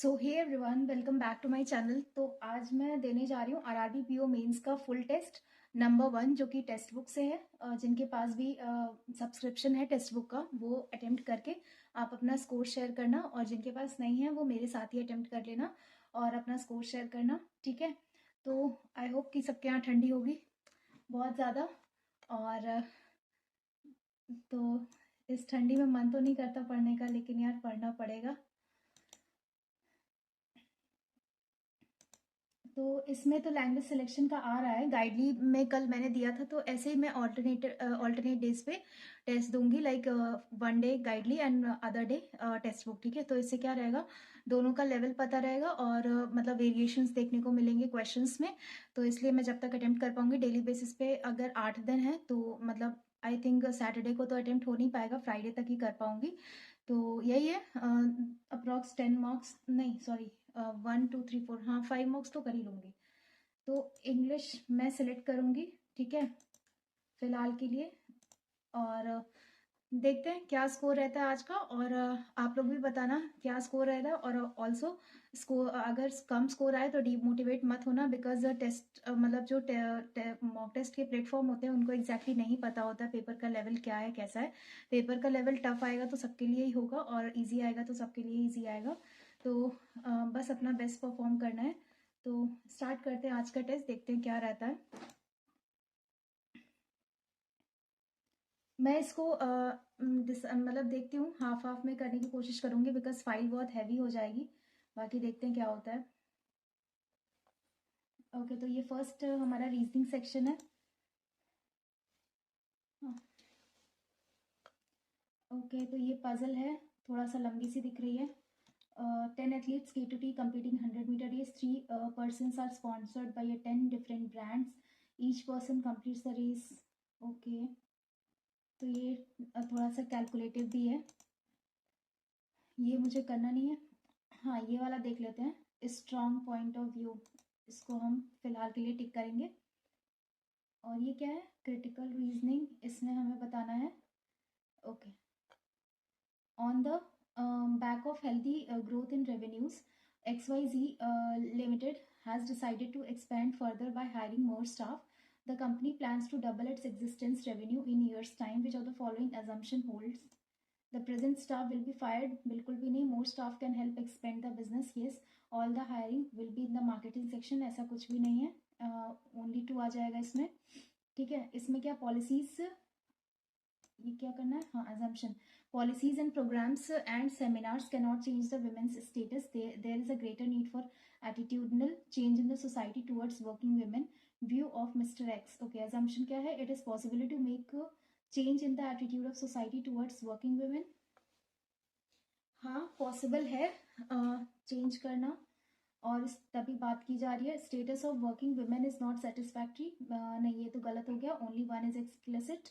So hey everyone, welcome back to my channel. तो आज मैं देने जा रही हूँ आरआरबी पीओ मेंस का फुल टेस्ट नंबर 1 जो कि टेक्स्ट बुक से है। जिनके पास भी सब्सक्रिप्शन है टेक्स्ट बुक का वो अटेम्प्ट करके आप अपना स्कोर शेयर करना, और जिनके पास नहीं है वो मेरे साथ ही अटेम्प्ट कर लेना और अपना स्कोर शेयर करना, ठीक है। तो आई होप कि सबके यहाँ ठंडी होगी बहुत ज़्यादा। और तो इस ठंडी में मन तो नहीं करता पढ़ने का, लेकिन यार पढ़ना पड़ेगा। तो इसमें तो लैंग्वेज सिलेक्शन का आ रहा है, गाइडली में कल मैंने दिया था, तो ऐसे ही मैं ऑल्टरनेट डेज पे टेस्ट दूंगी, like one day गाइडली and other day text book, ठीक है। तो इससे क्या रहेगा, दोनों का लेवल पता रहेगा और मतलब वेरिएशंस देखने को मिलेंगे क्वेश्चंस में। तो इसलिए मैं जब तक अटेम्प्ट कर पाऊंगी डेली बेसिस पे, अगर 8 दिन है तो मतलब आई थिंक सैटरडे को तो अटेम्प्ट हो नहीं पाएगा, फ्राइडे तक ही कर पाऊंगी। तो यही है, अप्रॉक्स 10 मार्क्स, नहीं सॉरी 1 2 3 4, हाँ 5 मार्क्स तो कर ही लूँगी। तो इंग्लिश मैं सिलेक्ट करूँगी, ठीक है, फिलहाल के लिए। और देखते हैं क्या स्कोर रहता है आज का, और आप लोग भी बताना क्या स्कोर रहता है। और ऑल्सो स्कोर, अगर कम स्कोर आए तो डीमोटिवेट मत होना, बिकॉज टेस्ट मतलब जो मॉक टेस्ट के प्लेटफॉर्म होते हैं उनको एग्जैक्टली नहीं पता होता पेपर का लेवल क्या है कैसा है। पेपर का लेवल टफ आएगा तो सबके लिए ही होगा, और ईजी आएगा तो सबके लिए ईजी आएगा। तो बस अपना बेस्ट परफॉर्म करना है। तो स्टार्ट करते हैं आज का टेस्ट, देखते हैं क्या रहता है। मैं इसको मतलब देखती हूँ, हाफ हाफ में करने की कोशिश करूंगी, बिकॉज फाइल बहुत हैवी हो जाएगी। बाकी देखते हैं क्या होता है। ओके, तो ये फर्स्ट हमारा रीजनिंग सेक्शन है। ओके, तो ये पजल है, थोड़ा सा लंबी सी दिख रही है। 10 athletes K2T competing 100-meter race. 3 persons are sponsored by 10 different brands. Each person completes the race. Okay, तो ये थोड़ा सा कैलकुलेटिव भी है, ये मुझे करना नहीं है। हाँ, ये वाला देख लेते हैं, स्ट्रॉन्ग पॉइंट ऑफ व्यू, इसको हम फिलहाल के लिए टिक करेंगे। और ये क्या है, क्रिटिकल रीजनिंग, इसमें हमें बताना है। Okay, on the back of healthy growth in revenues, XYZ Limited has decided to expand further by hiring more staff. The company plans to double its existence revenue in years time. Which of the following assumption holds? The present staff will be fired, बिल्कुल भी नहीं। More staff can help expand the business. Yes, all the hiring will be in the marketing section. ऐसा कुछ भी नहीं है, only 2 आ जाएगा इसमें, ठीक है। इसमें क्या पॉलिसीज, ये क्या करना है, हाँ assumption, policies and programs and seminars cannot change the women's status. There is a greater need for attitudinal change in the society towards working women. View of Mr. X. Okay, assumption क्या है, it is possible to make a change in the attitude of society towards working women. हाँ possible है change करना, और इस तभी बात की जा रही है। Status of working women is not satisfactory, नहीं ये तो गलत हो गया, ओनली वन इज एक्सप्लिसिट।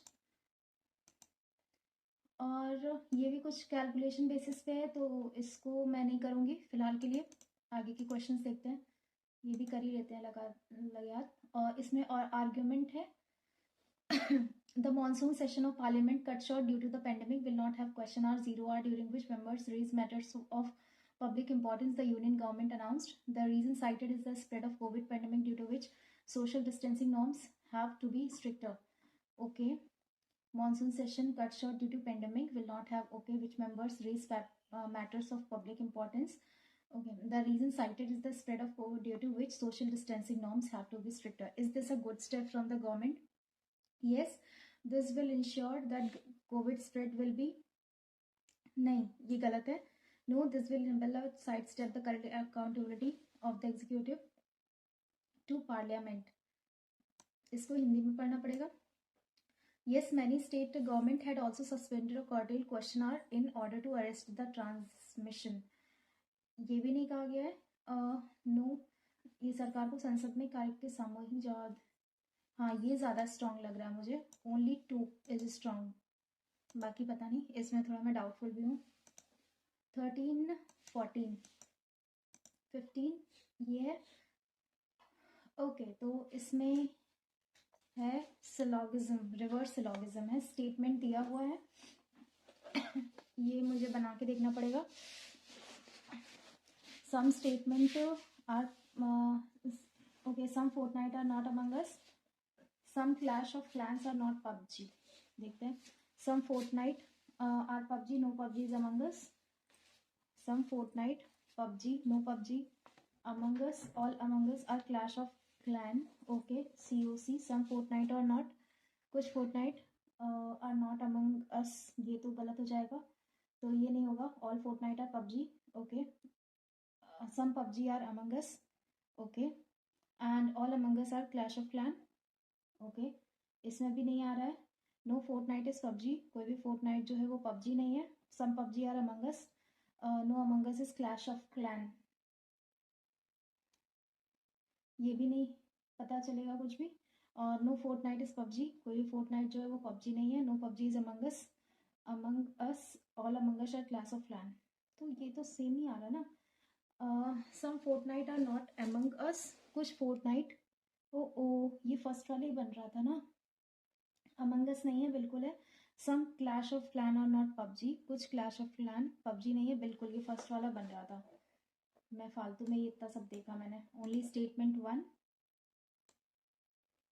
और ये भी कुछ कैलकुलेशन बेसिस पे है, तो इसको मैं नहीं करूँगी फिलहाल के लिए। आगे के क्वेश्चंस देखते हैं, ये भी कर ही लेते हैं लगातार। और इसमें और आर्ग्यूमेंट है, the monsoon session of parliament cut short due to the pandemic will not have question hour 0 hour, during which members raise matters of public importance, the union government announced. The reason cited is the spread of COVID pandemic, due to which social distancing norms have to be stricter. Okay, monsoon session cut short due to pandemic will not have, okay, which members raise matters of public importance. Okay, the reason cited is the spread of COVID, due to which social distancing norms have to be stricter. Is this a good step from the government? Yes, this will ensure that COVID spread will be, नहीं ये गलत है। No, this will मतलब sidestep the current accountability of the executive to parliament. इसको हिंदी में पढ़ना पड़ेगा। Yes, many state government had also suspended a curtailed question hour in order to arrest the transmission. ये भी नहीं कहा गया है। No, ये सरकार को संसद में कार्य के सामूहिक जवाब, हाँ ये ज़्यादा स्ट्रॉन्ग लग रहा है मुझे, ओनली 2 इज स्ट्रॉन्ग, बाकी पता नहीं, इसमें थोड़ा मैं डाउटफुल भी हूँ। 13, 14, 15 ये है। ओके, तो इसमें है सिलोगिज्म, रिवर्स सिलोगिज्म है, स्टेटमेंट दिया हुआ है, ये मुझे बना के देखना पड़ेगा। some statement are okay, some Fortnite are not among us, some Clash of Clans are not PUBG. देखते हैं, some Fortnite are PUBG, no PUBG is among us, some Fortnite, PUBG, no PUBG, among us, all among us are Clash of Clan, okay, COC, some Fortnite or not, कुछ Fortnite are not among us, ये तो गलत हो जाएगा, तो ये नहीं होगा, all Fortnite are PUBG, okay, some PUBG are among us, okay, and all among us are Clash of Clan, okay, इसमें भी नहीं आ रहा है, no Fortnite is PUBG, कोई भी Fortnite जो है वो PUBG नहीं है, some PUBG are among us, no among us is Clash of Clan, ये भी नहीं पता चलेगा कुछ भी, और नो Fortnite इज PUBG, कोई भी Fortnite जो है वो PUBG नहीं है, no PUBG is among us, all among us are Clash of Clan, तो ये तो सेम ही आ रहा है ना, some Fortnite are not among us, कुछ Fortnite, ओ ये फर्स्ट वाला ही बन रहा था ना, among us नहीं है, बिल्कुल है, some Clash of Clan are not PUBG, कुछ Clash of Clan PUBG नहीं है, बिल्कुल ये फर्स्ट वाला बन रहा था, मैं फालतू में इतना सब देखा मैंने, ओनली स्टेटमेंट 1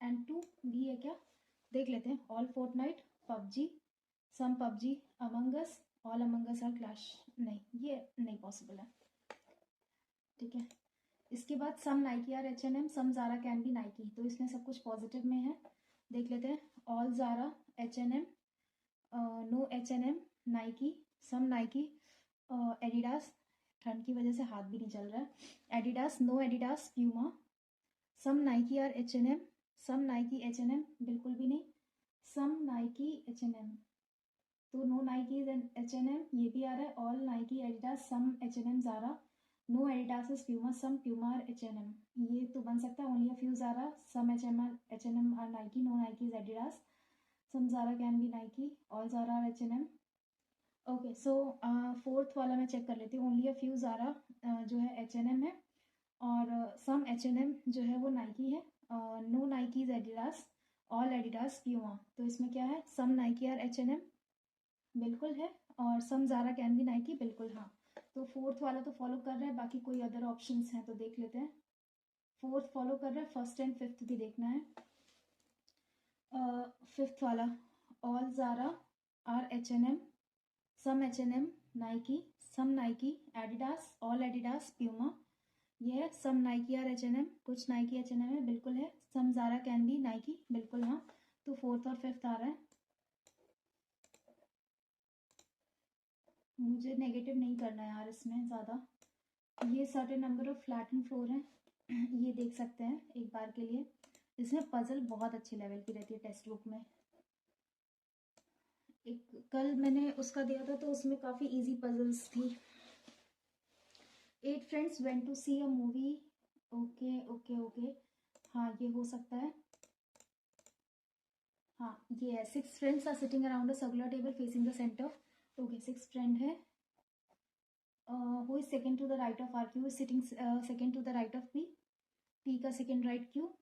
एंड 2 भी है क्या, देख लेते हैं, all Fortnite PUBG, some PUBG among us, all among us are Clash, नहीं ये नहीं पॉसिबल है, ठीक है, इसके बाद some Nike are H&M, some Zara can be Nike, तो इसमें सब कुछ पॉजिटिव में है, देख लेते हैं, all Zara H&M, no H&M Nike, some Nike, Adidas, ठंड की वजह से हाथ भी नहीं चल रहा है, Adidas, no Adidas, Puma, some Nike are H&M, some Nike H&M बिल्कुल भी नहीं, सम नाइकी H&M, तो नो नाइकी H&M ये भी आ रहा है, all Nike Adidas, some H&M Zara, no Adidas is Puma, some Puma are H&M, ये तो बन सकता है, only a few Zara, some H&M are Nike, no Nike is Adidas, some Zara can be Nike, all Zara are H&M, okay, so fourth वाला मैं check कर लेती हूँ, ओनली अ फ्यू ज़ारा जो है H&M है, और सम H&M जो है वो नाइकी है, no Nike is Adidas, all Adidas Puma, तो इसमें क्या है, सम नाइकी आर H&M बिल्कुल है, और सम ज़ारा कैन बी नाइकी बिल्कुल, हाँ, तो फोर्थ वाला तो फॉलो कर रहा है, बाकी कोई अदर ऑप्शंस हैं तो देख लेते हैं, फोर्थ फॉलो कर रहा है, फर्स्ट एंड फिफ्थ भी देखना है, फिफ्थ वाला, all Zara are H&M, some H&M Nike, some Nike Adidas, all Adidas Puma, ये है, सम नाइकी आर H&M, कुछ नाइकी H&M है बिल्कुल है, सम ज़ारा कैन बी नाइकी बिल्कुल, हाँ, तो फोर्थ और फिफ्थ आ रहा है, मुझे नेगेटिव नहीं करना है यार इसमें ज़्यादा, ये certain number of flatten floor हैं, ये देख सकते हैं एक बार के लिए, इसमें पजल बहुत अच्छे लेवल की रहती है टेक्स्ट बुक में, एक कल मैंने उसका दिया था तो उसमें काफ़ी इजी पजल्स थी, 8 friends went to see a movie, okay okay okay, हाँ ये हो सकता है, हाँ ये है, 6 friends are sitting around a circular table facing the centre, okay 6 friend है, who is second to the right of R, Q is sitting second to the right of P, P का सेकंड राइट क्यू,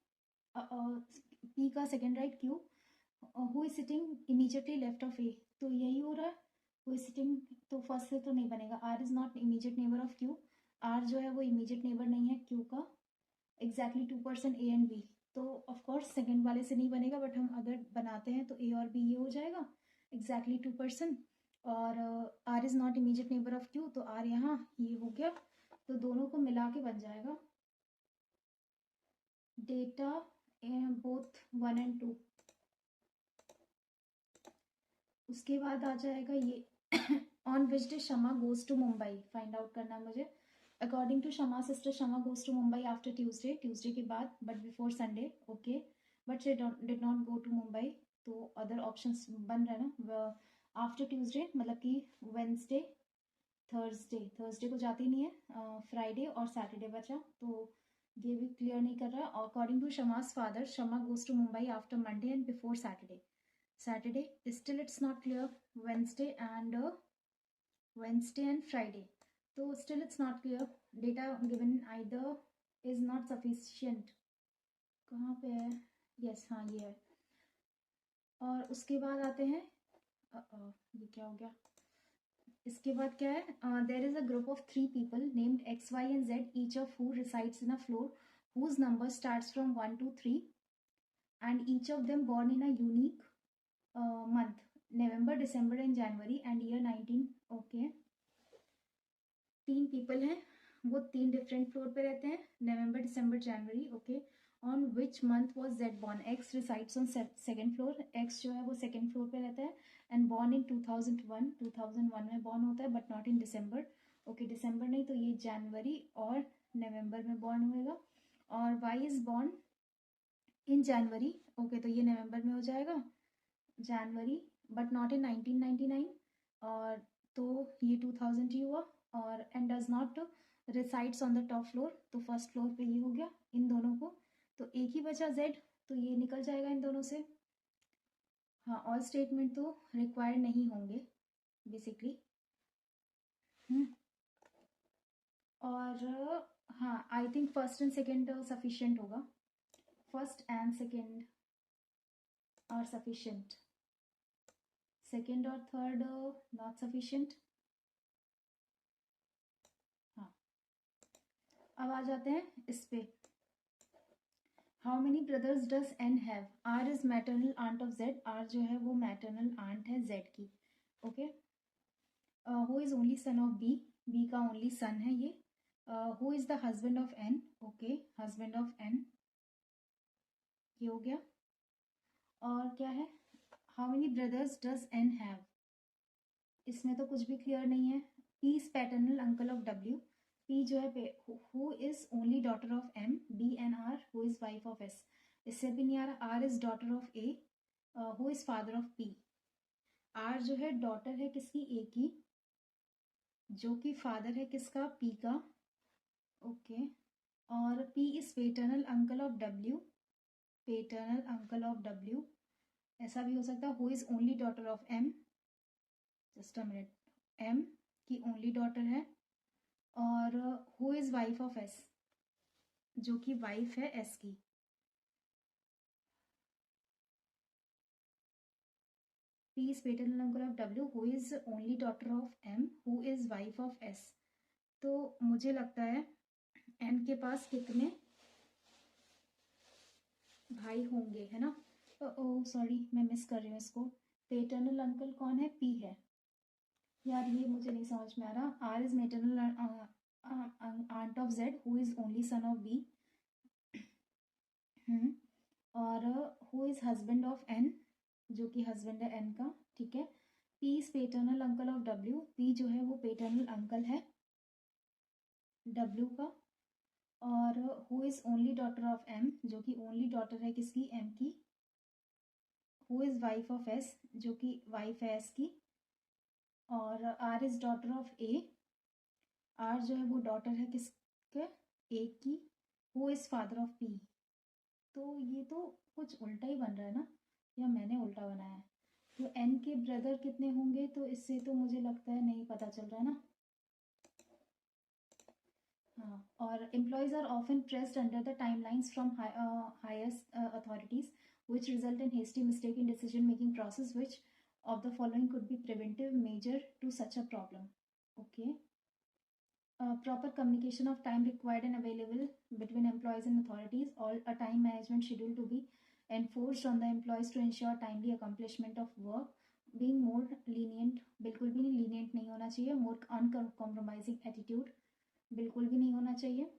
पी का second right Q, who is sitting immediately left of ए, तो यही हो रहा है, who is sitting, तो first से तो नहीं बनेगा, R is not immediate neighbour of Q, R जो है वो इमीजिएट नेबर नहीं है क्यू का, एग्जैक्टली 2% ए एंड बी, तो ऑफकोर्स सेकेंड वाले से नहीं बनेगा, बट हम अगर बनाते हैं तो ए और बी ये हो जाएगा एग्जैक्टली 2%, और R is not immediate neighbour of Q, तो आर यहाँ ये हो गया, तो दोनों को मिला के बन जाएगा डेटा बोथ 1 and 2, उसके बाद आ जाएगा ये on which day Shama goes to Mumbai, find out करना है मुझे, according to Shama sister Shama goes to Mumbai after Tuesday, Tuesday के बाद but before Sunday, okay, but she did not go to Mumbai, तो अदर ऑप्शंस बन रहे हैं ना, आफ्टर ट्यूसडे मतलब कि वेंसडे, थर्सडे को जाती नहीं है, फ्राइडे और सैटरडे बचा, तो ये भी क्लियर नहीं कर रहा, according to Shama's father Shama goes to Mumbai after Monday and before Saturday, still it's not clear, Wednesday and Friday, तो still it's not clear, data given either is not sufficient, कहाँ पे है, yes हाँ ये है, और उसके बाद आते हैं ये क्या हो गया, इसके बाद क्या है, there is a group of 3 people named X Y and Z, each of who resides in a floor whose number starts from 1 to 3 and each of them born in a unique month, November, December and January and year 19. Okay, 3 people हैं, वो 3 different floor पे रहते हैं, नवंबर, दिसंबर, जनवरी. Okay, on which month was Z born? X resides on second floor, X जो है वो सेकेंड फ्लोर पे रहता है एंड बॉर्न इन 2001, 2001 में बॉर्न होता है बट नॉट इन दिसंबर. ओके, दिसंबर नहीं तो ये जनवरी और नवंबर में बॉर्न होएगा. और Y is born in January. Okay, तो ये नवंबर में हो जाएगा, जनवरी, बट नॉट इन 1999. और तो ये 2000 ही हुआ. और and does not resides on the top floor, तो फर्स्ट फ्लोर पे ये हो गया इन दोनों को. तो एक ही बचा जेड, तो ये निकल जाएगा इन दोनों से. हाँ, ऑल स्टेटमेंट तो रिक्वायर्ड नहीं होंगे बेसिकली. और हाँ, I think first and second sufficient होगा. First and second are sufficient, second और थर्ड नॉट सफिशिएंट. हाँ, अब आ जाते हैं इस पे. How many brothers does N have? R is maternal aunt of Z, R जो है वो मैटरनल आंट है जेड की. Okay, who is only son of B, B का ओनली सन है ये. Who is the husband of N? Okay, husband of N, ये हो गया. और क्या है, how many brothers does N have? इसमें तो कुछ भी क्लियर नहीं है. P is paternal uncle of W, P जो है who is only daughter of M, B and R who is wife of S. इससे भी नहीं आ रहा. R is daughter of A, who is father of P. R जो है daughter है किसकी? ए की, जो कि फादर है किसका? पी का. ओके, और P is paternal uncle of W, paternal uncle of W. ऐसा भी हो सकता है who is only daughter of M, just a minute, M की ओनली डॉटर है. और who is wife of S, जो कि वाइफ है एस की. P is paternal uncle of W, who is only daughter of M, who is wife of S. तो मुझे लगता है N के पास कितने भाई होंगे, है ना? ओ सॉरी, मैं मिस कर रही हूँ इसको. पेटर्नल अंकल कौन है? P है. यार ये मुझे नहीं समझ में आ रहा. R is maternal aunt of Z, who is only son of B. और who is husband of N, जो कि हस्बैंड है N का. ठीक है. P is paternal uncle of W, P जो है वो पेटर्नल अंकल है W का. और who is only daughter of M, जो कि ओनली डॉटर है किसकी? M की. Who is wife of S, जो कि वाइफ है S की. और R is daughter of A, R जो है वो डॉटर है किसके? A की. Who is father of P. तो ये तो कुछ उल्टा ही बन रहा है ना, या मैंने उल्टा बनाया है? तो N के ब्रदर कितने होंगे? तो इससे तो मुझे लगता है नहीं पता चल रहा है ना. हाँ, और employees are often pressed under the timelines from highest authorities, which result in hasty mistake in decision making process. Which of the following could be preventive measure to such a problem? Okay. Proper communication of time required and available between employees and authorities, or a time management schedule to be enforced on the employees to ensure timely accomplishment of work. Being more lenient, बिल्कुल भी नहीं lenient नहीं होना चाहिए. More uncompromising attitude, बिल्कुल भी नहीं होना चाहिए.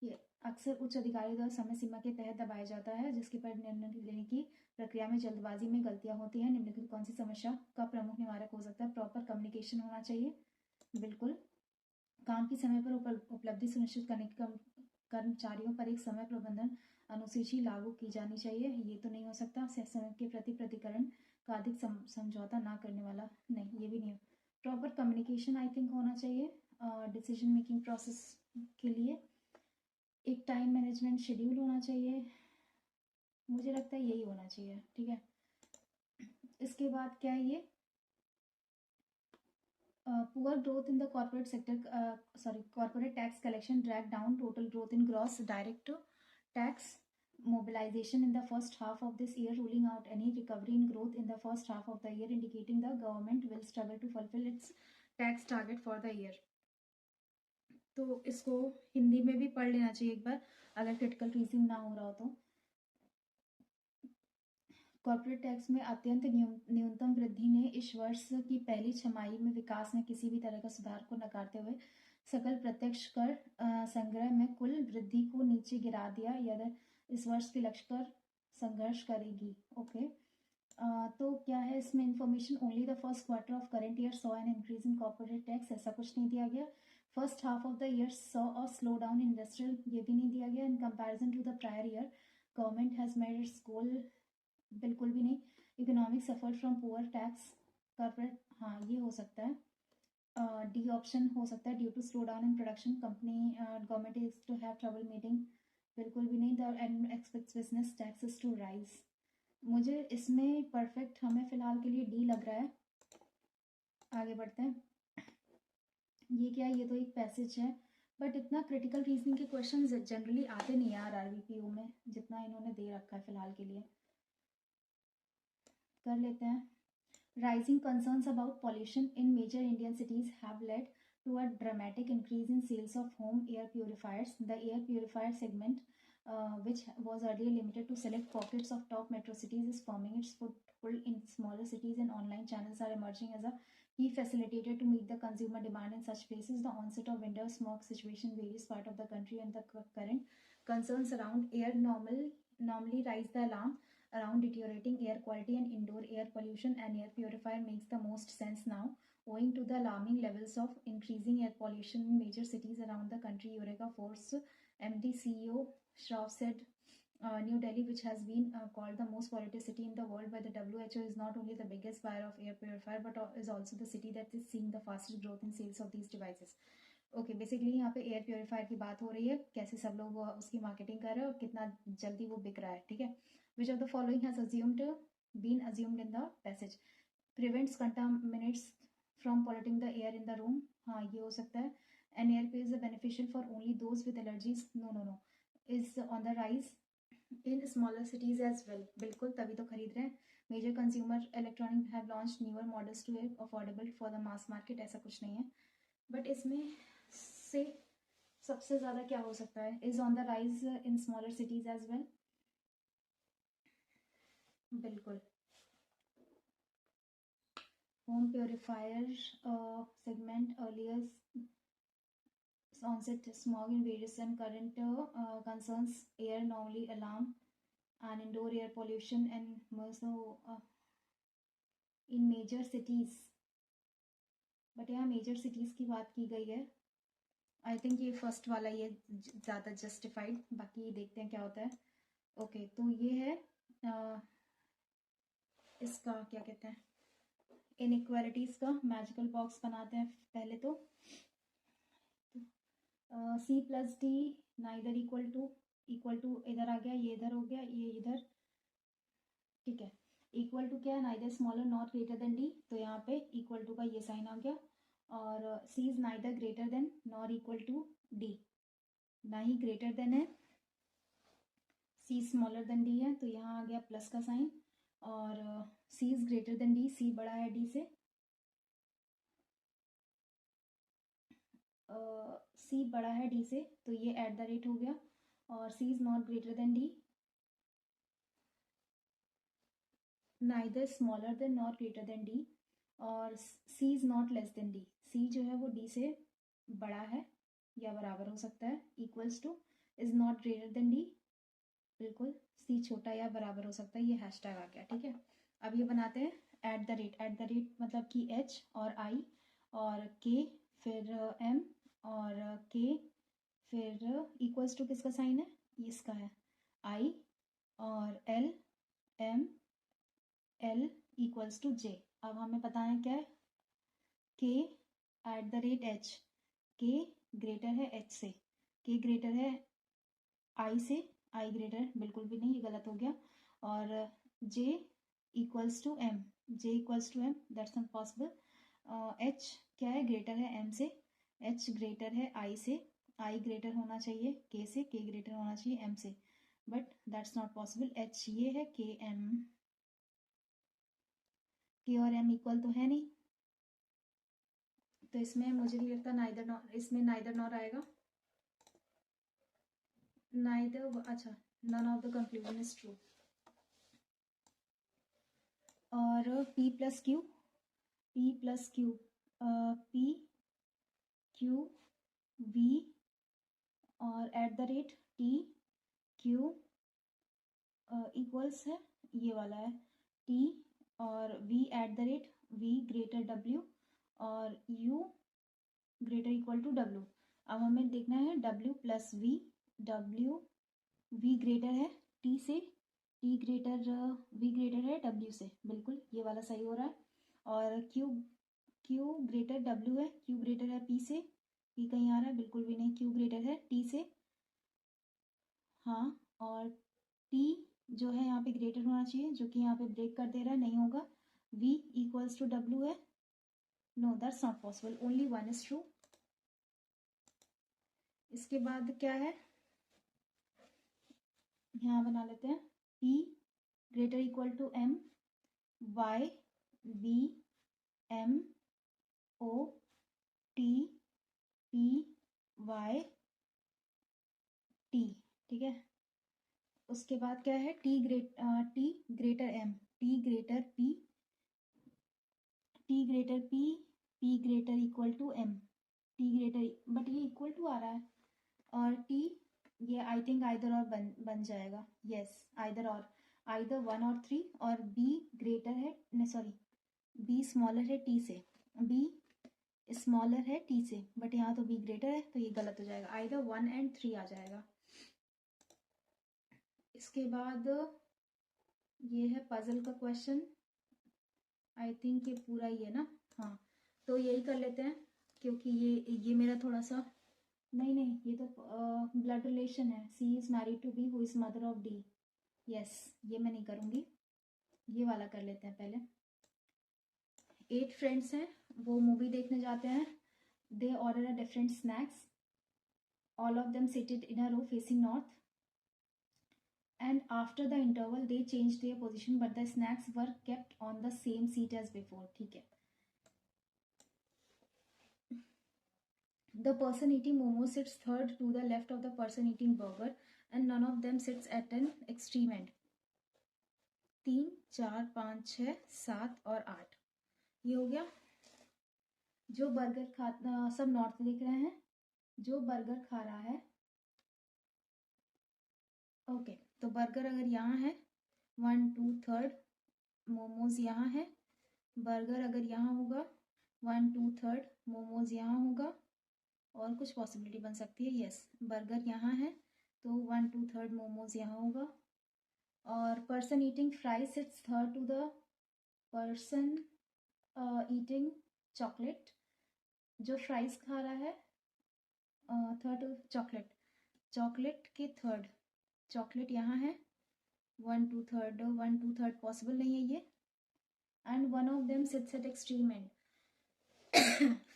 ये अक्सर उच्च अधिकारी द्वारा समय सीमा के तहत दबाया जाता है, जिसके पर निर्णय लेने की प्रक्रिया में जल्दबाजी में गलतियां होती हैं. निम्नलिखित कौन सी समस्या का प्रमुख निवारक हो सकता है? प्रॉपर कम्युनिकेशन होना चाहिए, बिल्कुल. काम की समय पर उपलब्धि सुनिश्चित करने के कर्मचारियों पर एक समय प्रबंधन अनुसूची लागू की जानी चाहिए, ये तो नहीं हो सकता. समय के प्रति प्रतिकरण का अधिक समझौता ना करने वाला, नहीं, ये भी नहीं. प्रॉपर कम्युनिकेशन आई थिंक होना चाहिए डिसीजन मेकिंग प्रोसेस के लिए. एक टाइम मैनेजमेंट शेड्यूल होना चाहिए, मुझे लगता है यही होना चाहिए. ठीक है. इसके बाद क्या है ये? Poor growth in the corporate sector, corporate tax collection dragged down total growth in gross direct tax mobilization in the first half of this year, ruling out any recovery in growth in the first half of the year, indicating the government will struggle to fulfill its tax target for the year. तो इसको हिंदी में भी पढ़ लेना चाहिए एक बार अगर critical reasoning ना हो रहा हो तो। कॉर्पोरेट टैक्स में अत्यंत न्यूनतम वृद्धि ने इस वर्ष की पहली छमाही में विकास में किसी भी तरह का सुधार को नकारते हुए सकल प्रत्यक्ष कर संग्रह में कुल वृद्धि को नीचे गिरा दिया। यदि इस वर्ष के लक्ष्य पर संघर्ष करेगी। ओके तो क्या है इसमें information, only the first quarter of current year saw an increase in corporate tax, ऐसा कुछ नहीं दिया गया। First half of the year saw a slow down in industrial, ये भी नहीं दिया गया। In comparison to the prior year government has made its goal, बिल्कुल भी नहीं। Economic suffer from poor tax corporate, हाँ ये हो सकता है। डी ऑप्शन हो सकता है, due to slow down in production company government is to have trouble meeting, बिल्कुल भी नहीं। The end expects business taxes to rise, मुझे इसमें परफेक्ट हमें फिलहाल के लिए डी लग रहा है। आगे बढ़ते हैं। ये क्या है, ये तो एक पैसेज है बट इतना क्रिटिकल रीजनिंग के क्वेश्चन जनरली आते नहीं यार आरबीपीओ में जितना इन्होंने दे रखा है फिलहाल के लिए। कर लेते हैं। Rising concerns about pollution in major Indian cities have led to a dramatic increase in sales of home air purifiers. The air purifier segment, which was earlier limited to select pockets of top metro cities, is forming its foothold in smaller cities, and online channels are emerging as a key facilitator to meet the consumer demand in such places. The onset of winter smog situation in various parts of the country and the current concerns around air normally raise the alarm around deteriorating air quality and indoor air pollution. An air purifier makes the most sense now, owing to the alarming levels of increasing air pollution in major cities around the country. Eureka Force MD CEO Shroff said New Delhi, which has been called the most polluted city in the world by the WHO, is not only the biggest buyer of air purifier but is also the city that is seeing the fastest growth in sales of these devices. Okay basically यहाँ पे air purifier की बात हो रही है, कैसे सब लोग उसकी मार्केटिंग कर रहे हैं और कितना जल्दी वो बिक रहा है। ठीक है, which of the following has been assumed in the passage, prevents contaminants from polluting the air in the room, हाँ ये हो सकता है। एन एयर पे is beneficial for only those with allergies, no no no. Is on the rise in smaller cities as well, बिल्कुल तभी तो खरीद रहे हैं। Major consumer electronic have launched newer models to it affordable for the mass market, ऐसा कुछ नहीं है। बट इसमें से सबसे ज़्यादा क्या हो सकता है, is on the rise in smaller cities as well, बिल्कुल। Home purifier segment earlier onset smog in various and current concerns air normally alarm and indoor air pollution and also in major cities, but यहाँ major cities की बात की गई है। I think ये first वाला ये ज़्यादा जस्टिफाइड, बाकी देखते हैं क्या होता है। ओके तो ये है इसका क्या कहते हैं, इनइक्वालिटीज़ का मैजिकल बॉक्स बनाते हैं पहले तो। C plus D neither equal to इधर आ गया, ये इधर हो गया, ये इधर, ठीक है। इक्वल टू क्या है, neither smaller not greater than D, तो यहाँ पे इक्वल टू का ये साइन आ गया। और C is neither greater than nor equal to D, ना ही ग्रेटर देन है, सी स्मॉलर देन डी है तो यहाँ आ गया प्लस का साइन। और C is greater than D, सी बड़ा है डी से, सी बड़ा है डी से तो ये एट द रेट हो गया। और C is not greater than D, neither smaller than not greater than D, और C is not less than D, C जो है वो डी से बड़ा है या बराबर हो सकता है, equals two is not greater than D, बिल्कुल सी छोटा या बराबर हो सकता है, ये हैशटैग आ गया। ठीक है, अब ये बनाते हैं एट द रेट मतलब कि एच और आई और के फिर एम और के फिर इक्वल्स टू किसका साइन है, ये इसका है आई और L M L equals to J. अब हमें पता है क्या है, K at the rate H, K greater है एच से, के ग्रेटर है आई से, आई ग्रेटर बिल्कुल भी नहीं, ये गलत हो गया। और J equals to M, J equals to M that's not possible. H क्या है, ग्रेटर है एम से, एच ग्रेटर है आई से, आई ग्रेटर होना चाहिए के से, के ग्रेटर होना चाहिए एम से, but that's not possible. H ये है, के एम, के और एम इक्वल तो है नहीं, तो इसमें मुझे नहीं लगता नाइदर नॉर, इसमें नाइदर नॉर आएगा, नाइदर, अच्छा none of the conclusion is true. और p plus Q, p plus Q, p Q v और at the rate t q equals है, ये वाला है t और v at the rate v greater w और u greater equal to w। अब हमें देखना है w plus v, w v greater है t से, t ग्रेटर v ग्रेटर है w से, बिल्कुल ये वाला सही हो रहा है। और q ग्रेटर w है, q ग्रेटर है p से, p कहीं आ रहा है, बिल्कुल भी नहीं, q ग्रेटर है t से, हाँ, और t जो है यहाँ पे ग्रेटर होना चाहिए, जो कि यहाँ पे ब्रेक कर दे रहा है, नहीं होगा। v इक्वल्स टू w है, no that's not possible, only one is true. इसके बाद क्या है, यहाँ बना लेते हैं p greater equal to m, y b m o t p y t, ठीक है। उसके बाद क्या है, t greater m, t greater p, t greater p, p greater equal to m, t greater, but ये इक्वल टू आ रहा है, और t ये आई थिंक आइदर और बन जाएगा, यस आइदर और, आइदर 1 और 3, और b ग्रेटर है, नहीं सॉरी, b स्मॉलर है t से, b स्मॉलर है t से, बट यहाँ तो b ग्रेटर है, तो ये गलत हो जाएगा, आइदर 1 एंड 3 आ जाएगा। इसके बाद ये है पजल का क्वेश्चन, आई थिंक ये पूरा ही है ना, हाँ, तो यही कर लेते हैं, क्योंकि ये मेरा थोड़ा सा, नहीं ये तो ब्लड रिलेशन है, C is married to B who is mother of D, yes ये मैं नहीं करूँगी, ये वाला कर लेते हैं पहले। 8 फ्रेंड्स हैं, वो मूवी देखने जाते हैं, they order a different snacks, all of them seated in a row facing north, and after the interval they changed their position but the snacks were kept on the same seat as before, ठीक है। The person eating momo sits third to the left of the person eating burger and none of them sits at an extreme end। 3 4 5 6 7 और 8, ये हो गया। जो burger सब north दिख रहे हैं, जो बर्गर खा रहा है, ओके, तो बर्गर अगर यहाँ है 1 2 3rd, मोमोज यहाँ है, बर्गर अगर यहाँ होगा 1 2 3rd, मोमोज यहाँ होगा, और कुछ पॉसिबिलिटी बन सकती है, यस बर्गर यहाँ है तो 1 2 3rd मोमोज यहाँ होगा, और person eating fries sits third to the person eating chocolate, जो फ्राइज खा रहा है थर्ड चॉकलेट के थर्ड, चॉकलेट यहाँ है 1 2 3rd पॉसिबल नहीं है ये, and one of them sits at extreme end,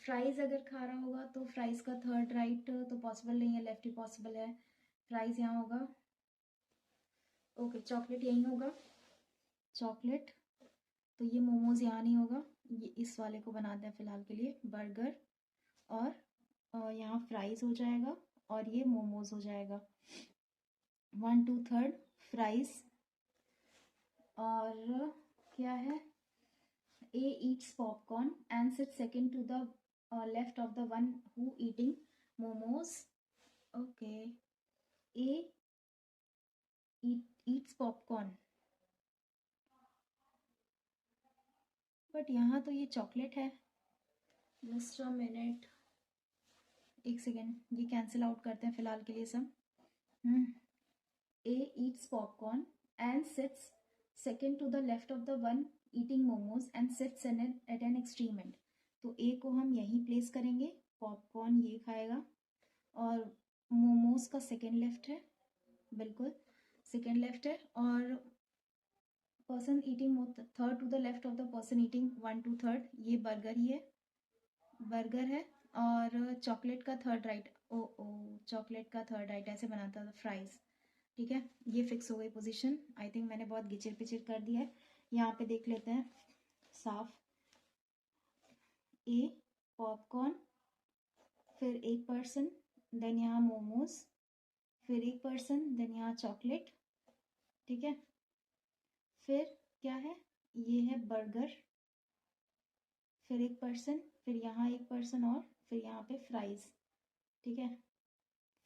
fries अगर खा रहा होगा तो फ्राइज का थर्ड राइट तो पॉसिबल नहीं है, लेफ्ट ही पॉसिबल है, फ्राइज यहाँ होगा, ओके चॉकलेट यहीं होगा, चॉकलेट, तो ये मोमोज यहाँ नहीं होगा, ये इस वाले को बनाते हैं फिलहाल के लिए बर्गर, और यहाँ फ्राइज हो जाएगा और ये मोमोज हो जाएगा, 1 2 3rd फ्राइज, और क्या है, A eats popcorn and sits second to the left of the one who eating momos, okay, A eats popcorn, but यहाँ तो ये चॉकलेट है, जस्ट अ मिनट, एक सेकेंड, ये कैंसिल आउट करते हैं फिलहाल के लिए सब। A eats popcorn and sits second to the left of the one eating momos and sits in it at an extreme end, तो A को हम यहीं प्लेस करेंगे, पॉपकॉर्न ये खाएगा, और मोमोज का सेकेंड लेफ्ट है, बिल्कुल सेकेंड लेफ्ट है, और person eating third to the left of the person eating 1 2 3rd, ये बर्गर ही है, बर्गर है, और चॉकलेट का थर्ड राइट, ओ चॉकलेट का थर्ड राइट ऐसे बनाता था फ्राइज, ठीक है, ये फिक्स हो गई पोजीशन, आई थिंक मैंने बहुत गिचिर पिचिर कर दिया है, यहाँ पे देख लेते हैं साफ, ए पॉपकॉर्न, फिर एक पर्सन, देन यहाँ मोमोज, फिर एक पर्सन, देन यहाँ चॉकलेट, ठीक है। फिर क्या है, ये है बर्गर, फिर एक पर्सन, फिर यहाँ एक पर्सन और फिर यहाँ पे फ्राइज, ठीक है,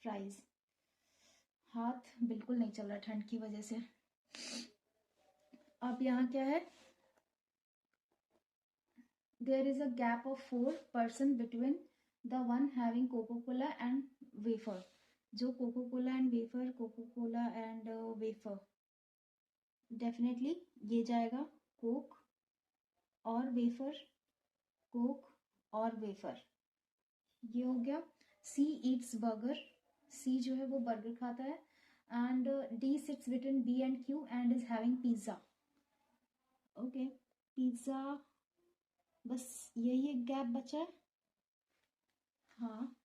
फ्राइज। हाथ बिल्कुल नहीं चल रहा ठंड की वजह से। अब यहाँ क्या है, there is a gap of 4 person between the one having Coca-Cola and wafer. जो Coca-Cola and wafer, Coca-Cola and wafer, definitely ये जाएगा कोक और वेफर, कोक और वेफर, ये हो गया। सी ईट्स बर्गर, सी जो है वो बर्गर खाता है, and D sits between B and Q and is having pizza. Okay, pizza, बस यही एक गैप बचा है। हाँ,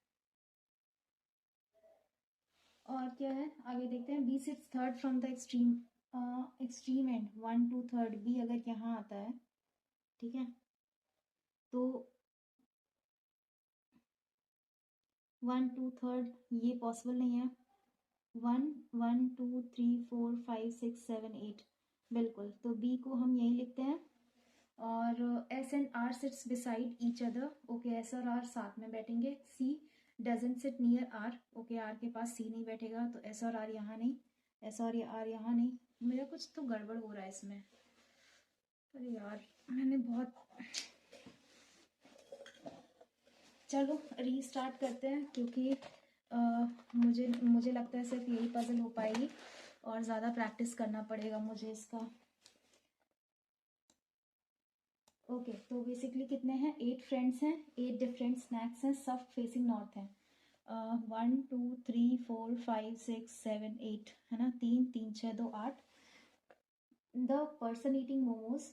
और क्या है आगे देखते हैं। B sits third from the extreme, extreme end 1 2 3, B अगर यहाँ आता है, ठीक है, तो 1 2 3 ये पॉसिबल नहीं है। 1 1 2 3 4 5 6 7 8, बिल्कुल, तो बी को हम यही लिखते हैं। और S and R sits beside each other, okay, S और आर साथ में बैठेंगे। C doesn't sit near R, okay, R के पास सी नहीं बैठेगा, तो एस और आर यहाँ नहीं, एस और आर यहाँ नहीं। मेरा कुछ तो गड़बड़ हो रहा है इसमें, अरे यार मैंने बहुत, चलो रीस्टार्ट करते हैं, क्योंकि मुझे लगता है सिर्फ यही पजल हो पाएगी और ज़्यादा प्रैक्टिस करना पड़ेगा मुझे इसका। ओके, तो बेसिकली कितने हैं, 8 फ्रेंड्स हैं, 8 डिफरेंट स्नैक्स हैं, सब फेसिंग नॉर्थ हैं। 1 2 3 4 5 6 7 8, है ना, 3 3 6 2 8। The person eating momos,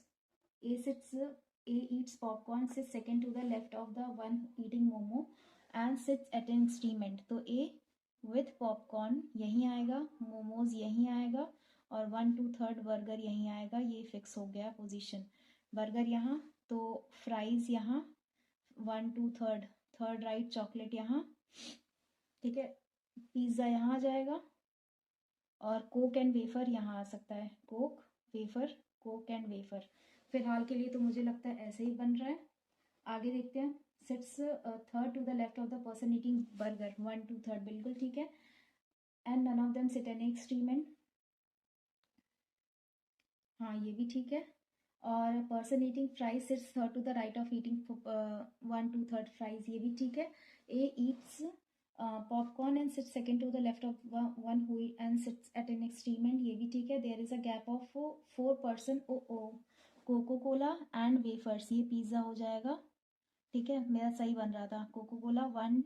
A eats popcorn, sits second to the left of the one eating momo and sits at an extreme end. तो A with popcorn यहीं आएगा, मोमोज यहीं आएगा, और 1 2 3 बर्गर यहीं आएगा। ये फिक्स हो गया पोजीशन, बर्गर यहाँ, तो फ्राइज यहाँ, 1 2 3 राइट, चॉकलेट यहाँ, ठीक है, पिज्ज़ा यहाँ आ जाएगा, और कोक एंड वेफर यहाँ आ सकता है, Coke wafer, Coke and wafer. फिलहाल के लिए तो मुझे लगता है ऐसे ही बन रहा है। आगे देखते हैं। Sits third to the left of the person eating burger, 1 2 3, बिल्कुल ठीक है, and none of them sit an extreme end, हाँ ये भी ठीक है। और person eating fries sits third to the right of eating 1 2 3 fries, ये भी ठीक है। A eats popcorn and sits second to the left of one who and sits at an extreme and, ये भी ठीक है। There is a gap of 4 person, ओ ओ, कोको कोला एंड वेफर्स, ये पिज्ज़ा हो जाएगा, ठीक है, मेरा सही बन रहा था। कोको कोला 1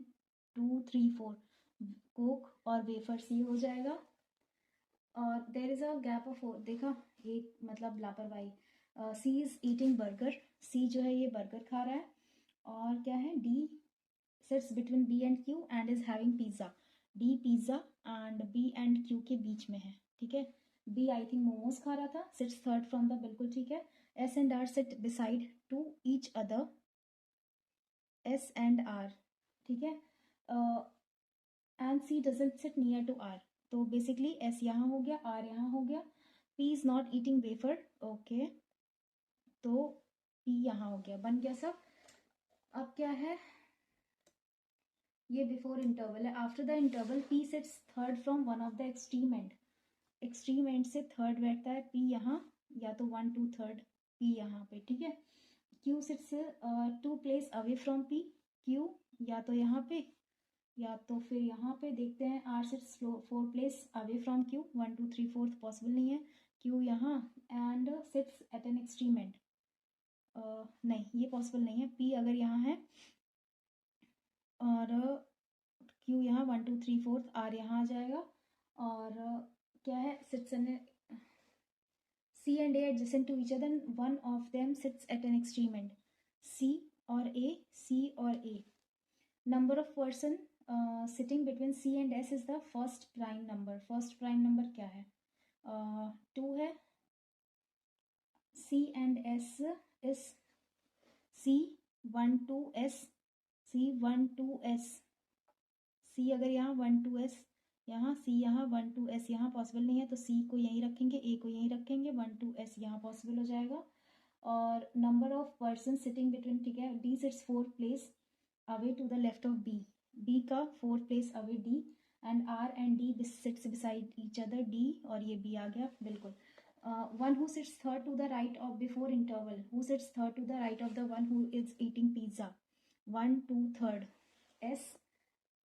2 3 4, कोक और वेफर्स ये हो जाएगा। और there is a gap of 4, देखा, एक मतलब लापरवाही। C is eating burger, C जो है ये बर्गर खा रहा है। और क्या है, D sits between B and Q and is having pizza, D pizza and B and Q के बीच में है, ठीक है। बी आई थिंक मोमोज खा रहा था, सिट्स थर्ड फ्रॉम द, बिल्कुल ठीक है। S and R sit beside to each other, S and R, ठीक है, and C doesn't sit near to R, तो बेसिकली एस यहाँ हो गया, आर यहाँ हो गया। P is not eating wafer, okay, तो पी यहाँ हो गया, बन गया सब। अब क्या है, ये बिफोर इंटरवल है। After the interval P seats third from one of the extreme and, extreme and से थर्ड बैठता है पी यहाँ, या तो 1 2 3 पी यहाँ पे, ठीक है। Q sits 2 place away from P, Q या तो यहाँ पे या तो फिर यहाँ पे, देखते हैं। R sits 4 place away from Q, 1 2 3 4 possible नहीं है, क्यू यहाँ, and sits at an extreme end, नहीं ये पॉसिबल नहीं है। पी अगर यहाँ है और क्यू यहाँ, 1 2 3 4, आर यहाँ आ जाएगा। और क्या है, sits an, C and A adjacent to each other, one of them sits at an extreme end, C और ए, सी और A. Number of person sitting between C and S is the first prime number, first prime number क्या है, 2 है। C and S is C 1 2 S, C12S, C अगर यहाँ 12S यहाँ, C यहाँ 12S यहाँ पॉसिबल नहीं है, तो C को यहीं रखेंगे, A को यहीं रखेंगे, 12S यहाँ पॉसिबल हो जाएगा। और number of person sitting between, ठीक है, D sits 4 place away to the left of B, B का 4 place away D, and R and D sits beside each other, D और ये B आ गया बिल्कुल। One who sits third to the right of before interval, who sits third to the right of the one who is eating pizza, 1 2 third, S,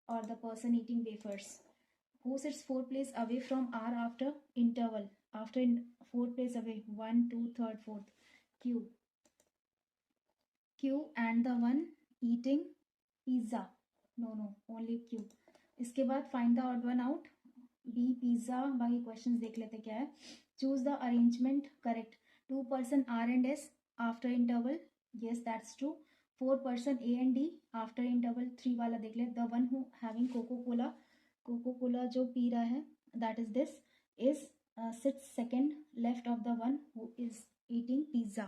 or the person eating wafers. Who sits 4 place away from R after interval, after 4 place away, 1 2 third 4th, Q, Q and the one eating pizza, no only Q। इसके बाद find the odd one out, B pizza, बाकी questions देख लेते क्या है। Choose the arrangement correct, 2 person R and S after interval, yes that's true, 4 person A and D after interval, 3 वाला देख ले, the one who having Coca-Cola जो P रहा है, that is this, is sits second left of the one who is eating pizza,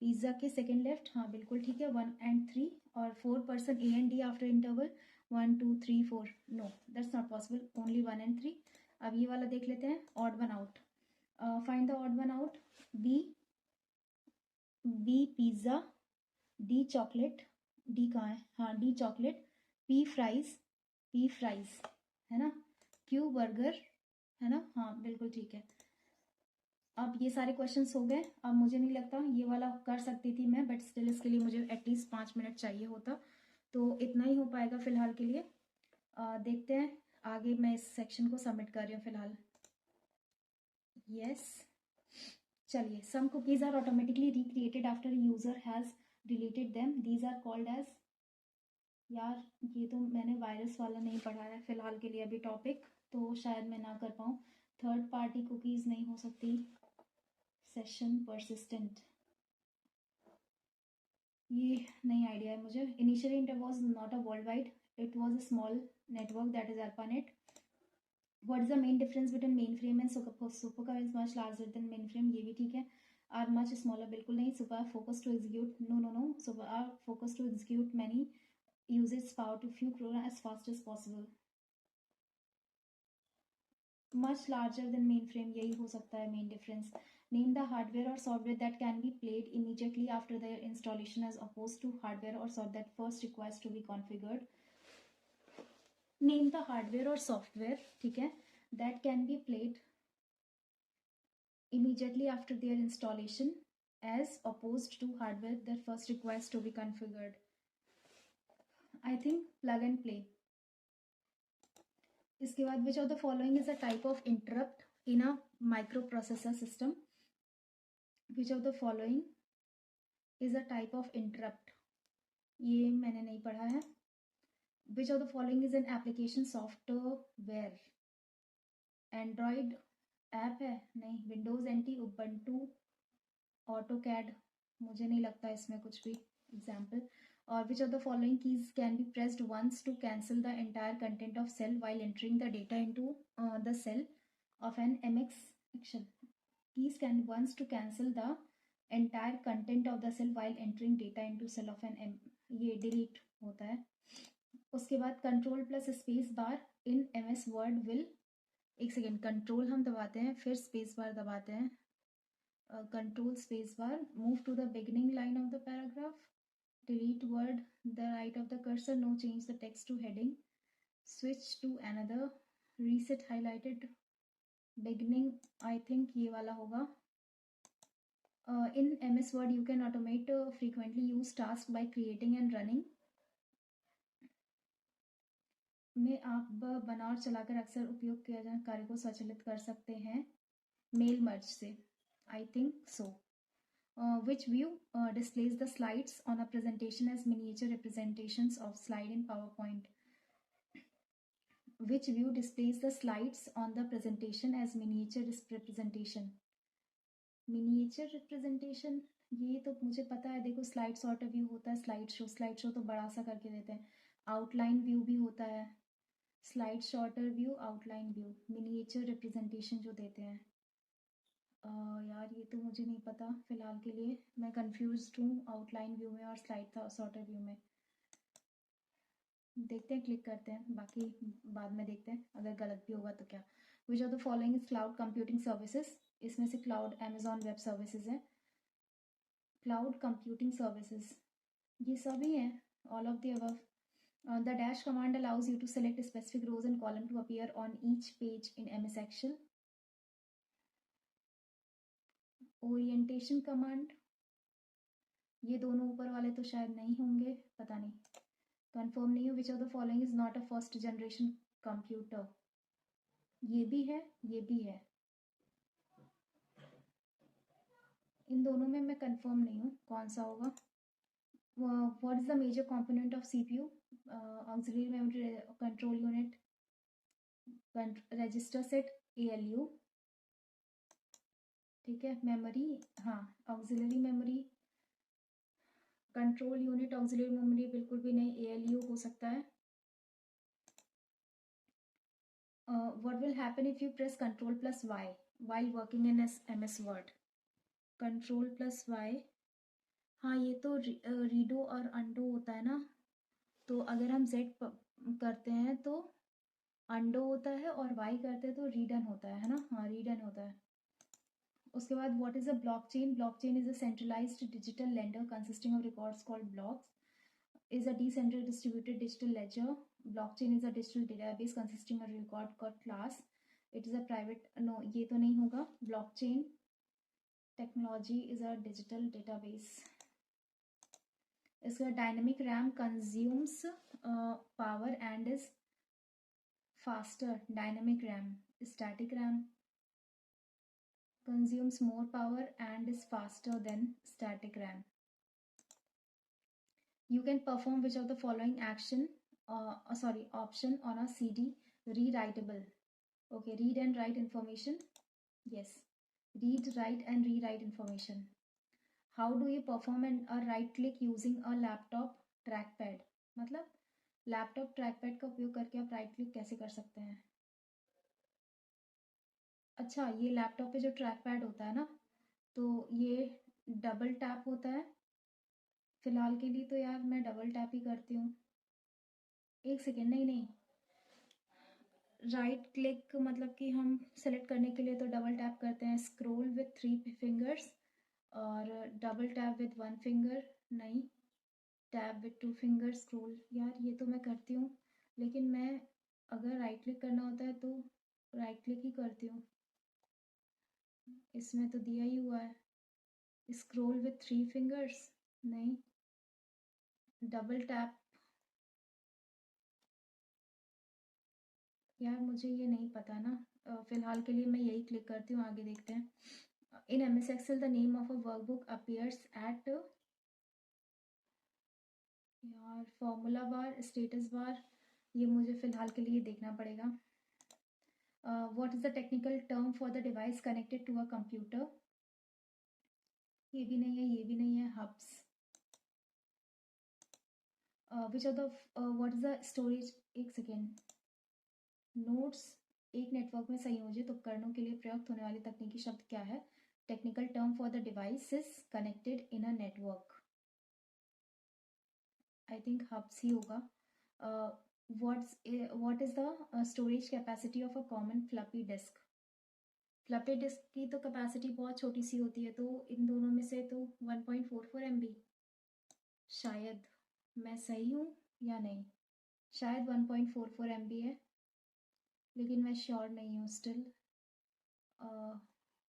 pizza के second left, हाँ बिल्कुल ठीक है, 1 and 3, और 4 person A and D after interval, 1 2 3 4, no that's not possible, only 1 and 3। अब ये वाला देख लेते हैं, odd one out, find the odd one out, B pizza, D chocolate, D कहाँ है, हाँ D चॉकलेट, P फ्राइज है ना, Q बर्गर है ना, हाँ बिल्कुल ठीक है। अब ये सारे क्वेश्चंस हो गए। अब मुझे नहीं लगता, ये वाला कर सकती थी मैं, बट स्टिल इसके लिए मुझे एटलीस्ट 5 मिनट चाहिए होता, तो इतना ही हो पाएगा फिलहाल के लिए। देखते हैं आगे, मैं इस सेक्शन को सबमिट कर रही हूँ फिलहाल। यस चलिए, some cookies are automatically recreated after user has deleted them, these are called as, यार ये तो मैंने वायरस वाला नहीं पढ़ा है फिलहाल के लिए अभी टॉपिक, तो शायद मैं ना कर पाऊँ। थर्ड पार्टी कुकीज़ नहीं हो सकती, सेशन परसिस्टेंट, ये नहीं आइडिया है मुझे। Initially it was not a world wide, it was a small network, that is ARPANET। What is the main difference between mainframe and super is much larger than mainframe, ये भी ठीक है। Are much smaller, बिल्कुल नहीं। Super focus to execute, no super are focus to execute many uses power to few program as fast as possible, much larger than mainframe, यही हो सकता है main difference. Name the hardware और software that can be played immediately after their installation as opposed to hardware or software that first requires to be configured। Name the hardware और software, ठीक है, that can be played immediately after their installation as opposed to hardware that first requires to be configured। I think plug and play। इसके बाद विच of the following is a type of interrupt in a micro processor system, which of the following is a type of interrupt, ये मैंने नहीं पढ़ा है। Which of the following is an application software, Android app है, नहीं, Windows n t, Ubuntu, AutoCAD, मुझे नहीं लगता इसमें कुछ भी एग्जाम्पल। और which of the following keys can be pressed once to cancel the entire content of cell while entering the data into the cell of an MX action, keys can once to cancel the entire content of the cell while entering data into cell of an M, ये delete होता है। उसके बाद control plus space bar in MS word will, एक second, control हम दबाते हैं फिर स्पेस बार दबाते हैं, control space bar, move to the beginning line of the paragraph, delete word the right of the cursor, no change the text to heading, switch to another, reset highlighted beginning, I think ये वाला होगा। in MS Word you can automate frequently used task by creating and running, में आप बना और चलाकर अक्सर उपयोग किया जाने कार्य को स्वचालित कर सकते हैं मेल मर्ज से, I think so। which view displays the slides on a presentation as miniature representations of slide in PowerPoint, which view displays the slides on the presentation as miniature representation, miniature representation, ये तो मुझे पता है, देखो slide sort view होता है, slide show तो बड़ा सा करके देते हैं, आउटलाइन व्यू भी होता है, slide shorter view, outline view, miniature representation जो देते हैं। यार ये तो मुझे नहीं पता फिलहाल के लिए, मैं कंफ्यूज हूँ आउटलाइन व्यू में और स्लाइड शॉर्टर व्यू में। देखते हैं, क्लिक करते हैं, बाकी बाद में देखते हैं, अगर गलत भी होगा तो क्या। विच of the following is cloud computing services? इसमें से क्लाउड अमेजॉन वेब सर्विसेज है, क्लाउड कंप्यूटिंग सर्विसेज ये सभी हैं, all of the above. The dash command allows you to select specific rows and column to appear on each page in MS Excel. Orientation command, ये दोनों ऊपर वाले तो शायद नहीं होंगे, पता नहीं, कंफर्म नहीं हो. विच of the following is not a first generation computer? ये भी है, ये भी है. इन दोनों में मैं कंफर्म नहीं हूँ कौन सा होगा. What is the major component of CPU? Auxiliary memory control unit, register set, ALU. ठीक है, मेमोरी, हाँ, auxiliary memory control unit, auxiliary memory बिल्कुल भी नहीं, ALU हो सकता है. What will happen if you press Ctrl plus Y while working in MS Word? Ctrl plus Y, हाँ ये तो रीडो और अंडो होता है ना, तो अगर हम Z करते हैं तो अंडो होता है और Y करते हैं तो रीडन होता है ना, हाँ रीडन होता है. उसके बाद what is a blockchain? Blockchain is a centralised digital lender consisting of records called blocks, is a decentralized distributed digital ledger. Blockchain is a digital database consisting of record called class. It is a private, no ये तो नहीं होगा. Blockchain technology is a digital database. इसका dynamic RAM consumes power and is faster. Dynamic RAM, static RAM consumes more power and is faster than static RAM. You can perform which of the following action, option on a CD rewritable? Okay, read and write information. Yes, read, write and rewrite information. How do you perform a right click using a laptop trackpad? मतलब laptop trackpad का उपयोग करके आप right click कैसे कर सकते हैं? अच्छा, ये लैपटॉप पे जो ट्रैकपैड होता है ना, तो ये डबल टैप होता है. फिलहाल के लिए तो यार मैं डबल टैप ही करती हूँ. एक सेकेंड, नहीं नहीं, राइट क्लिक मतलब कि हम सेलेक्ट करने के लिए तो डबल टैप करते हैं, स्क्रोल विथ 3 फिंगर्स, और डबल टैप विथ 1 फिंगर नहीं, टैप विथ 2 फिंगर स्क्रोल. यार ये तो मैं करती हूँ, लेकिन मैं अगर राइट क्लिक करना होता है तो राइट क्लिक ही करती हूँ. इसमें तो दिया ही हुआ है स्क्रोल विथ 3 फिंगर्स, नहीं, डबल टैप. यार मुझे ये नहीं पता ना, फिलहाल के लिए मैं यही क्लिक करती हूँ, आगे देखते हैं. In MS Excel, the name of a workbook appears at यार फॉर्मूला बार, स्टेटस बार, ये मुझे फिलहाल के लिए देखना पड़ेगा. What is the technical term for the device connected to a computer? ये भी नहीं है, ये भी नहीं है. hubs. Which of the what is the storage? एक सेकेंड. नोड्स एक नेटवर्क में संयोजित उपकरणों के लिए प्रयुक्त होने वाली तकनीकी शब्द क्या है? Technical term for the devices connected in a network. I think hubs ही होगा. what is the storage capacity of a common floppy disk? Floppy disk की तो कैपेसिटी बहुत छोटी सी होती है, तो इन दोनों में से तो 1.44 MB. शायद मैं सही हूँ या नहीं, शायद 1.44 MB है, लेकिन मैं श्योर नहीं हूँ. स्टिल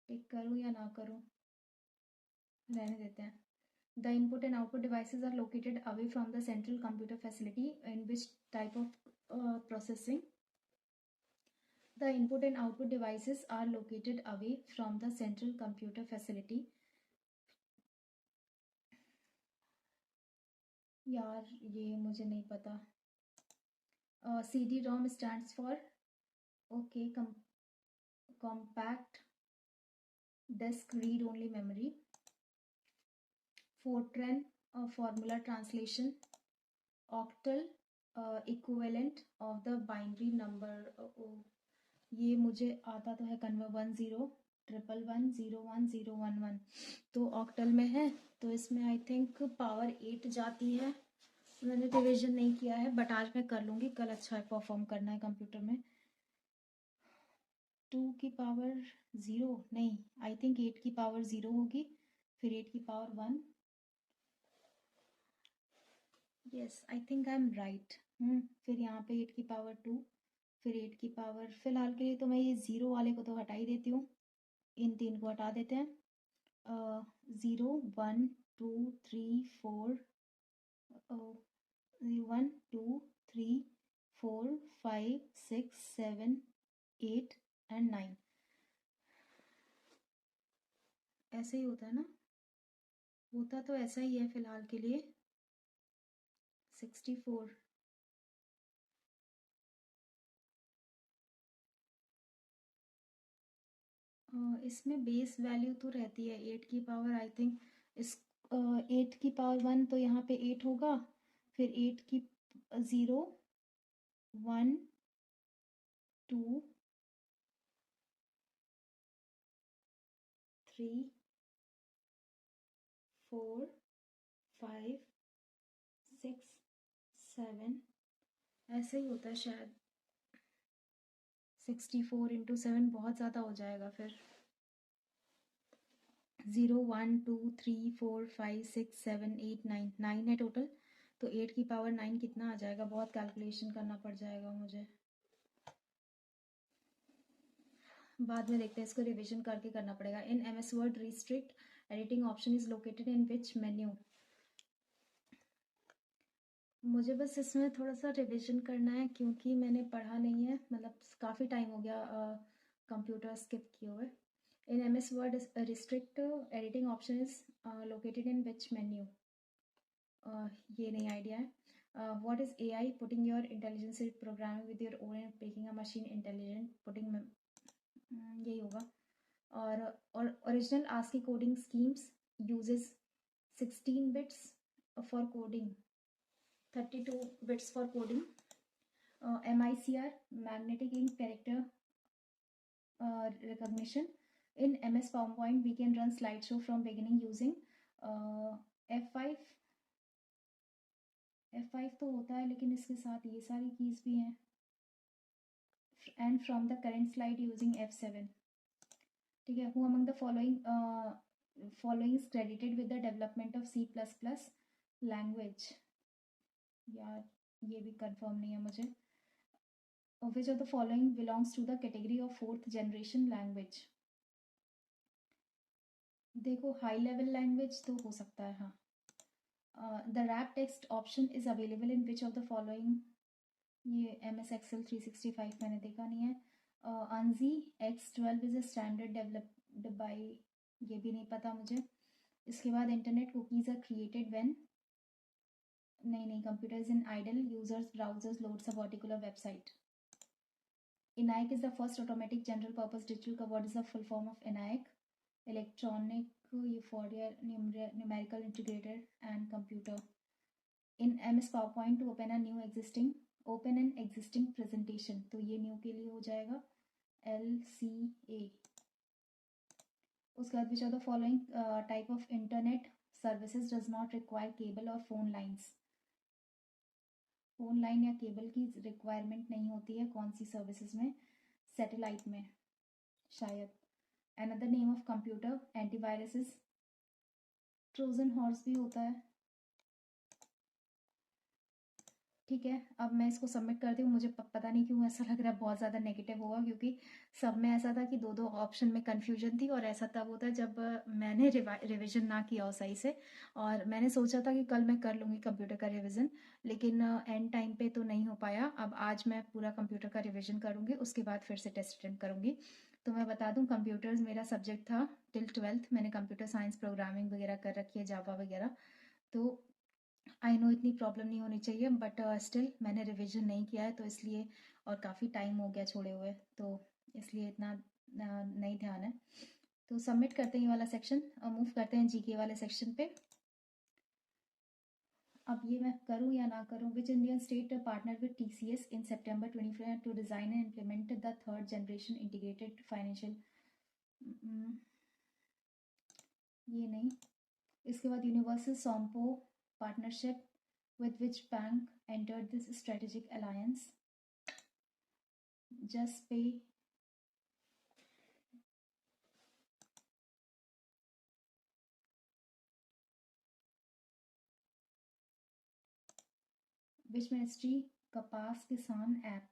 टिक करूँ या ना करूँ, रहने देते हैं. The input and output devices are located away from the central computer facility. In which type of processing? The input and output devices are located away from the central computer facility. यार ये मुझे नहीं पता. CD-ROM stands for compact disk read only memory. Fortran formula translation. Octal equivalent of the binary number. ये मुझे आता तो है कन्वर्ट 1011101011, तो ऑक्टल में है, तो इसमें आई थिंक पावर 8 जाती है. मैंने रिविजन नहीं किया है बट आज मैं कर लूँगी, कल अच्छा परफॉर्म करना है कंप्यूटर में। 2 की पावर 0 नहीं, आई थिंक 8 की पावर 0 होगी, फिर 8 की power 1। Yes I think I am right. फिर यहाँ पे 8 की पावर 2, फिर 8 की पावर, फिलहाल के लिए तो मैं ये 0 वाले को तो हटा ही देती हूँ, इन 3 को हटा देते हैं। 0 1 2 3 4 1 2 3 4 5 6 7 8 एंड 9। ऐसे ही होता है ना, होता तो ऐसा ही है फिलहाल के लिए। 64। इसमें बेस वैल्यू तो रहती है 8 की पावर, आई थिंक इस 8 की पावर 1 तो यहाँ पे 8 होगा, फिर 8 की 0 1 2 3 4 5 6 7, ऐसे ही होता है शायद। 64 इंटू 7 बहुत ज़्यादा हो जाएगा फिर। 0 1 2 3 4 5 6 7 8 9, 9 है टोटल, तो 8 की पावर 9 कितना आ जाएगा, बहुत कैलकुलेशन करना पड़ जाएगा मुझे, बाद में देखते हैं, इसको रिवीजन करके करना पड़ेगा। इन MS word restrict editing option is located in which menu. मुझे बस इसमें थोड़ा सा रिवीजन करना है क्योंकि मैंने पढ़ा नहीं है, मतलब काफ़ी टाइम हो गया कंप्यूटर स्किप किए हुए। इन MS word restrict editing option is located in which menu, ये नहीं आइडिया है। What is AI? Putting your intelligence programming with your own and making a machine intelligent, putting, यही होगा। और original ASCII coding schemes uses 16 bits for coding, 32 bits for coding. MICR, magnetic ink character recognition. In MS PowerPoint we can run slideshow from beginning using F5। F5 तो होता है लेकिन इसके साथ ये सारी कीज भी हैं, and from the current slide using F7। ठीक है। Who among the following is credited with the development of C++ language, यार ये भी कंफर्म नहीं है मुझे। Which of the following belongs to the category of 4th generation language. देखो high level language तो हो सकता है, हाँ। The wrap text option is available in which of the following, ये MS Excel 365 मैंने देखा नहीं है। ANSI X12 is a standard developed by, ये भी नहीं पता मुझे। इसके बाद internet cookies are created when, नहीं, computer is in idle, users browsers loads a particular website. ENIAC is the first automatic general purpose digital, what is the full form of ENIAC? Electronic Euphoria Numerical Integrator and Computer. In MS PowerPoint to open an existing presentation, तो ये new के लिए हो जाएगा LCA। उसके बाद which of the following type of internet services does not require cable or phone lines? Phone line या cable की रिक्वायरमेंट नहीं होती है कौन सी सर्विसेज में? सैटेलाइट में शायद। Another name of computer antiviruses, Trojan horse भी होता है। ठीक है, अब मैं इसको सबमिट करती हूँ। मुझे पता नहीं क्यों ऐसा लग रहा है बहुत ज़्यादा नेगेटिव होगा, क्योंकि सब में ऐसा था कि दो दो ऑप्शन में कन्फ्यूजन थी, और ऐसा तब होता है जब मैंने रिविजन ना किया हो सही से। और मैंने सोचा था कि कल मैं कर लूँगी कंप्यूटर का रिविज़न, लेकिन एंड टाइम पे तो नहीं हो पाया। अब आज मैं पूरा कंप्यूटर का रिविजन करूँगी, उसके बाद फिर से टेस्ट अटेम्प्ट करूँगी। तो मैं बता दूँ, कंप्यूटर्स मेरा सब्जेक्ट था टिल 12th, मैंने कंप्यूटर साइंस प्रोग्रामिंग वगैरह कर रखी है, जावा वगैरह। तो आई नो इतनी प्रॉब्लम नहीं होनी चाहिए, बट स्टिल मैंने रिवीजन नहीं किया है, तो इसलिए, और काफ़ी टाइम हो गया छोड़े हुए, तो इसलिए इतना नहीं ध्यान है। तो सबमिट करते हैं ये वाला सेक्शन, मूव करते हैं जीके वाले सेक्शन पे। अब ये मैं करूँ या ना करूँ? Which Indian state partner with TCS इन September 2024 to design and implement the 3rd generation integrated financial, ये नहीं। इसके बाद universal Sompo partnership with which bank entered this strategic alliance? Just pay. Which ministry? Kapas Kisan app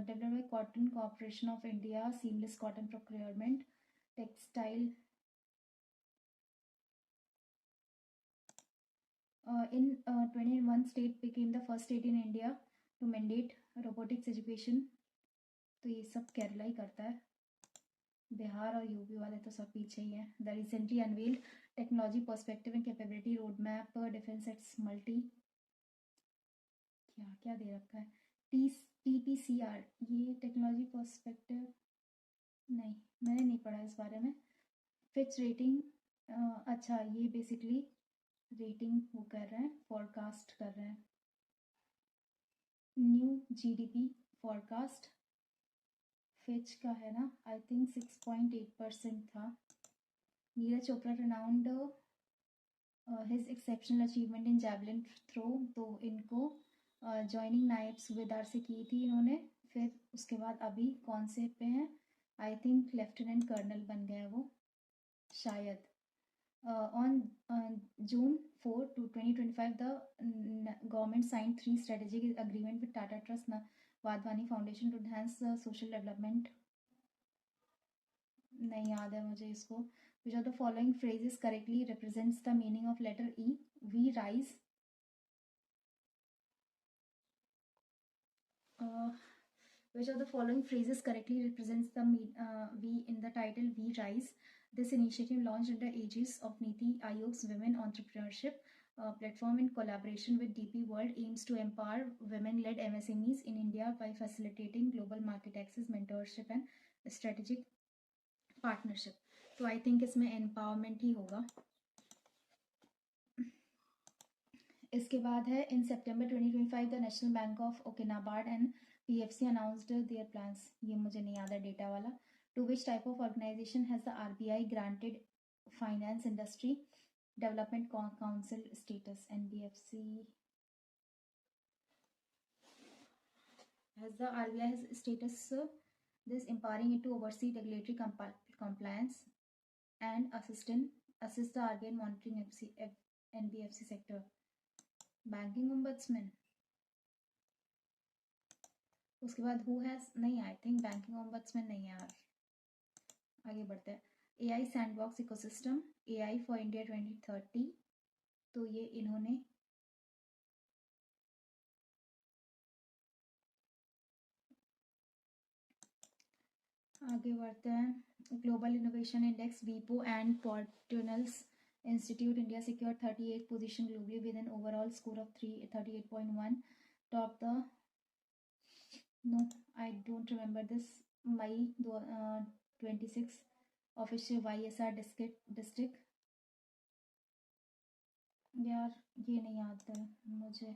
developed by Cotton Corporation of India, seamless cotton procurement, textile. In 21 state became the first state in India to mandate robotics education. तो ये सब केरला ही करता है, बिहार और UP वाले तो सब पीछे ही हैं. The recently unveiled technology perspective and capability road map defence x multi, क्या क्या दे रखा है. TPCR, ये टेक्नोलॉजी पर्सपेक्टिव नहीं, मैंने नहीं पढ़ा इस बारे में. फिच रेटिंग, अच्छा ये बेसिकली रेटिंग वो कर रहे हैं, फॉरकास्ट कर रहे हैं. न्यू GDP फॉरकास्ट फिच का है ना, आई थिंक 6.8% था. Neeraj Chopra renowned his exceptional achievement in javelin throw, तो इनको ज्वाइनिंग नायब सूबेदार से की थी इन्होंने. फिर उसके बाद अभी कौन से पे हैं, आई थिंक लेफ्टिनेंट कर्नल बन गए वो शायद. On June 4 to 2025, the government signed 3 strategic agreement with Tata Trust Wadhwani Foundation to enhance social development. नहीं याद है मुझे इसको. Which of the following phrases correctly represents the meaning of letter E? We rise. Which of the following phrases correctly represents the we in the title We Rise? This initiative launched under aegis of Niti Aayog's Women Entrepreneurship platform in collaboration with DP World aims to empower women-led MSMEs in India by facilitating global market access, mentorship and strategic partnership. तो I think इसमें empowerment ही होगा. इसके बाद है in September 2025 the National Bank of Okinabad and PFC announced their plans. ये मुझे नहीं याद है डेटा वाला. To which type of organization has the RBI granted Finance Industry Development Council status? NBFC. Has the RBI has status this empowering it to oversee regulatory compliance and assist the RBI in monitoring NBFC sector. Banking Ombudsman. उसके बाद who has, नहीं, I think banking ombudsman नहीं है यार. आगे बढ़ते हैं. AI sandbox ecosystem, AI for India 2030, तो ये इन्होंने आगे बढ़ते हैं. ग्लोबल इनोवेशन इंडेक्स वीपो and पोर्टनल्स Institute India secured 38th position globally with an overall score of 38.1. Top the, no, I don't remember this. May 26 official YSR district. यार ये नहीं आता है मुझे.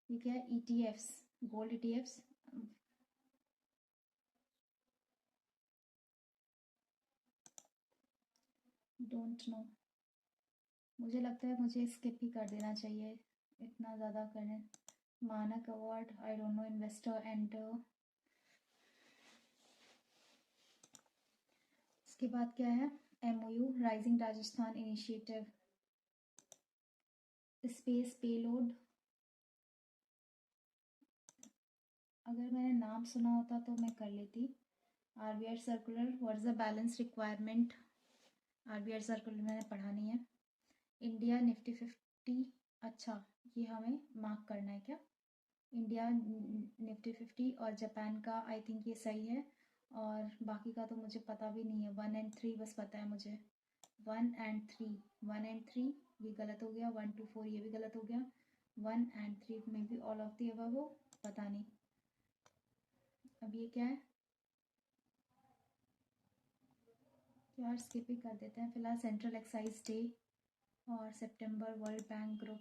ये क्या है? ETFs, gold ETFs. Don't know. मुझे लगता है मुझे स्किप ही कर देना चाहिए, इतना ज़्यादा करने. मानक award, I don't know. Investor and इसके बाद क्या है? MOU rising Rajasthan initiative. Space payload, अगर मैंने नाम सुना होता तो मैं कर लेती. RBI circular, what is the balance requirement? RBI circular मैंने पढ़ा नहीं है. इंडिया निफ्टी 50, अच्छा ये हमें मार्क करना है क्या? इंडिया निफ्टी 50 और जापान का आई थिंक ये सही है, और बाकी का तो मुझे पता भी नहीं है. 1 and 3 बस पता है मुझे. 1 and 3 ये गलत हो गया. 1 to 4 ये भी गलत हो गया. 1 and 3 में भी ऑल ऑफ दी अबव हो, पता नहीं. अब ये क्या है यार, स्किप ही कर देते हैं फिलहाल. सेंट्रल एक्साइज डे और सितंबर वर्ल्ड बैंक ग्रुप.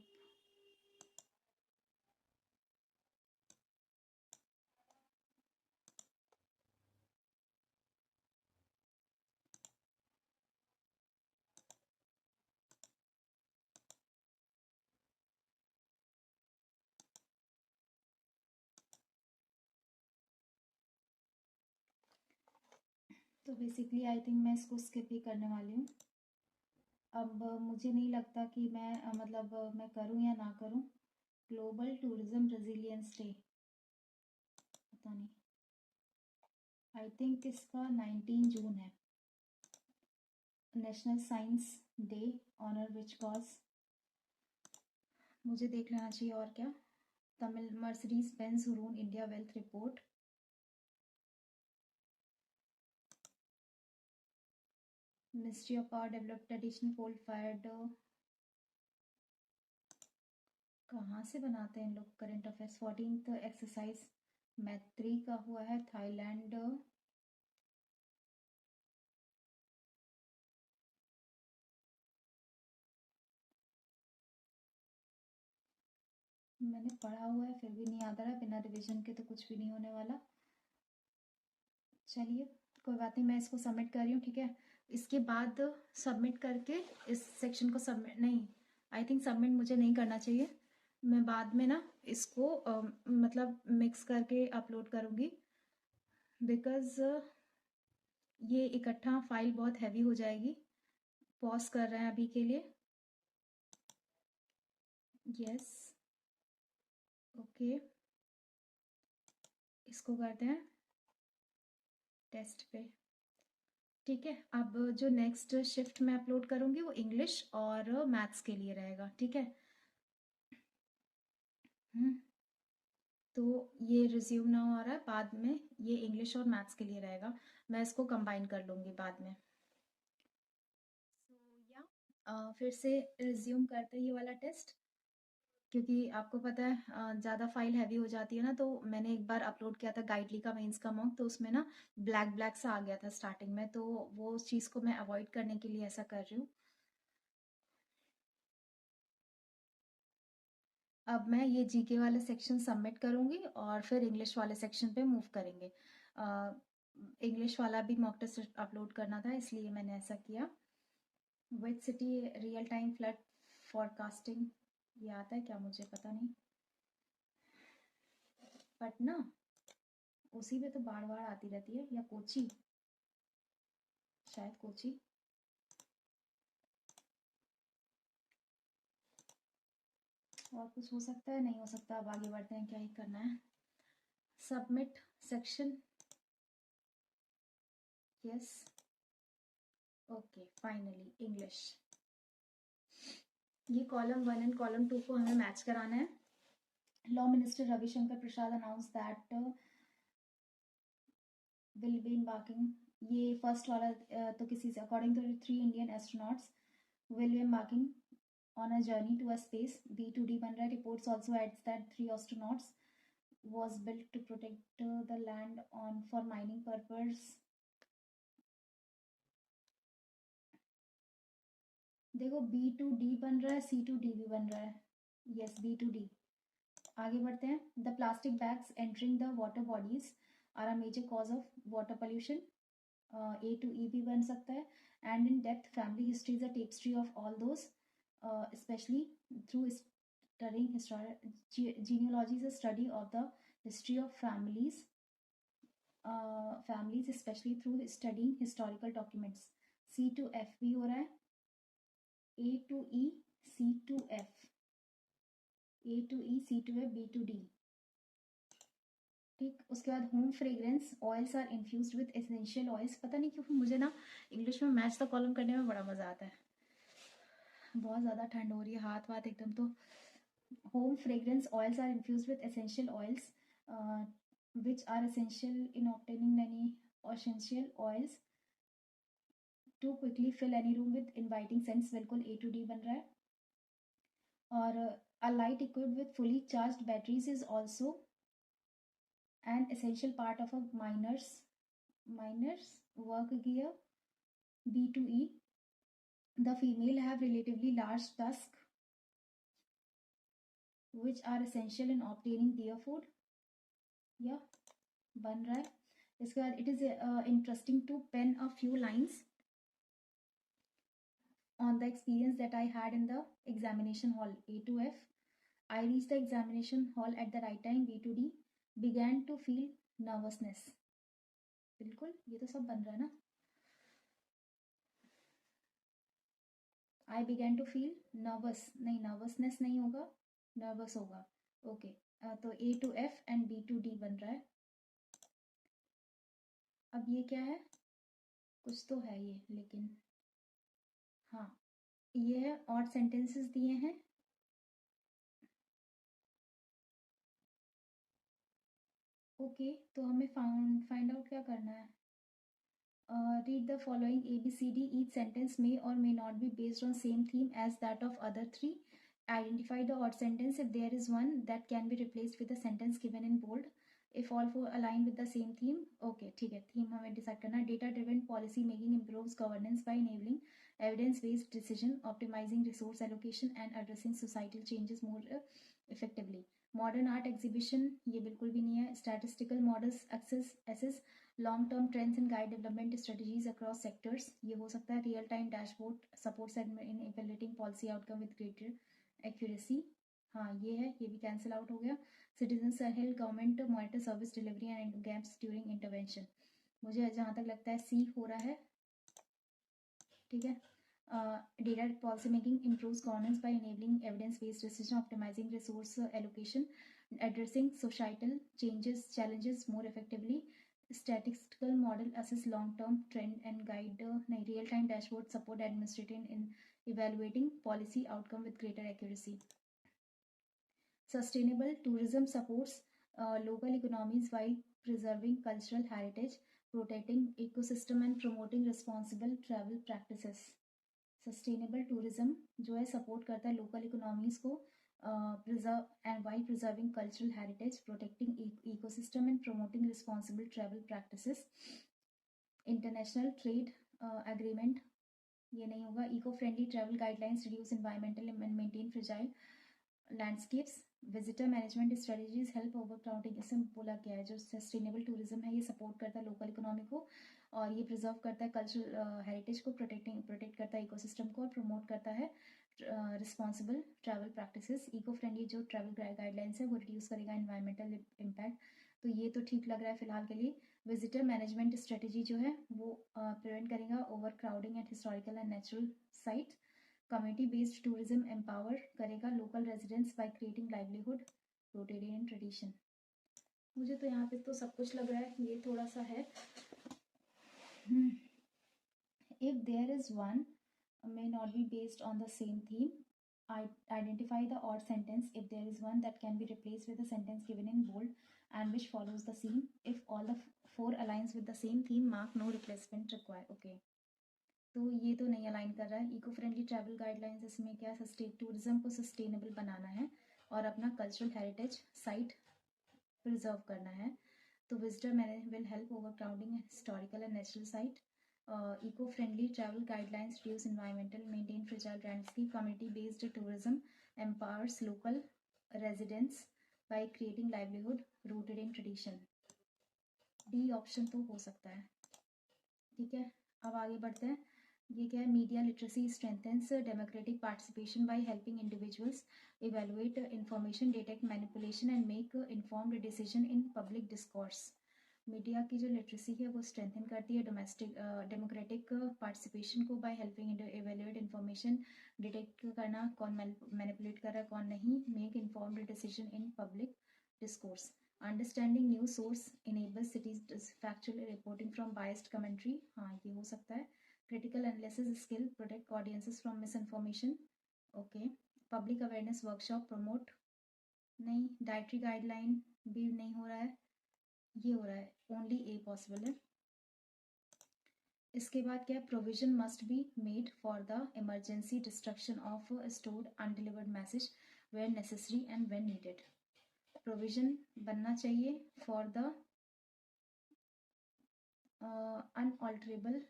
तो बेसिकली आई थिंक मैं इसको स्किप ही करने वाली हूँ। अब मुझे नहीं लगता कि मैं मतलब मैं करूँ या ना करूँ। ग्लोबल टूरिज्म रेजिलियंस डे, पता नहीं, आई थिंक इसका 19 जून है। National science day, honour which cause, मुझे देख लेना चाहिए और क्या। Tamil Mercedes Benz Hurun India wealth report, ministry of power develop traditional coal fired, कहाँ से बनाते हैं इन लोग करंट अफेयर्स। 14th एक्सरसाइज मैत्री का हुआ है, थाईलैंड। मैंने पढ़ा हुआ है फिर भी नहीं याद आ रहा, बिना रिवीजन के तो कुछ भी नहीं होने वाला। चलिए कोई बात नहीं, मैं इसको सबमिट कर रही हूँ, ठीक है। इसके बाद सबमिट करके इस सेक्शन को सबमिट नहीं, आई थिंक सबमिट मुझे नहीं करना चाहिए। मैं बाद में ना इसको मतलब मिक्स करके अपलोड करूँगी, बिकॉज ये इकट्ठा फाइल बहुत हैवी हो जाएगी। पॉज कर रहे हैं अभी के लिए। यस, ओके, इसको करते हैं टेस्ट पे, ठीक है। अब जो नेक्स्ट शिफ्ट मैं अपलोड करूँगी वो इंग्लिश और मैथ्स के लिए रहेगा, ठीक है। तो ये रिज्यूम ना हो रहा है, बाद में ये इंग्लिश और मैथ्स के लिए रहेगा, मैं इसको कंबाइन कर लूँगी बाद में। सो या फिर से रिज्यूम करते हैं ये वाला टेस्ट, क्योंकि आपको पता है ज़्यादा फाइल हैवी हो जाती है ना। तो मैंने एक बार अपलोड किया था गाइडली का मेंस का मॉक, तो उसमें ना ब्लैक ब्लैक सा आ गया था स्टार्टिंग में, तो वो उस चीज़ को मैं अवॉइड करने के लिए ऐसा कर रही हूँ। अब मैं ये जीके वाले सेक्शन सबमिट करूँगी और फिर इंग्लिश वाले सेक्शन पे मूव करेंगे। इंग्लिश वाला भी मॉक टेस्ट अपलोड करना था, इसलिए मैंने ऐसा किया। Which city real time flood forecasting, ये आता है क्या मुझे पता नहीं। पटना, उसी में तो बाढ़ बाढ़ आती रहती है, या कोची, शायद कोची। और कुछ हो सकता है, नहीं हो सकता। अब आगे बढ़ते हैं, क्या ही करना है। Submit section, yes, okay, finally English. ये कॉलम 1 एंड कॉलम 2 को हमें मैच कराना है। Law minister Ravishankar Prasad announce that will be embarking, ये फर्स्ट वाला तो किसी से, according to 3 Indian astronauts will be embarking on a journey to a space, B2D बन रहा है। Reports also adds that 3 astronauts was built to protect the land on for mining purpose. देखो B2D बन रहा है, C2D भी बन रहा है, यस B2D। आगे बढ़ते हैं। The plastic bags entering the water bodies are a major cause of water pollution, A2E भी बन सकता है। And in depth family history is a tapestry of all those, especially through studying genealogy is a study of the history of families, especially through studying historical documents. C to F भी हो रहा है, A to E, C to F, A to E, C to F, B to D, ठीक। उसके बाद home fragrance oils are infused with essential oils, पता नहीं क्यों मुझे ना इंग्लिश में मैच द कॉलम करने में बड़ा मज़ा आता है। बहुत ज़्यादा ठंड हो रही है, हाथ वाथ एकदम, तो home fragrance oils are infused with essential oils, which are essential in obtaining many essential oils to quickly fill any room with inviting scents, बिल्कुल A to D बन रहा है। और a light equipped with fully charged batteries is also an essential part of a miner's work gear, B to E। The female have relatively large tusks which are essential in obtaining deer food, या बन रहा है। इसके बाद it is interesting to pen a few lines on the experience that I had in the examination hall, A to F. I reached the examination hall at the right time, B to D. Began to feel nervousness, बिल्कुल ये तो सब बन रहा है ना। I began to feel nervous, नहीं nervousness नहीं होगा, नर्वस होगा। ओके तो A to F and B to D बन रहा है। अब ये क्या है, कुछ तो है ये, लेकिन हाँ ये है और सेंटेंसेस दिए हैं। ओके तो हमें फाइंड आउट क्या करना है। Read the following ABCD. Each sentence may or may not be based on same theme as that of other three. Identify the odd sentence if there is one that can be replaced with a sentence given in bold. If all four align with the same theme, okay, ठीक है, theme हमें decide करना है. Data driven policy making improves governance by enabling evidence based decision, optimizing resource allocation and addressing societal changes more effectively. Modern art exhibition, ये बिल्कुल भी नहीं है. Statistical models assess long term trends and guide development strategies across sectors, ये हो सकता है. Real time dashboard supports in evaluating policy outcome with greater accuracy, हाँ ये है, ये भी कैंसिल आउट हो गया. Citizen help government monitor service delivery and gaps during intervention, मुझे जहाँ तक लगता है सी हो रहा है. ठीक है. Data policy making improves governance by enabling evidence-based decision, optimizing resource allocation, addressing societal challenges more effectively. Statistical model assess long-term trend and guide real-time dashboard support administration in evaluating policy outcome with greater accuracy. Sustainable tourism supports local economies while preserving cultural heritage, protecting ecosystem and promoting responsible travel practices. Sustainable tourism जो है support करता है local economies को, preserve and while preserving cultural heritage, protecting ecosystem and promoting responsible travel practices. International trade agreement, ये नहीं होगा. Eco friendly travel guidelines reduce environmental and maintain fragile landscapes. Visitor management strategies help overcrowding, इसमें बोला गया है जो sustainable tourism है ये सपोर्ट करता है लोकल इकोनॉमी को और ये प्रिजर्व करता है कल्चरल हेरिटेज को, प्रोटेक्ट करता है इकोसिस्टम को और प्रमोट करता है responsible travel practices. Eco friendly जो ट्रैवल गाइडलाइंस है वो रिड्यूस करेगा एनवायरमेंटल इम्पैक्ट, तो ये तो ठीक लग रहा है फिलहाल के लिए. विजिटर मैनेजमेंट स्ट्रेटजी जो है वो प्रिवेंट करेगा overcrowding at historical and natural site. Community based tourism empower करेगा local residents by creating livelihood rooted in tradition. मुझे तो यहाँ पे तो सब कुछ लग रहा है, ये थोड़ा सा है. If there is one may not be based on the same theme, identify the odd sentence if there is one that can be replaced with a sentence given in bold and which follows the theme. If all the four aligns with the same theme, mark no replacement required. Okay, तो ये तो नहीं align कर रहा है. Eco friendly travel guidelines, इसमें क्या tourism को सस्टेनेबल बनाना है और अपना कल्चरल हेरिटेज साइट प्रिजर्व करना है. तो visitor manage will help overcrowding historical and natural site. Eco friendly travel guidelines reduce environmental maintain fragile landscape. Community based tourism empowers local residents by creating livelihood rooted in tradition. D option तो हो सकता है. ठीक है, अब आगे बढ़ते हैं. ये क्या है, media literacy strengthens democratic participation by helping individuals evaluate information, detect manipulation and make informed decision in public discourse. Media की जो लिटरेसी है वो स्ट्रेंथन करती है डेमोक्रेटिक पार्टिसिपेशन को by helping evaluate information, detect करना कौन मैनिपुलेट कर रहा है कौन नहीं, make informed decision in public discourse. Understanding news source enables cities factual reporting from biased commentary, हाँ ये हो सकता है. Critical analysis skill protect audiences from miss information. Okay. Public awareness workshop promote, नहीं. डाइटरी गाइडलाइन भी नहीं हो रहा है, ये हो रहा है. ओनली ए पॉसिबल है. इसके बाद क्या, provision must be made for the emergency destruction of stored undelivered message where necessary and when needed. Provision बनना चाहिए for the unalterable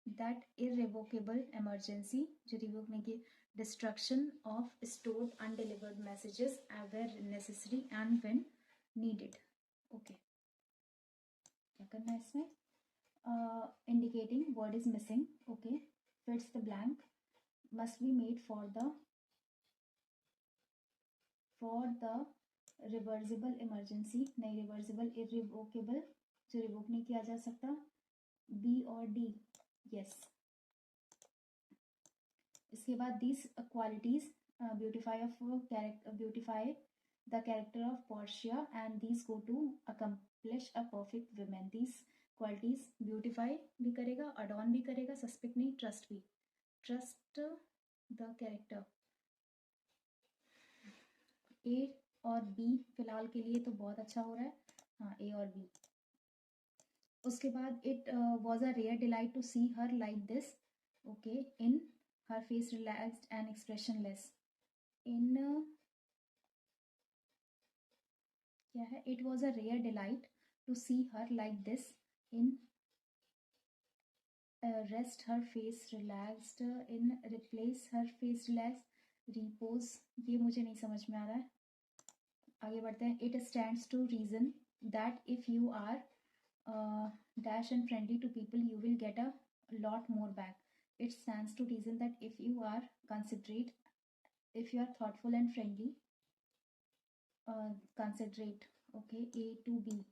that irrevocable emergency, जो रिवोक नहीं की, destruction of stored undelivered messages where necessary and when needed. Okay, क्या करना है इसमें, indicating word is missing. Okay, fits the blank, must be made for the reversible emergency, नहीं reversible, irrevocable जो revoke नहीं किया जा सकता. बी और डी, यस. इसके बाद these qualities beautify the character of Portia and these go to accomplish a perfect woman. These qualities beautify भी करेगा, adorn भी करेगा, suspect नहीं, trust भी, trust the character. A और B फिलहाल के लिए तो बहुत अच्छा हो रहा है, हाँ A और B. उसके बाद it was a rare delight to see her like this, okay, in her face relaxed and expressionless. In क्या है, it was a rare delight to see her like this in rest her face relaxed, in replace her face relaxed, repose, ये मुझे नहीं समझ में आ रहा है, आगे बढ़ते हैं. It stands to reason that if you are dash and friendly to people you will get a lot more back. It stands to reason that if you are considerate, if you are thoughtful and friendly, considerate, okay, A to B.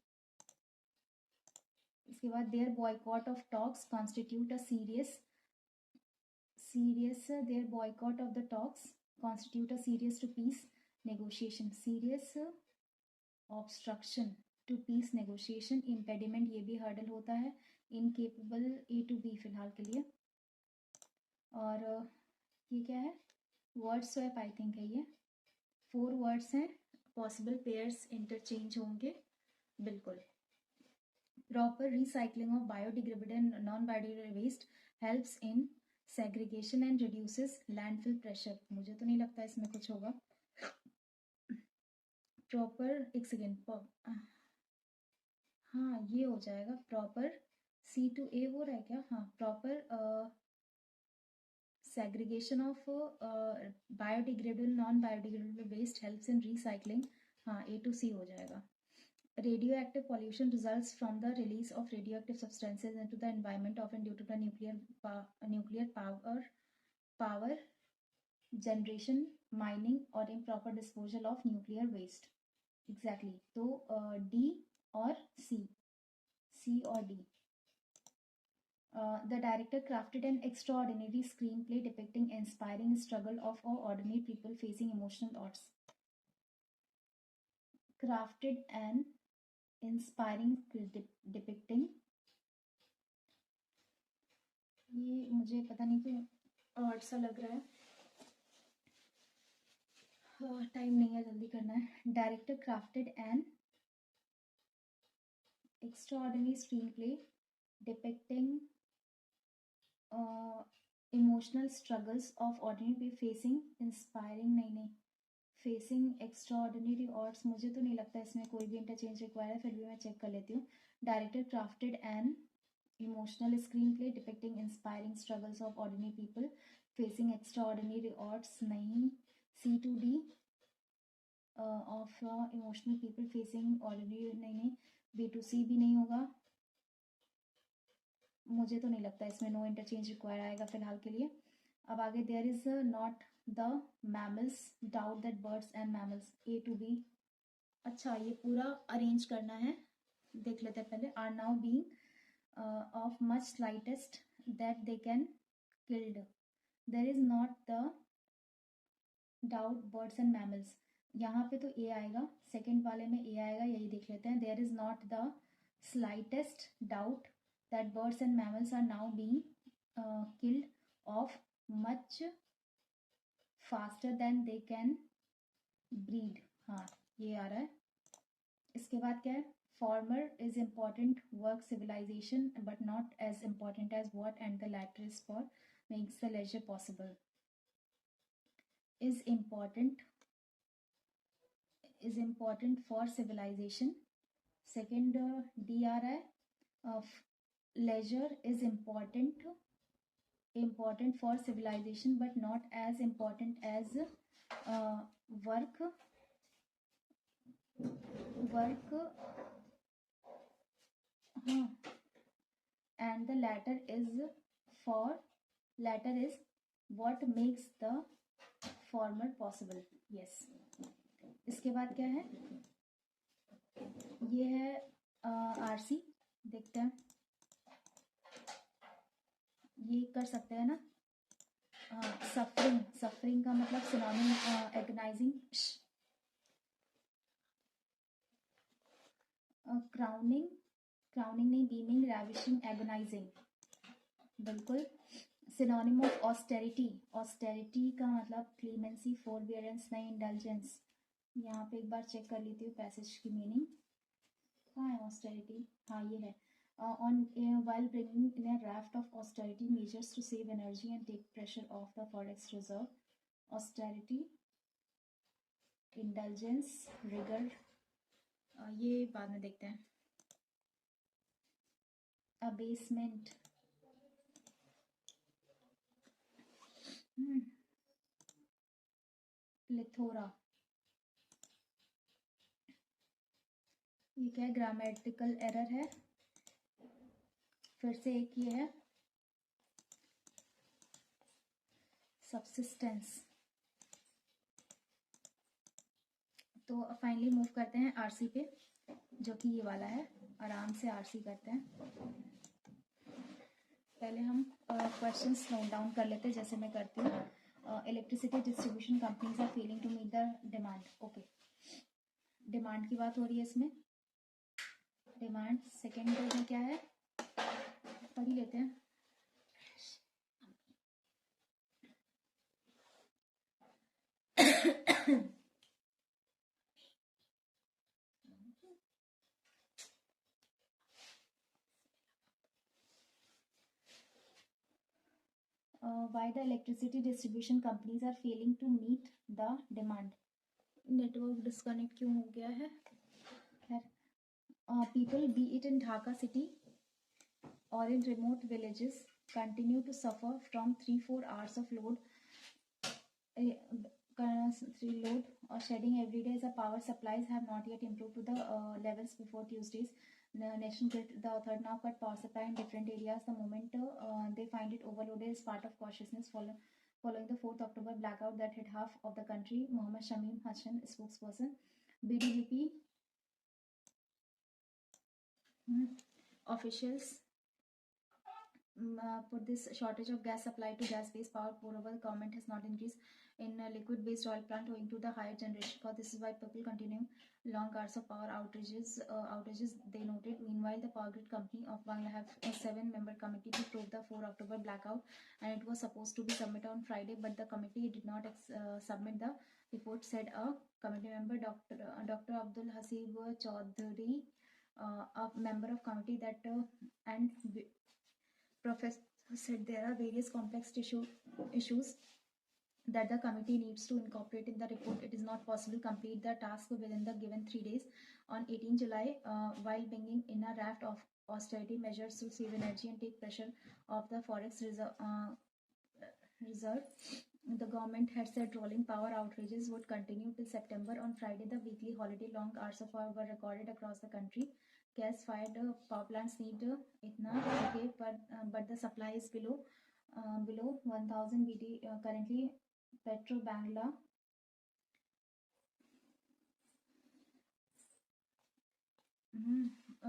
इसके बाद their boycott of talks constitute a serious their boycott of the talks constitute a serious to peace negotiation. Serious obstruction to peace negotiation. impediment ये भी hurdle होता है. incapable A to B फिलहाल के लिए. और ये क्या है, word swap I think है ये. 4 words हैं, possible pairs interchange होंगे बिल्कुल. Proper recycling of biodegradable and non-biodegradable waste helps in segregation and reduces landfill pressure. मुझे तो नहीं लगता इसमें कुछ होगा. Proper, एक सेकेंड, हाँ ये हो जाएगा. Proper C to A हो रहा है क्या, हाँ. Proper segregation of biodegradable non-biodegradable waste helps in recycling, हाँ A to C हो जाएगा. Radioactive pollution results from the release of radioactive substances into the environment, often due to the nuclear power generation, mining or improper disposal of nuclear waste. Exactly. तो D और C और D. The director crafted an extraordinary screenplay depicting inspiring struggle of ordinary people facing emotional odds. Crafted an inspiring depicting, ये मुझे पता नहीं क्यों odd सा लग रहा है, टाइम नहीं है, जल्दी करना है. Director crafted N extraordinary screen play depicting emotional struggles of ordinary people facing inspiring, नहीं फेसिंग एक्स्ट्राऑर्डिनरी ऑड्स. मुझे तो नहीं लगता इसमें कोई भी इंटरचेंज रिक्वायर है, फिर भी मैं चेक कर लेती हूँ. Director crafted an emotional screen play depicting inspiring struggles of ordinary people facing extraordinary odds, नहीं. C to D of emotional people facing ordinary, नहीं. B to C भी नहीं होगा, मुझे तो नहीं लगता इसमें नो इंटरचेंज रिक्वायर आएगा फिलहाल के लिए. अब आगे there is not the mammals, doubt that birds and mammals, A to B. अच्छा ये पूरा अरेंज करना है, देख लेते हैं पहले. Are now being of much slightest that they can killed. There is not the doubt birds and mammals, यहाँ पे तो A आएगा, सेकेंड वाले में A आएगा, यही देख लेते हैं. There is not the slightest doubt that birds and mammals are now being killed off much faster than they can breed, हाँ ये आ रहा है. इसके बाद क्या है, former is important work civilization but not as important as what, and the latter is for makes the leisure possible. is important for civilization. second D आ रहा है. of leisure is important for civilization but not as important as work, हाँ. and the latter is what makes the former possible. yes. इसके बाद क्या है, ये है RC, देखते हैं ये कर सकते हैं ना. सफरिंग, सफरिंग का मतलब सिनोनिम एगनाइजिंग, क्राउनिंग, क्राउनिंग नहीं, बीमिंग, रैविशिंग, एगोनाइजिंग, बिल्कुल। सिनोनिम ऑफ ऑस्टेरिटी, ऑस्टेरिटी का मतलब क्लीमेंसी, फोरबियरेंस नहीं इंडल्जेंस। यहाँ पे एक बार चेक कर लेती हूँ पैसेज की मीनिंग, कहाँ है ऑस्टेरिटी, हाँ ये है। On while bringing in a raft of austerity measures to save energy and take pressure off the forex reserve, austerity, indulgence, rigor, ये बाद में देखते हैं। abasement, plethora, ये क्या है, ग्रामेटिकल एरर है। फिर से एक ये है सबसिस्टेंस। तो फाइनली मूव करते हैं आरसी पे, जो कि ये वाला है। आराम से आरसी करते हैं। पहले हम क्वेश्चंस नोट डाउन कर लेते हैं, जैसे मैं करती हूँ। Electricity distribution companies are failing to meet the demand. Okay, demand की बात हो रही है इसमें। डिमांड सेकेंड में क्या है, पढ़ ही लेते हैं। Why the electricity distribution companies are failing to meet the demand? Network disconnect क्यों हो गया है? खैर, people be it in Dhaka city or in remote villages continue to suffer from 3-4 hours of load or shedding every day. The power supplies have not yet improved to the levels before Tuesday's National Grid. The authority now cut power supply in different areas the moment they find it overloaded as part of cautiousness following the 4th October blackout that hit half of the country. Mohammad Shamim Hassan, spokesperson, BDVP officials put this shortage of gas supply to gas-based power. Moreover, the government has not increased in liquid-based oil plant owing to the higher generation cost. This is why people continuing long hours of power outages. They noted. Meanwhile, the Power Grid Company of Bangla have a 7-member committee to probe the 4 October blackout, and it was supposed to be submitted on Friday, but the committee did not submit the report, said a committee member, Dr. Abdul Hasib Chaudhary, a member of committee that and Professor said there are various complex issues that the committee needs to incorporate in the report. It is not possible to complete the task within the given 3 days. On 18 July, while bringing in a raft of austerity measures to save energy and take pressure off the forex reserve, the government had said rolling power outages would continue till September. On Friday, the weekly holiday long hours of power were recorded across the country. Gas-fired power plants need itna okay, but the supply is below 1000 BD currently. Petro Bangla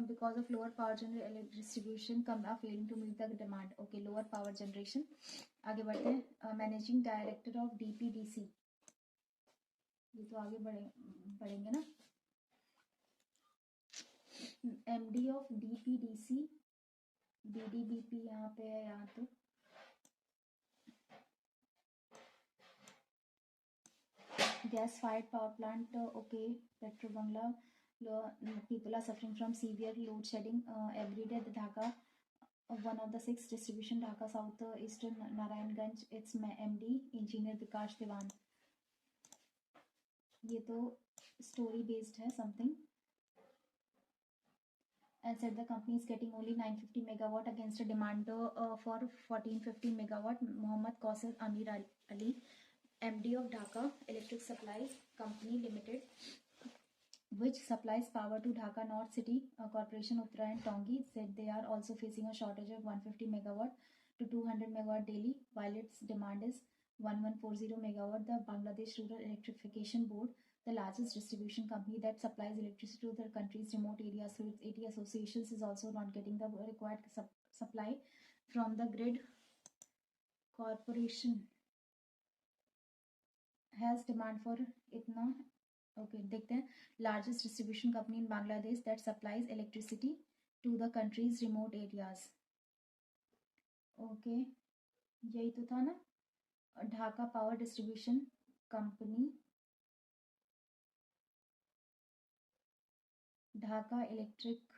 because of lower power distribution are failing to meet the demand. Okay, lower power generation. आगे बढ़ते हैं। Managing director of DPDC, ये तो आगे बढ़ेंगे ना। MD of DPDC, BDBP यहाँ पे है, यहाँ तो gas fired power plant. Okay, Petro Bangla, people are suffering from severe load shedding every day. The Dhaka, one of the 6 distribution, Dhaka South Eastern Narayanganj, its MD engineer Vikash Dewan. ये तो story based है something. And said the company is getting only 950 megawatt against a demand for 1450 megawatt. Mohammad Qausar Amir Ali, MD of Dhaka Electric Supply Company Limited, which supplies power to Dhaka North City Corporation, Uttarayan Tongi, said they are also facing a shortage of 150 megawatt to 200 megawatt daily, while its demand is 1140 megawatt. The Bangladesh Rural Electrification Board, the largest distribution company that supplies electricity to the country's remote areas through its 80 associations, is also not getting the required supply from the grid corporation. Has demand for इतना। Okay देखते हैं। Largest distribution company in Bangladesh that supplies electricity to the country's remote areas. Okay यही तो था ना, Dhaka power distribution company, Dhaka electric.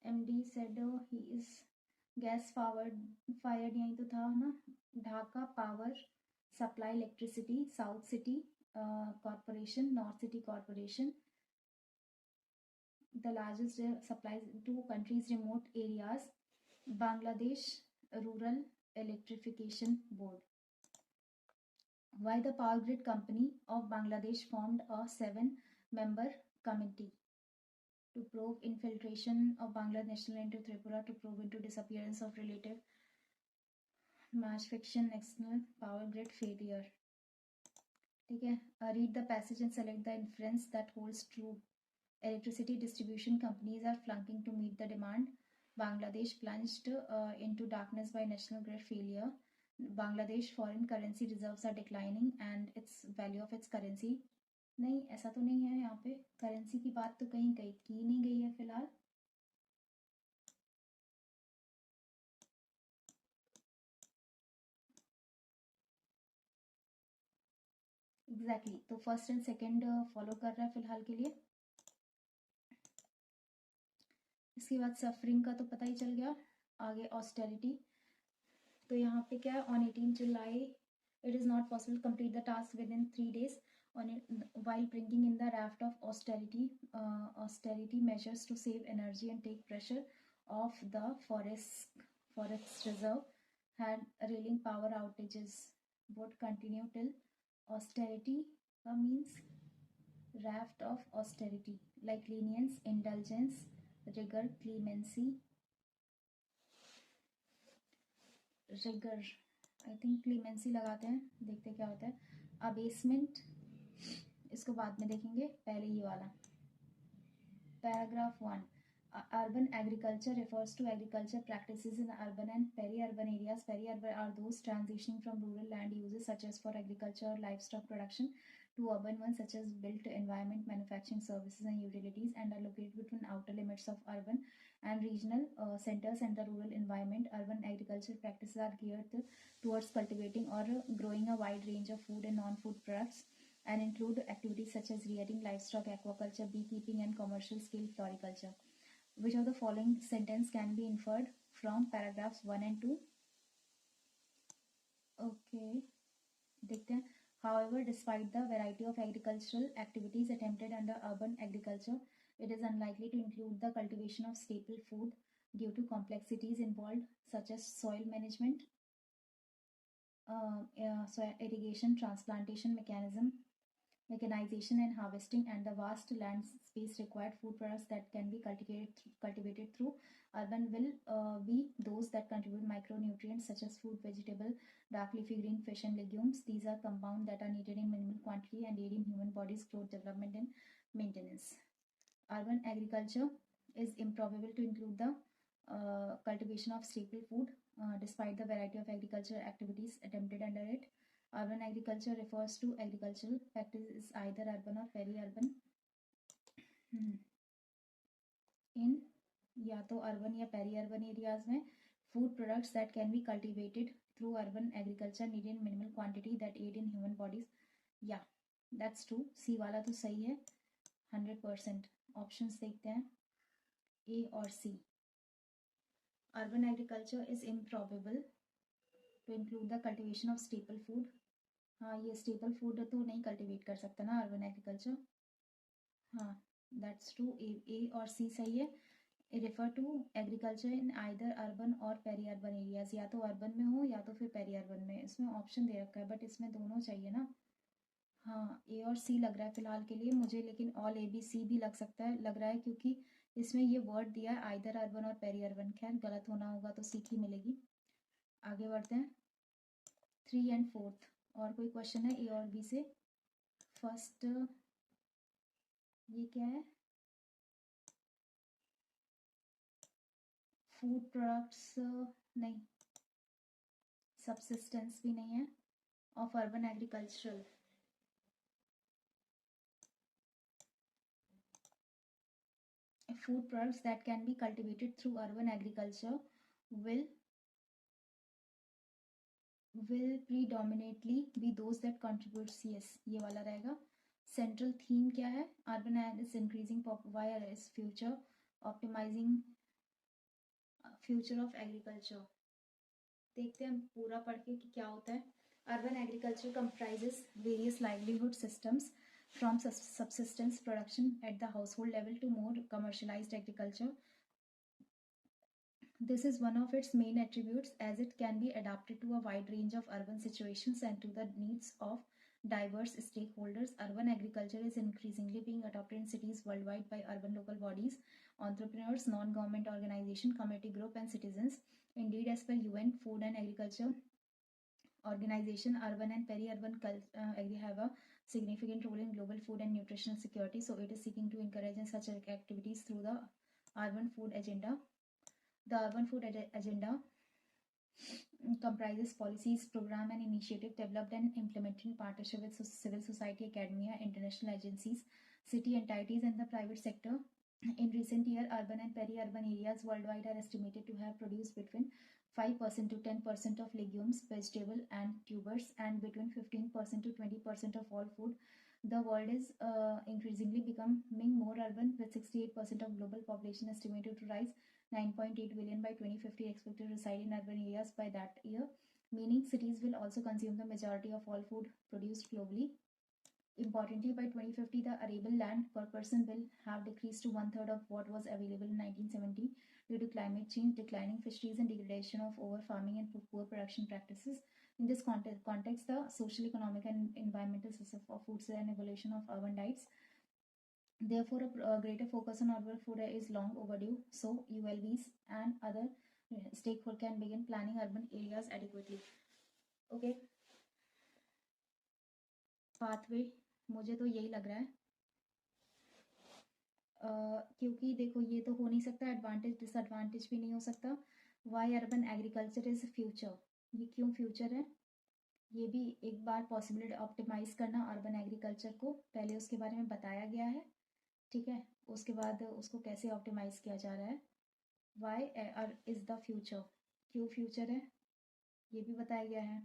MD said he is gas fired यही तो था ना, Dhaka power supply electricity south city corporation, north city corporation, the largest supplies to countries remote areas, Bangladesh Rural Electrification Board. Why the Power Grid Company of Bangladesh formed a 7-member committee to probe infiltration of Bangladesh National into Tripura, to probe into disappearance of relative match fiction external power grid failure. ठीक है, read the passage and select the inference that holds true. Electricity distribution companies are flunking to meet the demand. Bangladesh plunged into darkness by national grid failure. Bangladesh foreign currency reserves are declining and its value of its currency. नहीं ऐसा तो नहीं है, यहाँ पे currency की बात तो कहीं कहीं की नहीं गई है फिलहाल। एग्जैक्टली तो फर्स्ट एंड सेकंड फॉलो कर रहा है फिलहाल के लिए। इसके बाद सफरिंग का तो पता ही चल गया। आगे ऑस्टेरिटी, तो यहाँ पे क्या है, on 18 July it is not possible to complete the task within 3 days on it, while bringing in the raft of austerity measures to save energy and take pressure off the forest reserve had railing power outages would continue till austerity means raft of austerity like lenience, indulgence, rigor, clemency, rigor I think clemency लगाते हैं, देखते क्या होता है। अबेसमेंट इसको बाद में देखेंगे, पहले ये वाला paragraph 1। Urban agriculture refers to agriculture practices in urban and peri-urban areas. Peri-urban are those transitioning from rural land uses such as for agriculture or livestock production to urban ones such as built environment, manufacturing, services and utilities, and are located between outer limits of urban and regional centers and the rural environment. Urban agriculture practices are geared towards cultivating or growing a wide range of food and non-food products and include activities such as rearing livestock, aquaculture, beekeeping, and commercial-scale floriculture. Which of the following sentence can be inferred from paragraphs 1 and 2? Okay, देखते हैं। However, despite the variety of agricultural activities attempted under urban agriculture, it is unlikely to include the cultivation of staple food due to complexities involved such as soil management, soil irrigation, transplantation mechanization and harvesting, and the vast land space required. Food products that can be cultivated through urban will be those that contribute micronutrients such as fruit, vegetable, dark leafy green, fish and legumes. These are compounds that are needed in minimal quantity and aid in human body's growth, development and maintenance. Urban agriculture is improbable to include the cultivation of staple food despite the variety of agricultural activities attempted under it. Urban agriculture refers to agricultural practices either urban or peri-urban in या तो urban या peri-urban areas में food products that can be cultivated through urban agriculture needed in minimal quantity that aid in human bodies. Yeah, that's true. C वाला तो सही है 100%. Options देखते हैं A और C. Urban agriculture is improbable to include the cultivation of staple food. हाँ ये staple food तो नहीं कल्टिवेट कर सकता ना अर्बन एग्रीकल्चर। हाँ दैट्स ट्रू, ए और सी सही है। Refer to agriculture in either urban और पेरी अर्बन एरियाज, या तो अर्बन में हो या तो फिर पेरी अर्बन में। इसमें ऑप्शन दे रखा है बट इसमें दोनों चाहिए ना। हाँ ए और सी लग रहा है फिलहाल के लिए मुझे, लेकिन ऑल ए बी सी भी लग रहा है क्योंकि इसमें ये वर्ड दिया है आइदर अर्बन और पेरी अर्बन। खैर गलत होना होगा तो सीख ही मिलेगी। आगे बढ़ते हैं 3 and 4। और कोई क्वेश्चन है ए और बी से? फर्स्ट ये क्या है, फूड प्रोडक्ट्स नहीं, सबसिस्टेंस भी नहीं है, of urban agricultural, food products that can be cultivated through urban agriculture will predominantly be those that contributes, yes ये वाला रहेगा. Central theme क्या है, urban is increasing via is future optimizing future of agriculture. देखते हैं पूरा पढ़ के कि क्या होता है. Urban agriculture comprises various livelihood systems from subsistence production at the household level to more commercialized agriculture. This is one of its main attributes as it can be adapted to a wide range of urban situations and to the needs of diverse stakeholders. Urban agriculture is increasingly being adopted in cities worldwide by urban local bodies, entrepreneurs, non-government organizations, community groups, and citizens. Indeed, as per UN Food and Agriculture Organization, urban and peri-urban agri have a significant role in global food and nutritional security. So it is seeking to encourage such activities through the urban food agenda. The urban food agenda comprises policies, program, and initiative developed and implemented in partnership with civil society, academia, international agencies, city entities, and the private sector. In recent years, urban and peri-urban areas worldwide are estimated to have produced between 5% to 10% of legumes, vegetables, and tubers, and between 15% to 20% of all food. The world is increasingly becoming more urban, with 68% of global population estimated to rise 9.8 billion by 2050, expected to reside in urban areas by that year, meaning cities will also consume the majority of all food produced globally. Importantly, by 2050, the arable land per person will have decreased to one-third of what was available in 1970 due to climate change, declining fisheries, and degradation of over-farming and poor production practices. In this context, the social, economic, and environmental system of food and evolution of urban diets. Therefore, a greater focus on urban food is long overdue, so ULBs and other stakeholders can begin planning urban areas adequately. Okay. Pathway मुझे तो यही लग रहा है, क्योंकि देखो ये तो हो नहीं सकता, एडवांटेज डिसएडवांटेज भी नहीं हो सकता. Why urban agriculture is future, ये क्यों फ्यूचर है, ये भी एक बार पॉसिबिलिटी ऑप्टिमाइज करना अर्बन एग्रीकल्चर को, पहले उसके बारे में बताया गया है, ठीक है, उसके बाद उसको कैसे ऑप्टिमाइज किया जा रहा है. वाई इज द फ्यूचर, क्यों फ्यूचर है ये भी बताया गया है.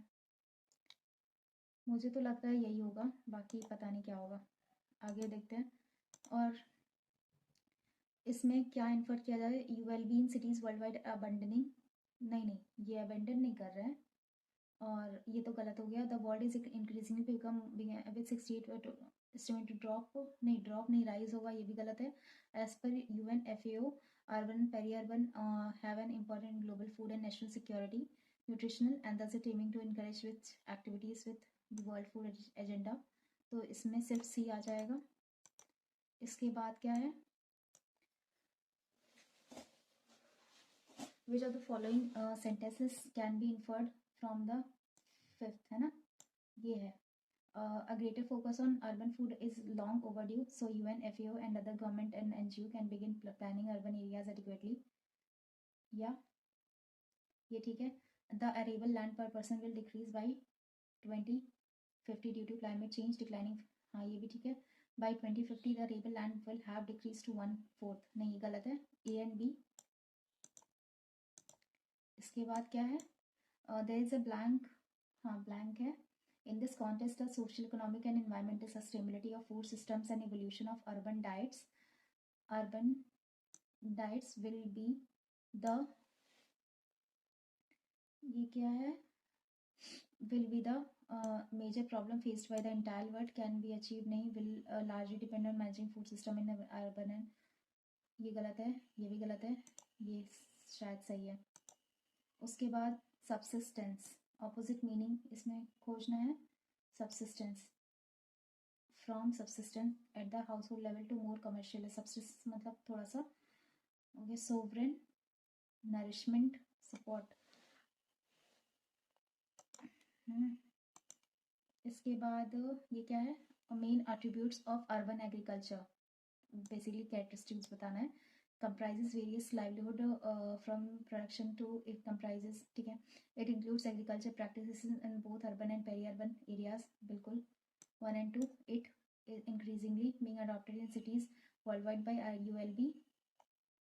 मुझे तो लगता है यही होगा, बाकी पता नहीं क्या होगा, आगे देखते हैं. और इसमें क्या इन्फर किया जाए, you will be in cities world wide abandoning, नहीं ये अबेंडन नहीं कर रहे हैं, और ये तो गलत हो गया. The world is increasingly become with 68 estimate drop नहीं राइज होगा, ये भी गलत है. एज पर UNFAO, urban peri urban have an important global food and national security nutritional and thus it aiming to encourage with activities with world food agenda. तो इसमें सिर्फ C आ जाएगा. इसके बाद क्या है, which of the following sentences can be inferred from the fifth, है ना, ये है. A greater focus on urban food is long overdue, so UNFAO and other government and NGO can begin planning urban areas adequately. या ये ठीक है. The arable land per person will decrease by 2050 due to climate change, declining, हाँ ये भी ठीक है. By 2050 the arable land will have decreased to 1/4, नहीं ये गलत है. A and B. इसके बाद क्या है, there is a blank, हाँ blank है. In this context, the social, economic, and environmental sustainability of food systems and evolution of urban diets will be the, ये क्या है, will be the major problem faced by the entire world, can be achieved नहीं, will largely depend on managing food system in urban, and ये गलत है, ये भी गलत है, ये शायद सही है. उसके बाद subsistence, ऑपोजिट मीनिंग इसमें खोजना है. subsistence, from subsistence at the household level to more commercial. subsistence मतलब थोड़ा सा ओके. sovereign, nourishment, support. इसके बाद ये क्या है, main attributes of urban agriculture. Basically characteristics बताना है। comprises various livelihood from production to it comprises, ठीक है। it includes agriculture practices in both urban and peri-urban areas, बिल्कुल। 1 and 2, it is increasingly being adopted in cities worldwide by ULB,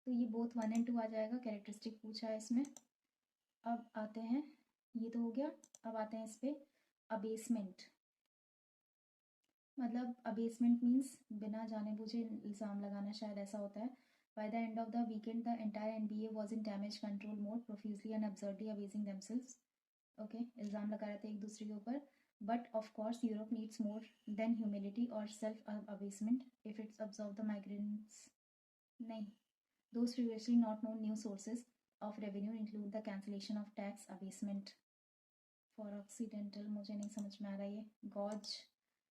तो ये both 1 and 2 आ जाएगा। Characteristic पूछा है इसमें। अब आते हैं, ये तो हो गया। अब आते हैं इस पे अबेसमेंट। मतलब अबेसमेंट मीन्स बिना जाने बुझे इल्ज़ाम लगाना, शायद ऐसा होता है। By the end of the weekend, the entire NBA was in damage control mode, profusely and absurdly abusing themselves. Okay, इल्ज़ाम लगा रहे थे एक दूसरे के ऊपर। But of course, Europe needs more than humility or self-abasement if it's absorb the migrants. नहीं, those previously not known new sources of revenue include the cancellation of tax abasement for Occidental, मुझे नहीं समझ में आ रहा ये। Gauge,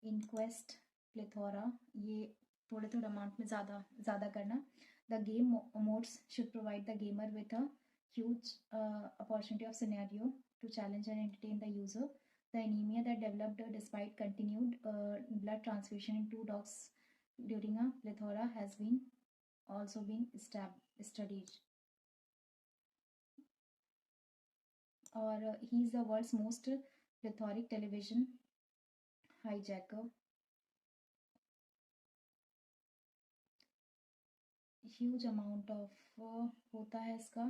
inquest, plethora, ये थोड़े थोड़े अमाउंट में ज़्यादा करना। The game modes should provide the gamer with a huge opportunity of scenario to challenge and entertain the user. The anemia that developed despite continued blood transfusion in 2 dogs during a plethora has also been studied. Or he is the world's most plethoric television hijacker. Huge amount of होता है इसका।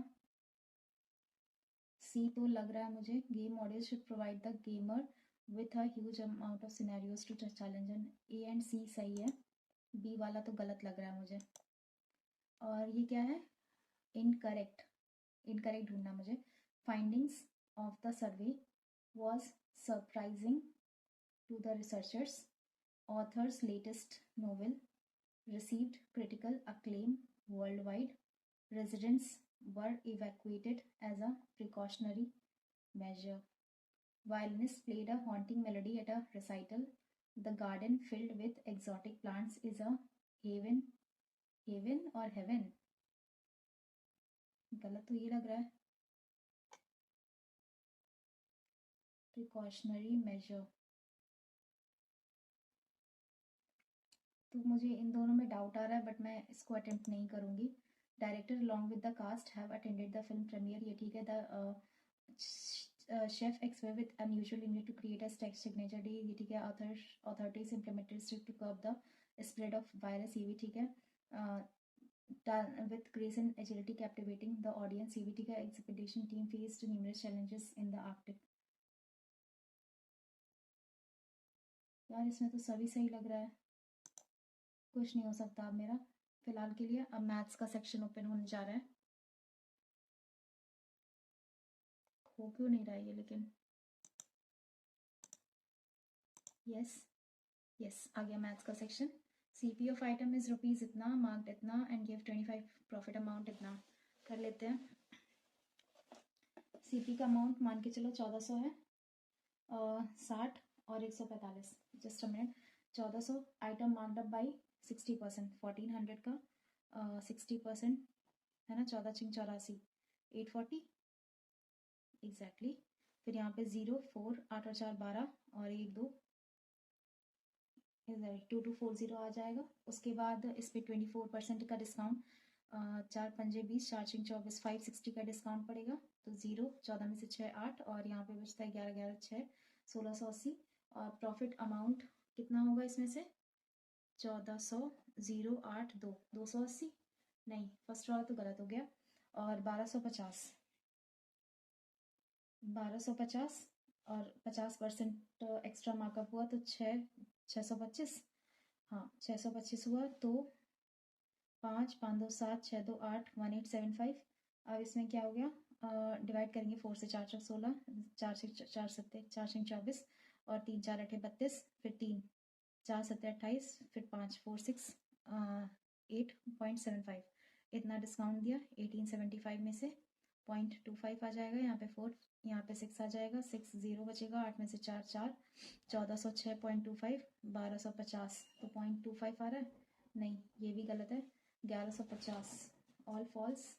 C तो लग रहा है मुझे, game module should provide the gamer with a huge amount of scenarios to challenge and. A and C सही है, बी वाला तो गलत लग रहा है मुझे। और ये क्या है? इनकरेक्ट, इनकरेक्ट ढूंढना मुझे। Findings of the survey was surprising to the researchers. Authors latest novel received critical acclaim worldwide. Residents were evacuated as a precautionary measure. Violinists played a haunting melody at a recital. The garden filled with exotic plants is a haven. Haven or heaven? गलत तो ये लग रहा है। Precautionary measure, तो मुझे इन दोनों में डाउट आ रहा है, बट मैं इसको अटेम्प्ट नहीं करूँगी। Director along with the cast have attended the film premiere, ये ठीक है। The chef expire with unusual unit to create a signature D, ये ठीक है। Authorities implemented strict to curb the spread of virus, ये भी ठीक है। with grace and agility captivating the audience, ये भी ठीक है। Expedition team faced numerous challenges in the Arctic। यार इसमें तो सभी सही लग रहा है, कुछ नहीं हो सकता अब मेरा फिलहाल के लिए। अब मैथ्स का सेक्शन ओपन होने जा रहा है। हो क्यों नहीं रहा है ये, लेकिन यस आ गया मैथ्स का section. CP of item is rupees इतना, मार्क्ड इतना एंड गिव 25 प्रॉफिट अमाउंट इतना। कर लेते हैं। सीपी का अमाउंट मान के चलो 1400 है, 60 और 145। Just a minute. 1400 item marked up by 60%, 1400 का 60% है ना, 14 छिंग 84, 840 एग्जैक्टली। फिर यहाँ पे 0 4 8 और 4 12 और 1 2 2240 आ जाएगा। उसके बाद इस पर 24% का डिस्काउंट, 4 पंजे 20, 4 छिंग 24, 560 का डिस्काउंट पड़ेगा। तो 0 14 में से 6 8 और यहाँ पे बचता है 11 11 6 1680। और प्रॉफिट अमाउंट कितना होगा इसमें से? 1400 0 8 2 280, नहीं फर्स्ट वाला तो गलत हो गया। और 1250 और 50% एक्स्ट्रा मार्कअप हुआ तो 625। हाँ 625 हुआ, तो 5 5 2 7 6 2 8 1875। अब इसमें क्या हो गया, डिवाइड करेंगे 4 से 4 4 16, 4 से 4 7 4 6 24 और 3 4 8 32, फिर 3 4 7 28, फिर 5 4 6 8.75 इतना डिस्काउंट दिया। 1875 में से 0.25 आ जाएगा, यहाँ पे 4, यहाँ पे 6 आ जाएगा, 6 0 बचेगा, 8 में से 4 4, 1406.25, 1250 तो 0.25 आ रहा है, नहीं ये भी गलत है। 1150 ऑल फॉल्स,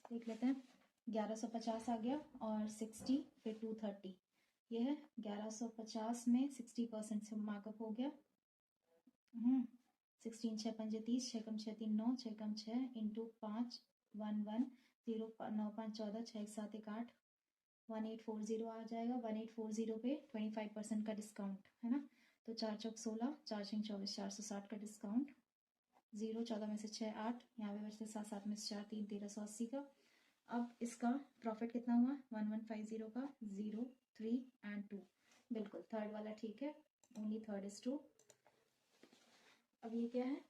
देख लेते हैं। 1150 आ गया और 60 फिर 230, ये है 1150 में 60% से मार्कअप हो गया। 16 6 पंजे 30, 6 कम 6 3 9, 6 कम 6 इंटू 5 1 1 0 9 5 14, 6 7 1 8, 1840 आ जाएगा। 1840 पे 25% का डिस्काउंट है ना, तो 4 चौक 16, 4 छः 24, 460 का डिस्काउंट। 0 14 में से 6 8, यहाँ पे बचते 7 7 में से 4 3 1380 का। अब इसका प्रॉफिट कितना हुआ 1150 का, 0 3 एंड 2, बिल्कुल थर्ड वाला ठीक है, ओनली थर्ड इज ट्रू। अब ये क्या है,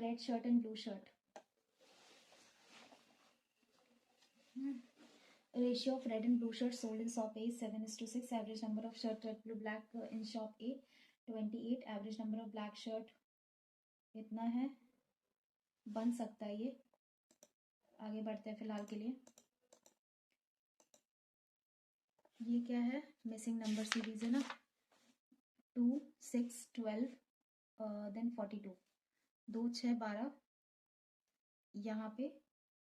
red shirt and blue shirt. Ratio of red and blue shirts sold in shop A is 7:6. Average number of shirt red blue black in shop A 28. Average number of black shirt इतना है, बन सकता है ये। आगे बढ़ते हैं फिलहाल के लिए। ये क्या है, मिसिंग नंबर सीरीज है ना, 2 6 12 देन 42, 2 6 12, यहाँ पे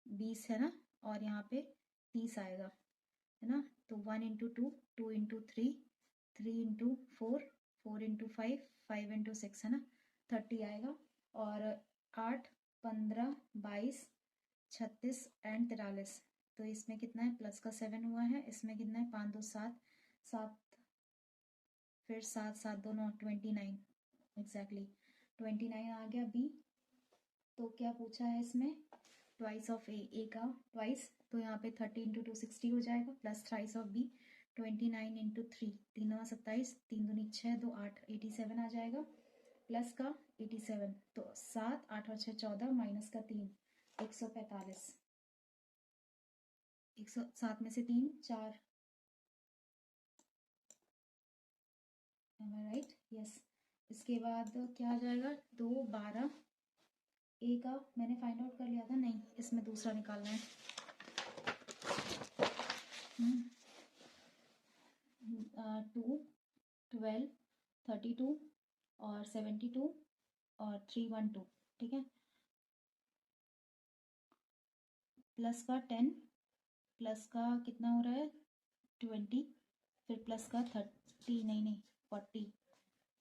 20 है ना, और यहाँ पे 30 आएगा है ना, तो 1 into 2, 2 into 3, 3 into 4, 4 into 5, 5 into 6 है ना, 30 आएगा। और 8 15 22 36 एंड 43, तो इसमें कितना है, प्लस का 7 हुआ है, इसमें कितना है 5 2 7 7, फिर 7 7 2 9, 29 एग्जैक्टली 29 आ गया बी। तो क्या पूछा है इसमें, ट्वाइस ऑफ ए का ट्वाइस, तो यहाँ पे 30 इंटू 2 60 हो जाएगा, plus thrice of B 29 into 3, 3 9 27, 3 दूनी 6 2 8, 87 आ जाएगा, प्लस का 87, तो 7 8 और 6 14, माइनस का 3 145, 107 में से 3 4, एम आई राइट, यस। इसके बाद क्या आ जाएगा, 2 12, ए का मैंने फाइंड आउट कर लिया था, नहीं इसमें दूसरा निकालना है। 2 12 32 और 72 और 312, ठीक है, प्लस का 10, प्लस का कितना हो रहा है 20, फिर प्लस का 30 नहीं 40,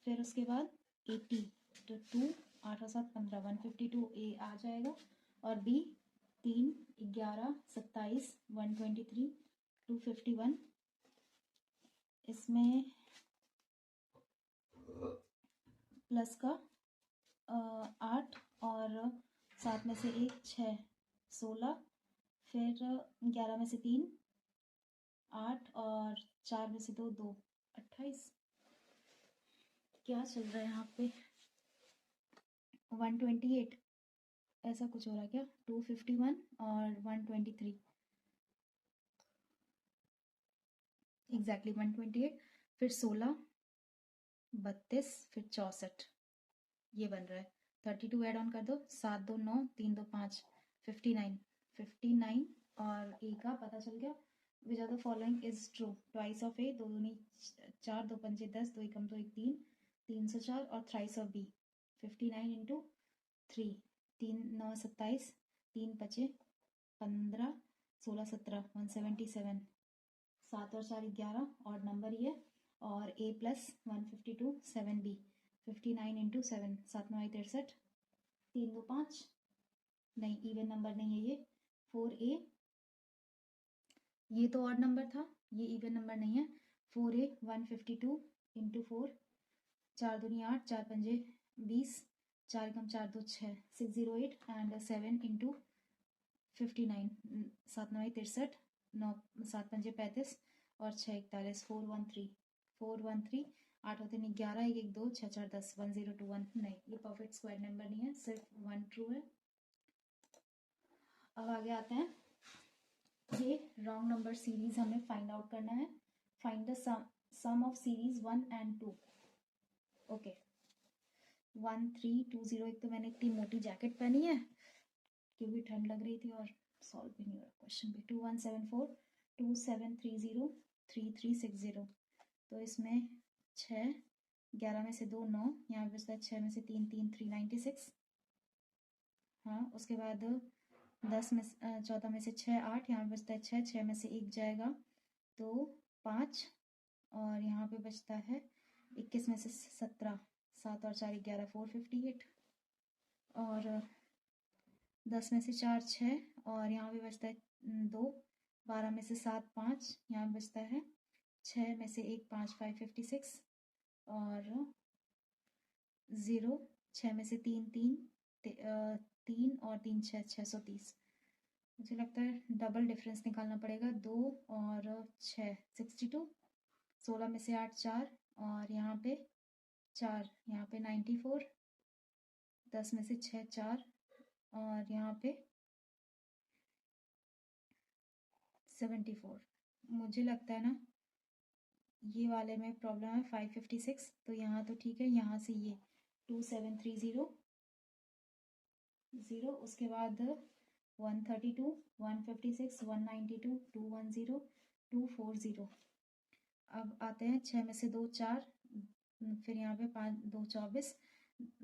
फिर उसके बाद 80, तो 2 8 और 7 15, 152 ए आ जाएगा, और बी 3 11 27 123 251, इसमें प्लस का 8 और 7 में से 1 6 16, फिर 11 में से 3 8 और 4 में से 2 2 28, क्या चल रहा है यहाँ पे 128, ऐसा कुछ हो रहा है क्या, 251 और 123 एग्जैक्टली 128, फिर 16 32, फिर 64, ये बन रहा है। 32 ऐड ऑन कर दो, 7 2 9 3 2 5, 59 और ए का पता चल गया। Which are the following is true, twice of A 2 दूनी 4 2 पंजे 10, 2 एकम 2 1 3, 304, और थ्राइस ऑफ बी 59 इंटू 3, 3 9 27, 3 5 15 16 17 177, 7 और 4 11, और नंबर ये, और ए प्लस 152 7 बी 59 इंटू 7, 7 9 63, 3 2 5, नहीं इवन नंबर नहीं है ये, 4A, ये तो ऑड नंबर था, ये इवन नंबर नहीं है, 4A 152 इंटू 4, 4 दूनी 8, 4 पंजे 20, 4 कम 4 2 6 608, एंड 7 इंटू 59, 7 9 63, 9 7 पंजे 35 और 6 41, 413 8 होते नहीं 11 1 1 2 6 4 10, 1021, नहीं ये परफेक्ट स्क्वायर नंबर नहीं है, सिर्फ 1 ट्रू है। अब आगे आते हैं, ये रॉन्ग नंबर सीरीज हमें फाइंड आउट करना है। Find the sum of series 1 and 2। Okay 1 3 2 0, एक तो मैंने इतनी मोटी जैकेट पहनी है क्योंकि ठंड लग रही थी, और सॉल्व भी नहीं हो रहा क्वेश्चन भी। 2 1 7 4 2 7 3 0 3 3 6 0, तो इसमें 6 11 में से 2 9, यहाँ पे बचता है 6 में से 3 3 3 96, हाँ उसके बाद 10 में 14 में से 6 8, यहाँ पे बचता है 6 6 में से 1 जाएगा तो 5, और यहाँ पे बचता है 21 में से 17 7 और 4 11, 458। और 10 में से 4 6, और यहाँ पे बचता है 2। 12 में से 7 5, यहाँ बचता है 6 में से 1 5, 556। और 0, 6 में से 3 3 और 3 6, 630। मुझे लगता है डबल डिफरेंस निकालना पड़ेगा। 2 और 6 62। 16 में से 8 4, और यहाँ पे 4, यहाँ पे 94। 10 में से 6 4, और यहाँ पे 74। मुझे लगता है ना ये वाले में प्रॉब्लम है 556, तो यहाँ तो ठीक है। यहाँ से ये 2730 0, उसके बाद 132 156 192 210 240। अब आते हैं 6 में से 2 4, फिर यहाँ पे 5 2 24।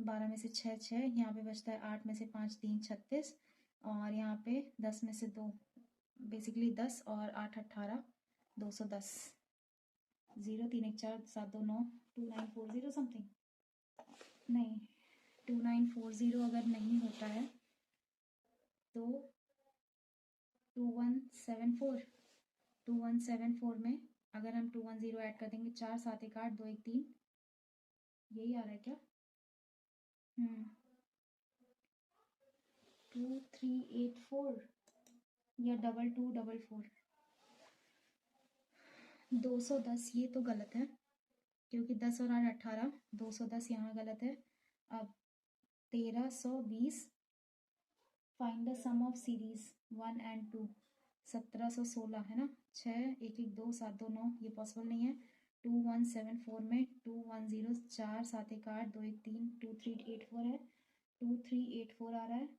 12 में से 6 6, यहाँ पे बचता है 8 में से 5 3 36। और यहाँ पे 10 में से 2, बेसिकली 10 और 8 18, 210। 0 3 1 4 7 2 9, 2940 समथिंग। नहीं, 2940 अगर नहीं होता है तो 2174 में अगर हम 210 ऐड कर देंगे, 4 7 1 8 2 1 3, यही आ रहा है क्या? 2384 या 2244। 210 ये तो गलत है, क्योंकि 10 और 8 18, 210 यहाँ गलत है। अब 1320, find the sum of series 1 and 2। 1716 है ना। 6 1 1 2 7 2 9, ये पॉसिबल नहीं है। 2174 में 210, 4 7 1 8 2 1 3, 2384 है। 2384 आ रहा है।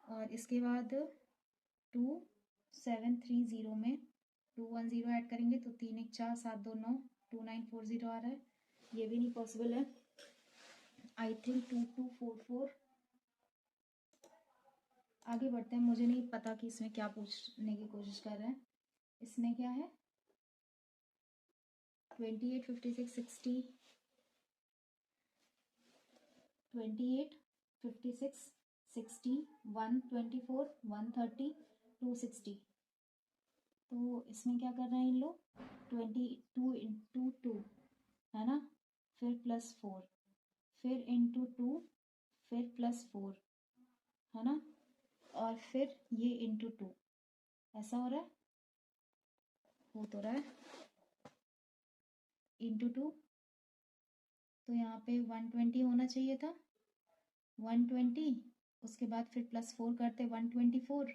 और इसके बाद 2730 में 210 ऐड करेंगे तो 3 1 4 7 2 9, 2940 आ रहा है। ये भी नहीं पॉसिबल है। I think 2244। आगे बढ़ते हैं। मुझे नहीं पता कि इसमें क्या पूछने की कोशिश कर रहे हैं। इसमें क्या है? 28 56 60, 28 56 60, 124 130 260। तो इसमें क्या कर रहे हैं इन लोग? 22 इंटू 2 है ना, फिर +4, फिर इंटू 2, फिर +4 है ना, और फिर ये इंटू 2। ऐसा हो रहा है? हो तो रहा है। इंटू 2, तो यहाँ पे 120 होना चाहिए था। 120, उसके बाद फिर +4 करते 124,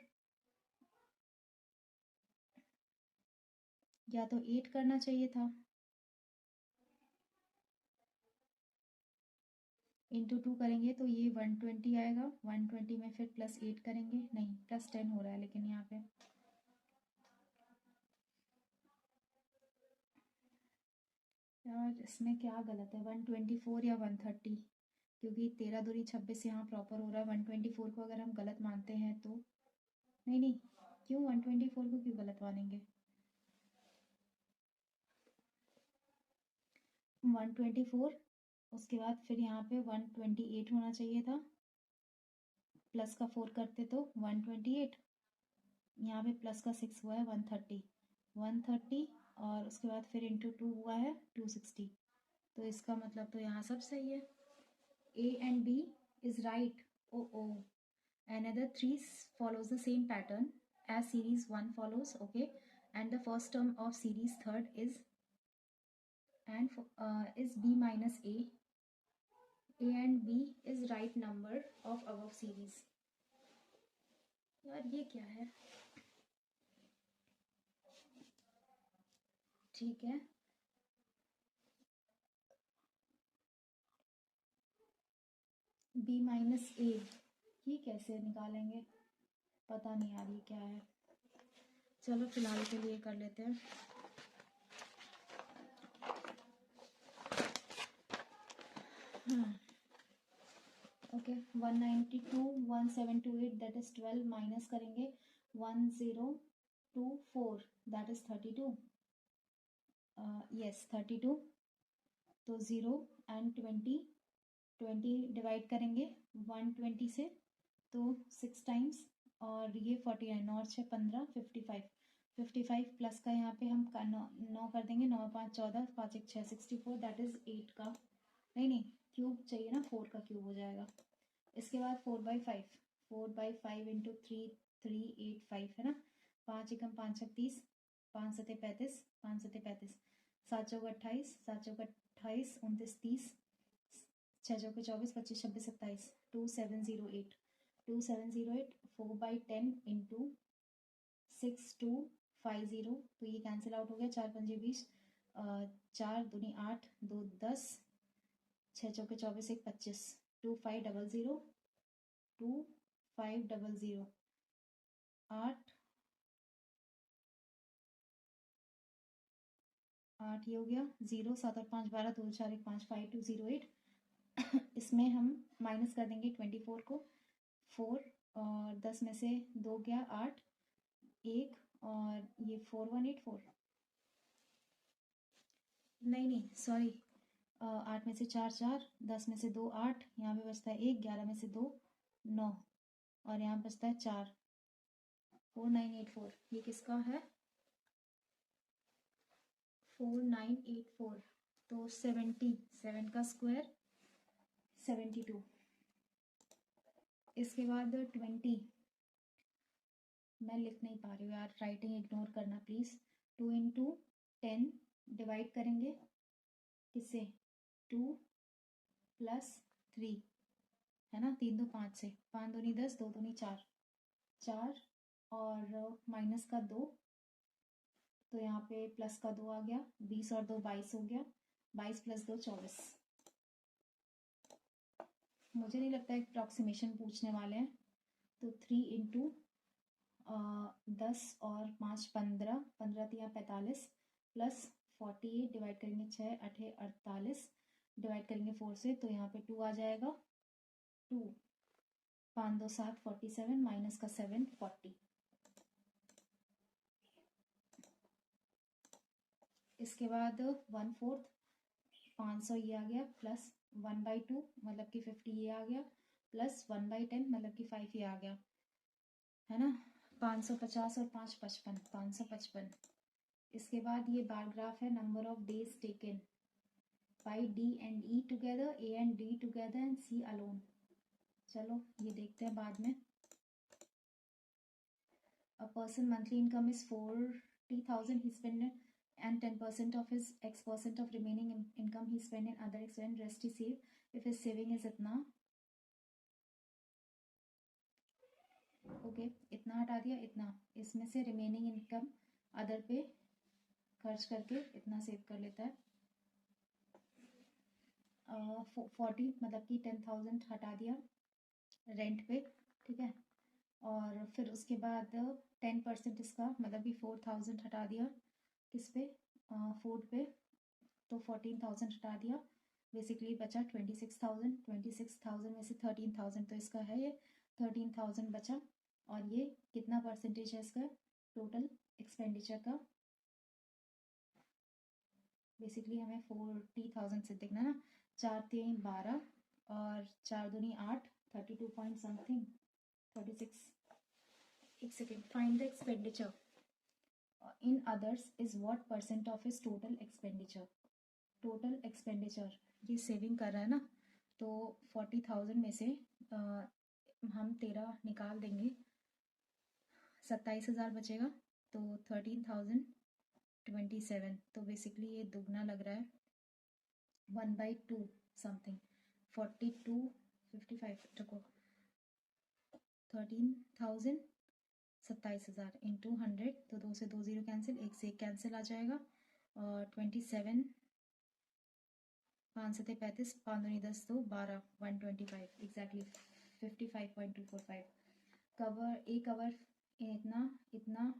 या तो 8 करना चाहिए था। इंटू 2 करेंगे तो ये 120 आएगा। 120 में फिर +8 करेंगे, नहीं +10 हो रहा है लेकिन यहाँ पे। यार इसमें क्या गलत है? 124 या 130? क्योंकि 13 दूरी 26 यहाँ प्रॉपर हो रहा है। 124 को अगर हम गलत मानते हैं तो नहीं नहीं, क्यों 124 को क्यों गलत मानेंगे? 124, उसके बाद फिर यहाँ पे 128 होना चाहिए था। प्लस का 4 करते तो 128, यहाँ पे प्लस का 6 हुआ है 130, 130, और उसके बाद फिर इंटू 2 हुआ है 260। तो इसका मतलब तो यहाँ सब सही है। A and B is right. Oh. Another 3 follows the same pattern as series 1 follows. Okay, and the first term of series third is B minus A. A and B is right number of above series. यार ये क्या है? ठीक है, B minus A, ये कैसे निकालेंगे? पता नहीं यार ये क्या है। चलो फिलहाल के लिए कर लेते हैं। ओके, 192 1728 दैट इज 12, माइनस करेंगे 1024 दैट इज 32। यस 32, तो 0 and 20 20 डिवाइड करेंगे 120 से तो 6 टाइम्स, और ये 49 और 6 15 55 प्लस का यहाँ पे हम 9 कर देंगे, 9 5 14 5 1 6 64, दैट इज 8 का, नहीं क्यूब चाहिए ना, 4 का क्यूब हो जाएगा। इसके बाद 4/5 इंटू 3 है ना, 5 एकम 5 30, 5 सते 35, 5 सते 35, 7 चौक 28, 7 चौक 28 29 30, 6 चौके 24 25 26 27, 2708 4/10 इंटू 6250, तो ये कैंसिल आउट हो गया, 4 पंजे 20, 4 दूनी 8 2 10, 6 चौके 24 1 25, 2500 8 ये हो गया 0 7 और 5 12 2 4 1 5 5208। इसमें हम माइनस कर देंगे 24 को, 4 और 10 में से 2 गया 8 1, और ये 4184, नहीं सॉरी, 8 में से 4 4, 10 में से 2 8, यहाँ पे बचता है 1, 11 में से 2 9, और यहाँ बचता है 4, 4984। ये किसका है? 4984, तो 77 का स्क्वायर 72। इसके बाद 20, मैं लिख नहीं पा रही हूँ यार, राइटिंग इग्नोर करना प्लीज़। 2 इंटू 10 डिवाइड करेंगे किससे? 2 प्लस 3 है ना, 3 2 5 से, 5 दूनी 10 2 दूनी 4 4, और माइनस का 2, तो यहाँ पे प्लस का 2 आ गया, 20 और 2 22 हो गया, 22 प्लस 2 24। मुझे नहीं लगता अप्रॉक्सीमेशन पूछने वाले हैं, तो 3 इंटू 10 और 5 15, 15 तिया 45 प्लस 48 डिवाइड करेंगे 6 8 48, डिवाइड करेंगे 4 से, तो यहाँ पे 2 आ जाएगा, 2 5 2 7 47 माइनस का 7 40। इसके बाद 1/4 500 ये आ गया, प्लस 1/2 मतलब कि 50 ये आ गया, प्लस 1/10 मतलब कि 5 ये आ गया, है ना, 550 और 5 55, 555। इसके बाद ये बार ग्राफ है, number of days taken by D and E together, A and D together and C alone. चलो ये देखते हैं बाद में। A person monthly income is 40,000 he spend, and 10% of his X% of remaining income he spend in other expense, rest he save, if his saving is इतना, okay इतना हटा दिया, इतना इसमें से रिमेनिंग इनकम अदर पे खर्च करके इतना सेव कर लेता है। 40 मतलब कि 10,000 हटा दिया रेंट पे, ठीक है, और फिर उसके बाद 10% इसका मतलब कि 4,000 हटा दिया किस पे? फूड पे, तो 14,000 हटा दिया, बेसिकली बचा 26,000, 26,000 में से 13,000, तो इसका है ये 13,000 बचा, और ये कितना परसेंटेज है इसका टोटल एक्सपेंडिचर का? बेसिकली हमें 40,000 से देखना ना, 4 3 12 और 4 दूनी 8, 32 पॉइंट समथिंग, 36, एक second, find the expenditure in others is what percent of his total expenditure. Total expenditure, ये सेविंग कर रहा है ना, तो 40,000 में से हम 13 निकाल देंगे, 27,000 बचेगा, तो 13,027, तो बेसिकली ये दुगना लग रहा है, 1/2 समथिंग, 42 55, देखो 13,000 27,000 इंटू 100, तो 2 से 2 0 कैंसिल, 1 से 1 कैंसिल आ जाएगा, और 27 5 सते 35, 5 दूनी 10 2 12, 125 एग्जैक्टली 55.245। कवर इतना इतना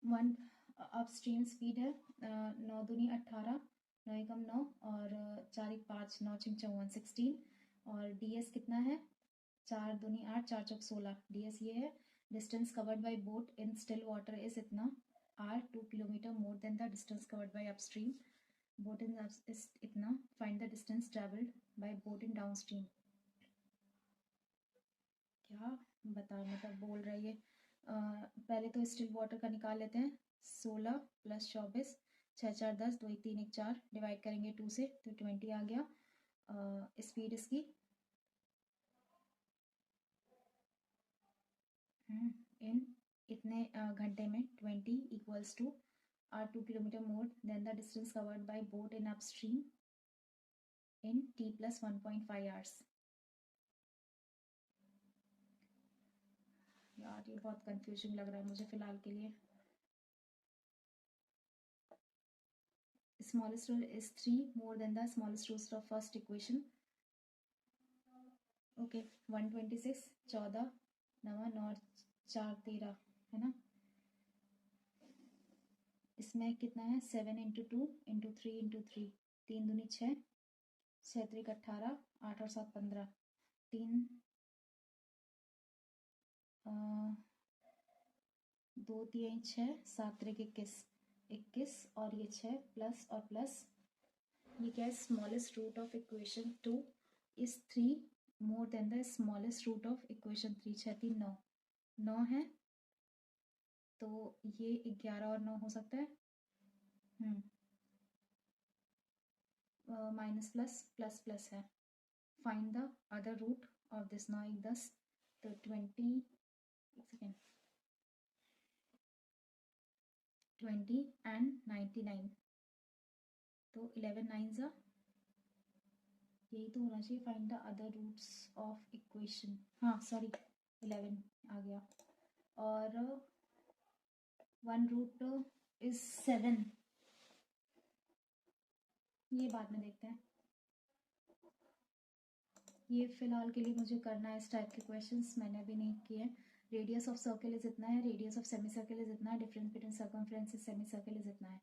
1 अपस्ट्रीम स्पीड है, 9 दूनी 18, 9 एकम 9, और 4 1 5, 9 6 54 16, और DS कितना है? 4 दूनी 8, 4 चौक 16, DS ये है। Distance covered by boat in still water is इतना, R 2 kilometre more than the distance covered by upstream. Boat in इतना, find the distance travelled by boat in downstream. क्या बता मतलब बोल रही है। पहले तो स्टिल वाटर का निकाल लेते हैं। 16 + 24, 6 4 10, 2 1 3 1 4, डिवाइड करेंगे 2 से तो 20 आ गया। स्पीड इसकी इन इतने घंटे में 20 = 2 kilometre more than the distance covered by boat in upstream in t + 1.5 hours. यार ये बहुत कंफ्यूजिंग लग रहा है मुझे फिलहाल के लिए। Smallest root is 3 more than the smallest root of first equation. Okay 126, 14 9 9 4 13 है ना। इसमें कितना है 7 × 2 × 3 × 3, 3 दूनी 6, 6 3 18, 8 और 7 15, 3 2 3 6, 7 3 21, 21 और ये 6 प्लस और प्लस। ये क्या है smallest root of equation 2 is 3 more than the smallest root of equation 3। 6 3 9 9 है तो ये 11 और 9 हो सकता है। माइनस प्लस प्लस प्लस है। Find the other root of this. 9 1 10 तो 20, एक सेकेंड, 20 एंड 99 तो 11 9 यही तो होना चाहिए। Find the other roots of equation, हाँ सॉरी 11 आ गया। और 1 रूट इज 7, ये बाद में देखते हैं। ये फिलहाल के लिए मुझे करना है। इस टाइप के क्वेश्चंस मैंने अभी नहीं किए। रेडियस ऑफ सर्कल इज इतना है, radius of semi circle is इतना है, difference between circumference is semi circle is इतना है।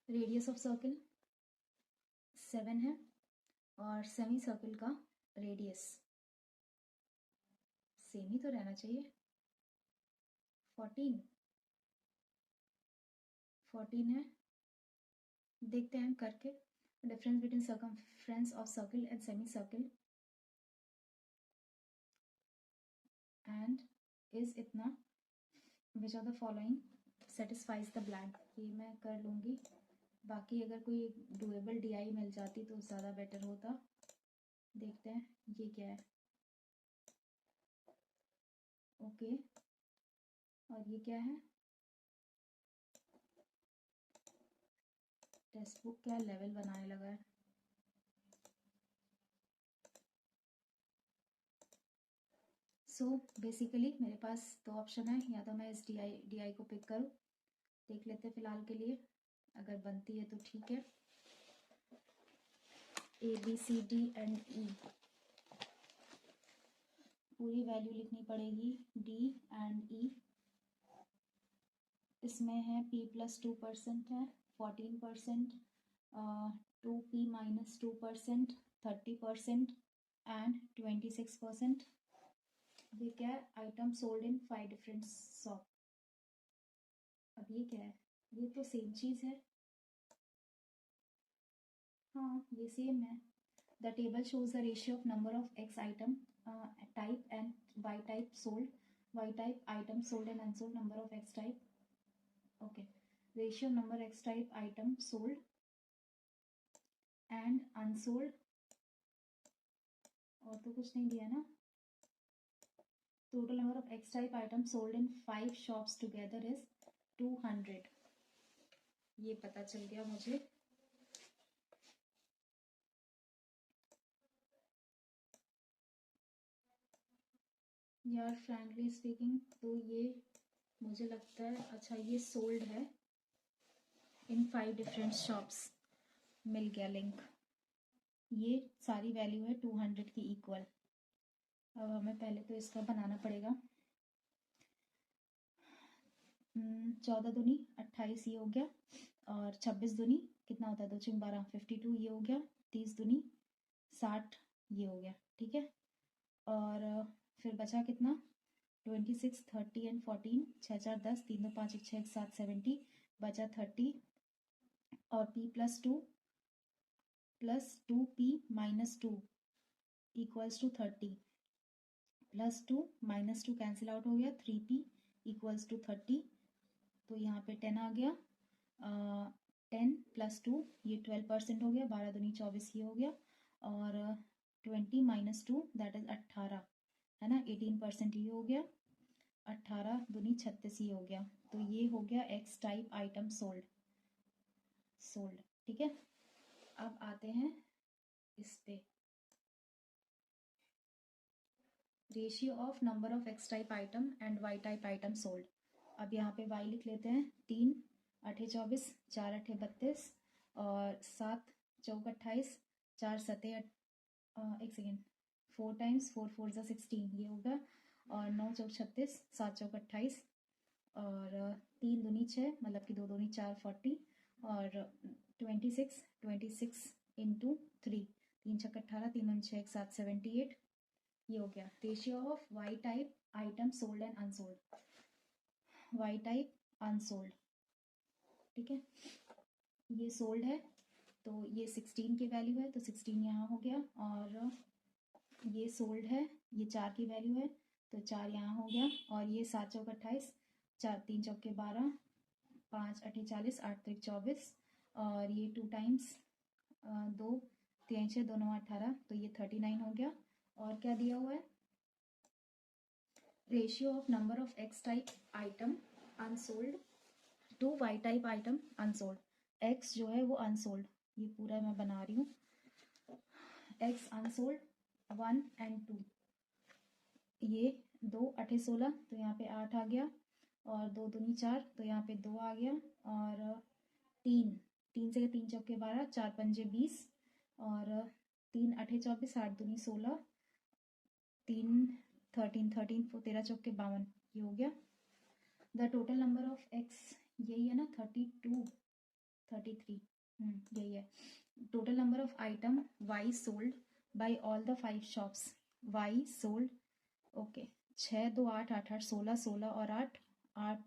रेडियस ऑफ सर्कल 7 है और सेमी सर्कल का रेडियस सेम ही तो रहना चाहिए। 14 है, देखते हैं करके। Difference between circumference of circle and semi circle and is इतना, which of the following satisfies the blank. ये मैं कर लूँगी, बाकी अगर कोई डुएबल DI मिल जाती तो ज़्यादा बेटर होता। देखते हैं ये क्या है। ओके और ये क्या है, टेक्स्ट बुक क्या लेवल बनाने लगा है। सो बेसिकली मेरे पास 2 ऑप्शन है, या तो मैं इस DI को पिक करूँ, देख लेते फिलहाल के लिए, अगर बनती है तो ठीक है। A B C D and E पूरी वैल्यू लिखनी पड़ेगी। D and E इसमें है P + 2% है 14%, 2P - 2% 30% एंड 26%। ये क्या है, item sold in 5 different shop. अब ये क्या है, ये तो सेम चीज़ है। हाँ ये सेम है। The table shows the ratio of number of X item type and Y type sold, Y type item sold and unsold, number of X type. Okay ratio number X type item sold and unsold, और तो कुछ नहीं दिया ना। Total number of X type item sold in 5 shops together is 200। ये पता चल गया मुझे। यार फ्रैंकली स्पीकिंग तो ये मुझे लगता है, अच्छा ये सोल्ड है इन 5 डिफरेंट शॉप्स, मिल गया लिंक। ये सारी वैल्यू है 200 की इक्वल। अब हमें पहले तो इसका बनाना पड़ेगा। 14 दूनी 28 ये हो गया, और 26 दूनी कितना होता है, 2 6 12 52 ये हो गया, 30 दूनी 60 ये हो गया, ठीक है। और फिर बचा कितना 26 30 एंड 14, 6 4 10, 3 2 5 1 6 1 7 70, बचा 30 और p+2 -2 equals to 30 +2 -2 cancel out हो गया 3p इक्वल्स टू 30। तो यहाँ पे 10 आ गया। 10 + 2 ये 12% हो गया, 12 दूनी 24 ये हो गया। और 20 - 2 दैट इज 18 है ना, 18% ये हो गया। 18 दूनी 36 ये हो गया। तो ये हो गया एक्स टाइप आइटम सोल्ड। ठीक है, अब आते हैं इस पे, ratio of number of X type item and Y type item sold. अब यहाँ पे वाई लिख लेते हैं, 3 8 24, 4 8 32 और 7 चौक 28, 4 7 एक सेकेंड, 4 टाइम्स 4 4 ज़ा 16 ये होगा। और 9 चौक 36, 7 चौक 28 और 3 दूनी 6 मतलब कि 2 दूनी 4 40 और 26 इंटू 3 3 छक 18 3 दूनी 6 1 7 78 ये हो गया। Ratio of Y type item sold and unsold, Y type unsold. ठीक है, ये सोल्ड है तो ये 16 की वैल्यू है तो 16 यहाँ हो गया। और ये सोल्ड है, ये 4 की वैल्यू है तो 4 यहाँ हो गया। और ये 7 चौक 28, 4 3 चौके 12, 5 8 40, 8 3 24 और ये 2 टाइम्स 2 3 6 2 9 18 तो ये 39 हो गया। और क्या दिया हुआ है, ratio of number of X type item unsold to Y type item unsold. X जो है वो अनसोल्ड, ये पूरा मैं बना रही हूँ, एक्स अनसोल्ड 1 and 2, ये 2 8 16 तो यहाँ पे 8 आ गया। और 2 दूनी 4 तो यहाँ पे 2 आ गया। और 3 से 3 चौके 12, 4 पंजे 20 और 3 8 24, 8 दूनी 16, 3 13 13 चौके 52 ये हो गया। The total number of X यही है ना, 32 33 यही है। Total number of item Y sold by all the 5 shops, Y sold okay 6 2 8 8 8 16 16 और 8 8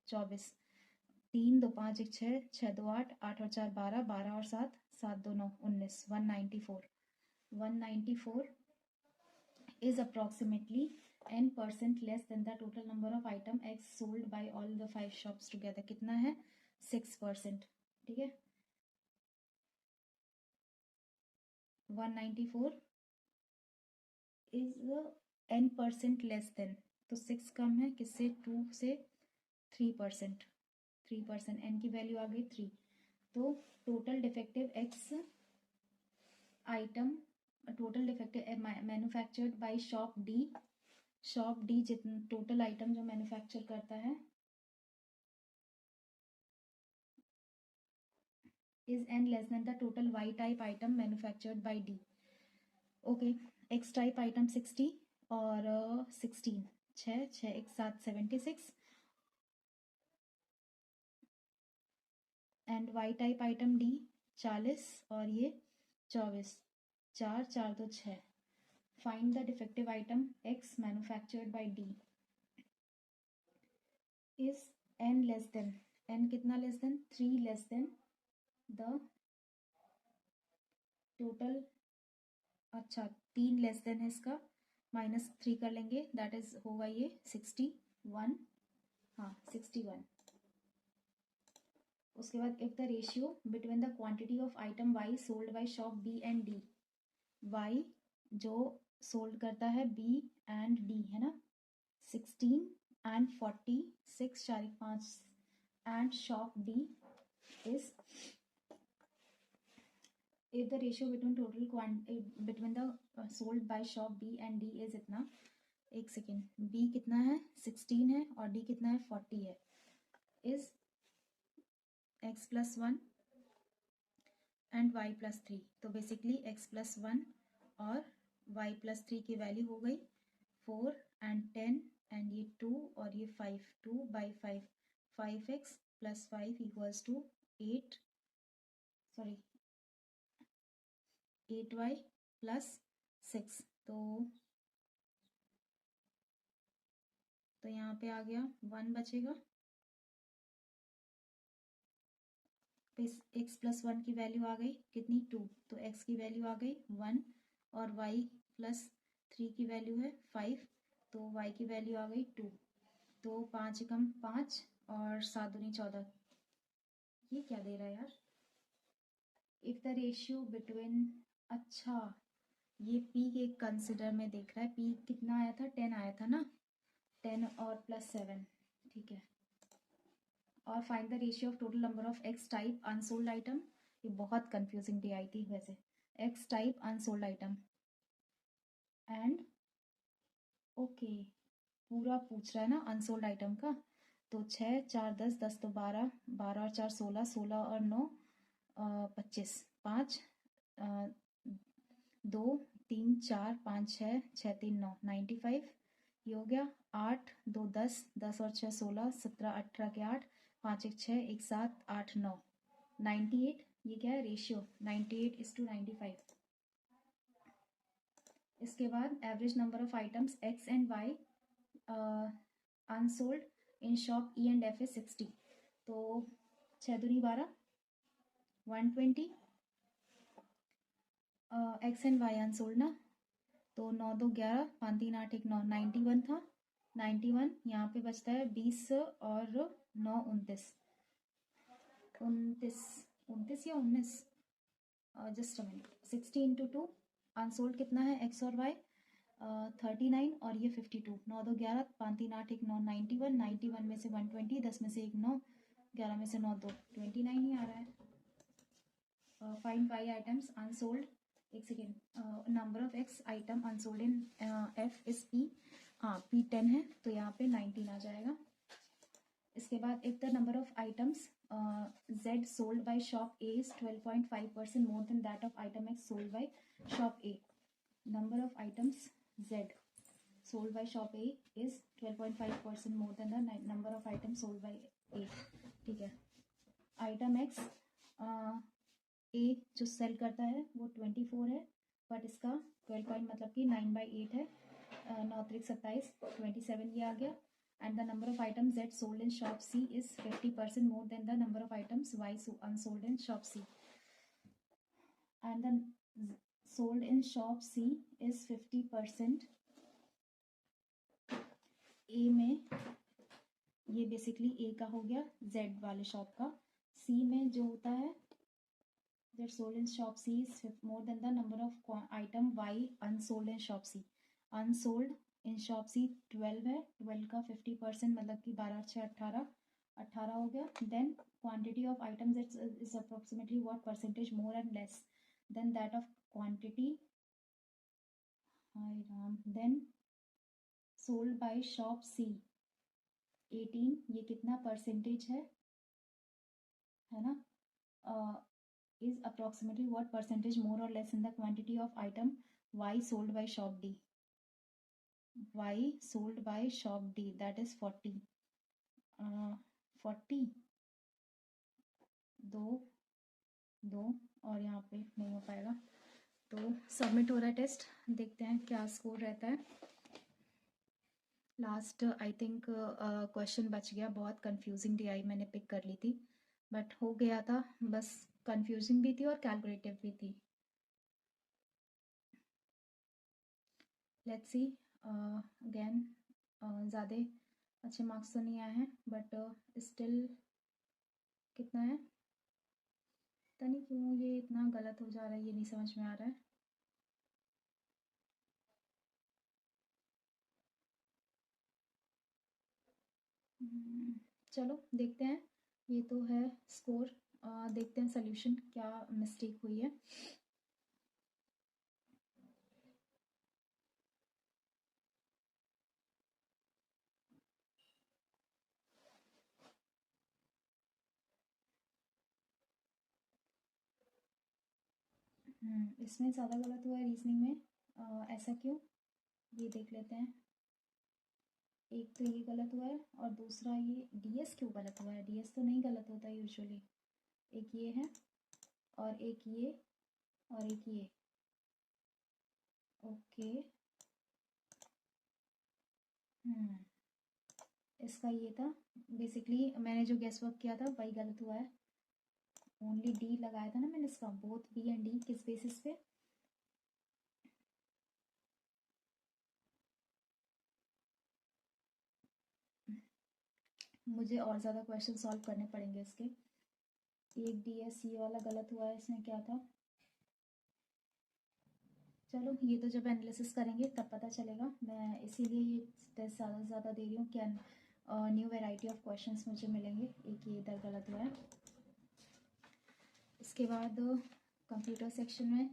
24, 3 2 5 1 6 6 2 8 8 और 4 12 12 और 7 7 2 9 19 194 is approximately n% less than the total number of item x sold by all the 5 shops together। कितना है, 6%। ठीक है, 194 is n% लेस देन, तो 6 कम है किससे, 2 से, 3%। 3% n की वैल्यू आ गई 3। तो total defective x item, total defective manufactured by shop D जितना टोटल आइटम जो मैन्युफैक्चर करता है is n less than the total y type item manufactured by D। Okay, x type item 60 और 16 6 6 1 7 76 and y type item D 40 और ये 24, 4 4 2 6। Find the defective item x manufactured by D is n less than, n कितना less than, 3 less than the total. अच्छा 3 less than है इसका, -3 कर लेंगे that is होगा ये 61। हाँ 61। उसके बाद if the ratio between the quantity of item Y sold by shop B and D, Y जो सोल्ड करता है बी एंड डी है ना, 16 and 40, 6 4 5 and shop D is, if the ratio between between the sold by shop B and D is इतना, एक second, B कितना है 16 है और D कितना है 40 है, is x plus 1 and y plus 3। तो बेसिकली x plus 1 और y plus 3 की वैल्यू हो गई 4 and 10 एंड ये 2 और ये 5, 2 by 5 5x plus 5 equals to 8 sorry 8y plus 6। तो यहाँ पे आ गया 1 बचेगा पे x प्लस 1 की वैल्यू आ गई कितनी 2, तो x की वैल्यू आ गई 1 और y प्लस 3 की वैल्यू है 5, तो y की वैल्यू आ गई 2। तो 5 एकम 5 और 7 दूनी 14। ये क्या दे रहा है यार? इफ द रेशियो बिटवीन, अच्छा ये p के कंसिडर में देख रहा है। p कितना आया था 10 आया था ना, 10 और प्लस 7, ठीक है। और find the ratio of total number of X type unsold item. ये बहुत कंफ्यूजिंग डी आई थी वैसे। X type unsold item and okay पूरा पूछ रहा है ना अनसोल्ड आइटम का। तो 6 4 10 10 तो 12, 12 और 4 16, 16 और 9 25, 5 2 3 4 5 6 6 3 9 95। ये हो गया 8 2 10, 10 और 6 16, 17 18 के 8, 5 1 6 1 7 8 9 98। ये क्या है रेशियो 98:95। इसके बाद average number of items X and Y unsold in shop E and F is 60। तो 6 दूनी 12 120, एक्स एंड वाई अनसोल्ड ना, तो 9 2 11, 5 3 8 1 9, 91 था। 91 यहाँ पे बचता है 20 और 9 29, 29 29 या 19, just a minute. 60 into 2 unsold कितना है एक्स और वाई 39 और ये 52। 9 2 11, 5 3 8 1 9, 91, 91 में से 120, 10 में से 1 9, 11 में से 9 2, 29 ही आ रहा है। फाइंड वाई आइटम्स अनसोल्ड, एक second. Number of x item unsold in F is P, हाँ पी 10 है तो यहाँ पे 19 आ जाएगा। इसके बाद if the number of items Z sold by shop A is 12.5% more than that of item X sold by shop A. Number of items Z sold by shop A is 12.5% more than the number of items sold by A, ठीक है। Item X A जो cell करता है वो 24 है, but इसका 12 मतलब कि 9/8 है, 9 3 27, 27 ये आ गया। And the number of items Z sold in shop C is 50% more than the number of items Y unsold in shop C. And the sold in shop C is 50%। A में ये basically A का हो गया Z वाले shop का। C में जो होता है Z sold in shop C is more than the number of item Y unsold in shop C. Unsold in shop C 12 है, 12 का 50% मतलब कि 12 6 18, 18 हो गया। Then quantity of items is approximately what percentage more and less than that of quantity, हाय Ram. Then sold by shop C 18, ये कितना percentage है ना, is approximately what percentage more और less in the quantity of item Y sold by shop D. Y sold by shop D, that is 40, 40 दो और यहाँ पे नहीं हो पाएगा, तो सबमिट हो रहा है टेस्ट। देखते हैं क्या स्कोर रहता है। लास्ट आई थिंक क्वेश्चन बच गया, बहुत कंफ्यूजिंग डी आई मैंने पिक कर ली थी, बट हो गया था, बस कंफ्यूजिंग भी थी और कैलकुलेटिव भी थी। Let's see again. ज़्यादा अच्छे मार्क्स तो नहीं आए हैं, बट स्टिल कितना है पता नहीं क्यों ये इतना गलत हो जा रहा है, ये नहीं समझ में आ रहा है। चलो देखते हैं, ये तो है स्कोर। देखते हैं सोल्यूशन क्या मिस्टेक हुई है। इसमें ज़्यादा गलत हुआ है रीजनिंग में, ऐसा क्यों ये देख लेते हैं। एक तो ये गलत हुआ है और दूसरा ये डीएस क्यों गलत हुआ है, डीएस तो नहीं गलत होता यूजुअली। एक ये है और एक ये और एक ये, ओके। इसका ये था बेसिकली, मैंने जो गेस वर्क किया था वही गलत हुआ है। ओनली डी लगाया था ना मैंने इसका, बोथ बी एंड डी, किस बेसिस पे? मुझे और ज़्यादा क्वेश्चन सॉल्व करने पड़ेंगे इसके। एक डी एस ये वाला गलत हुआ है, इसमें क्या था? चलो ये तो जब एनालिसिस करेंगे तब पता चलेगा। मैं इसीलिए ये टेस्ट ज़्यादा से ज़्यादा दे रही हूँ, क्या न्यू वैरायटी ऑफ क्वेश्चंस मुझे मिलेंगे। एक ये इधर गलत हुआ है। इसके बाद कंप्यूटर सेक्शन में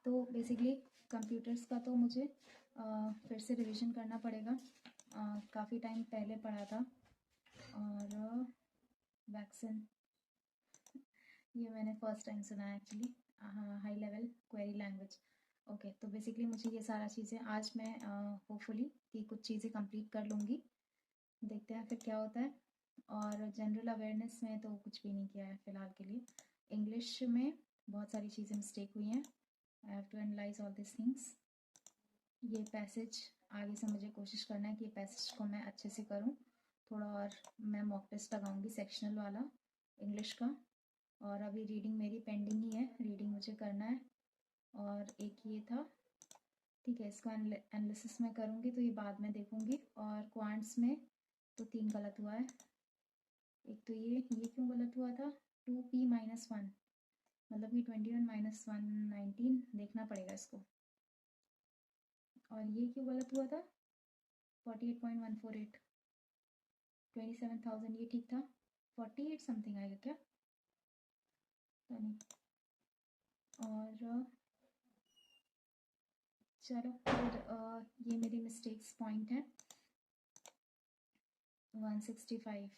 तो बेसिकली कंप्यूटर्स का तो मुझे फिर से रिवीजन करना पड़ेगा। काफ़ी टाइम पहले पढ़ा था। और वैक्सन ये मैंने फर्स्ट टाइम सुना है actually. High level query language. Okay, तो बेसिकली मुझे ये सारा चीज़ें आज मैं होपफुली कि कुछ चीज़ें कंप्लीट कर लूँगी। देखते हैं फिर क्या होता है। और जनरल अवेयरनेस में तो कुछ भी नहीं किया है फ़िलहाल के लिए। इंग्लिश में बहुत सारी चीज़ें मिस्टेक हुई हैं। I have to analyse all this things. ये पैसेज आगे से मुझे कोशिश करना है कि ये पैसेज को मैं अच्छे से करूं थोड़ा। और मैं मॉक टेस्ट लगाऊंगी सेक्शनल वाला इंग्लिश का। और अभी रीडिंग मेरी पेंडिंग ही है, रीडिंग मुझे करना है। और एक ये था, ठीक है, इसका एनालिसिस मैं करूँगी तो ये बाद में देखूँगी। और क्वांट्स में तो 3 गलत हुआ है। एक तो ये क्यों गलत हुआ था? 2p-1 मतलब कि 21 - 1 19 देखना पड़ेगा इसको। और ये क्यों गलत हुआ था? 48.148 27,000 ये ठीक था। 48 समथिंग आएगा क्या, पता नहीं। और चलो फिर ये मेरी मिस्टेक्स पॉइंट है 165।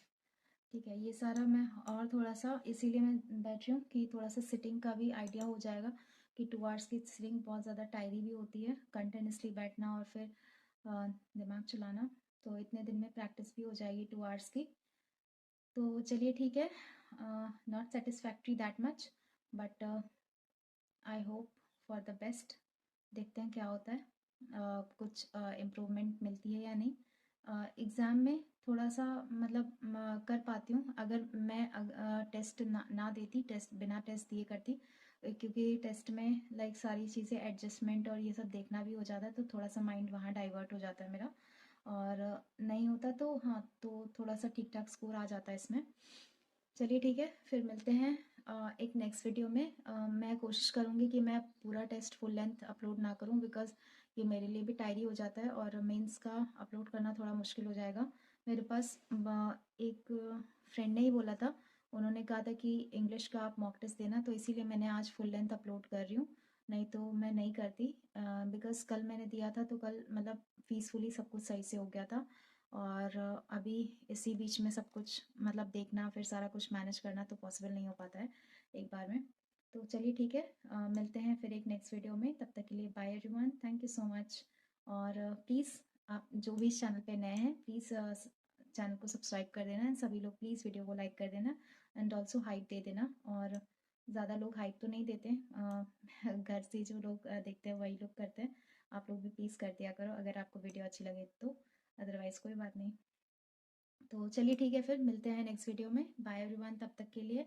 ठीक है, ये सारा मैं और थोड़ा सा इसीलिए मैं बैठ रही हूँ कि थोड़ा सा सिटिंग का भी आइडिया हो जाएगा कि 2 आवर्स की सिटिंग बहुत ज़्यादा टायरी भी होती है, कंटिन्यूसली बैठना और फिर दिमाग चलाना। तो इतने दिन में प्रैक्टिस भी हो जाएगी 2 आवर्स की। तो चलिए ठीक है, not satisfactory that much but I hope for the best. देखते हैं क्या होता है, कुछ इम्प्रूवमेंट मिलती है या नहीं। एग्ज़ाम में थोड़ा सा मतलब कर पाती हूँ अगर मैं टेस्ट ना देती, टेस्ट बिना टेस्ट दिए करती। क्योंकि टेस्ट में लाइक सारी चीज़ें एडजस्टमेंट और ये सब देखना भी हो जाता है, तो थोड़ा सा माइंड वहाँ डाइवर्ट हो जाता है मेरा। और नहीं होता तो हाँ, तो थोड़ा सा ठीक ठाक स्कोर आ जाता है इसमें। चलिए ठीक है, फिर मिलते हैं एक नेक्स्ट वीडियो में। मैं कोशिश करूँगी कि मैं पूरा टेस्ट फुल लेंथ अपलोड ना करूँ, बिकॉज़ ये मेरे लिए भी टायरी हो जाता है और मेंस का अपलोड करना थोड़ा मुश्किल हो जाएगा। मेरे पास एक फ्रेंड ने ही बोला था, उन्होंने कहा था कि इंग्लिश का आप मॉक टेस्ट देना, तो इसीलिए मैंने आज फुल लेंथ अपलोड कर रही हूँ। नहीं तो मैं नहीं करती, बिकॉज़ कल मैंने दिया था तो कल मतलब पीसफुली सब कुछ सही से हो गया था। और अभी इसी बीच में सब कुछ मतलब देखना फिर सारा कुछ मैनेज करना तो पॉसिबल नहीं हो पाता है एक बार में। तो चलिए ठीक है, मिलते हैं फिर एक नेक्स्ट वीडियो में। तब तक के लिए bye everyone, thank you so much. और प्लीज़ आप जो भी इस चैनल पे नए हैं प्लीज़ चैनल को सब्सक्राइब कर देना एंड सभी लोग प्लीज़ वीडियो को लाइक कर देना एंड ऑल्सो हाइप दे देना। और ज़्यादा लोग हाइप तो नहीं देते, घर से जो लोग देखते हैं वही लोग करते हैं। आप लोग भी प्लीज़ कर दिया करो अगर आपको वीडियो अच्छी लगे तो, अदरवाइज़ कोई बात नहीं। तो चलिए ठीक है, फिर मिलते हैं नेक्स्ट वीडियो में। बाय एवरीवन, तब तक के लिए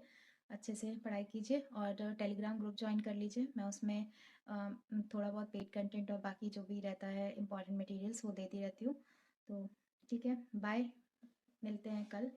अच्छे से पढ़ाई कीजिए और टेलीग्राम ग्रुप ज्वाइन कर लीजिए। मैं उसमें थोड़ा बहुत पेड कंटेंट और बाकी जो भी रहता है इंपॉर्टेंट मटेरियल्स वो देती रहती हूँ। तो ठीक है, बाय, मिलते हैं कल।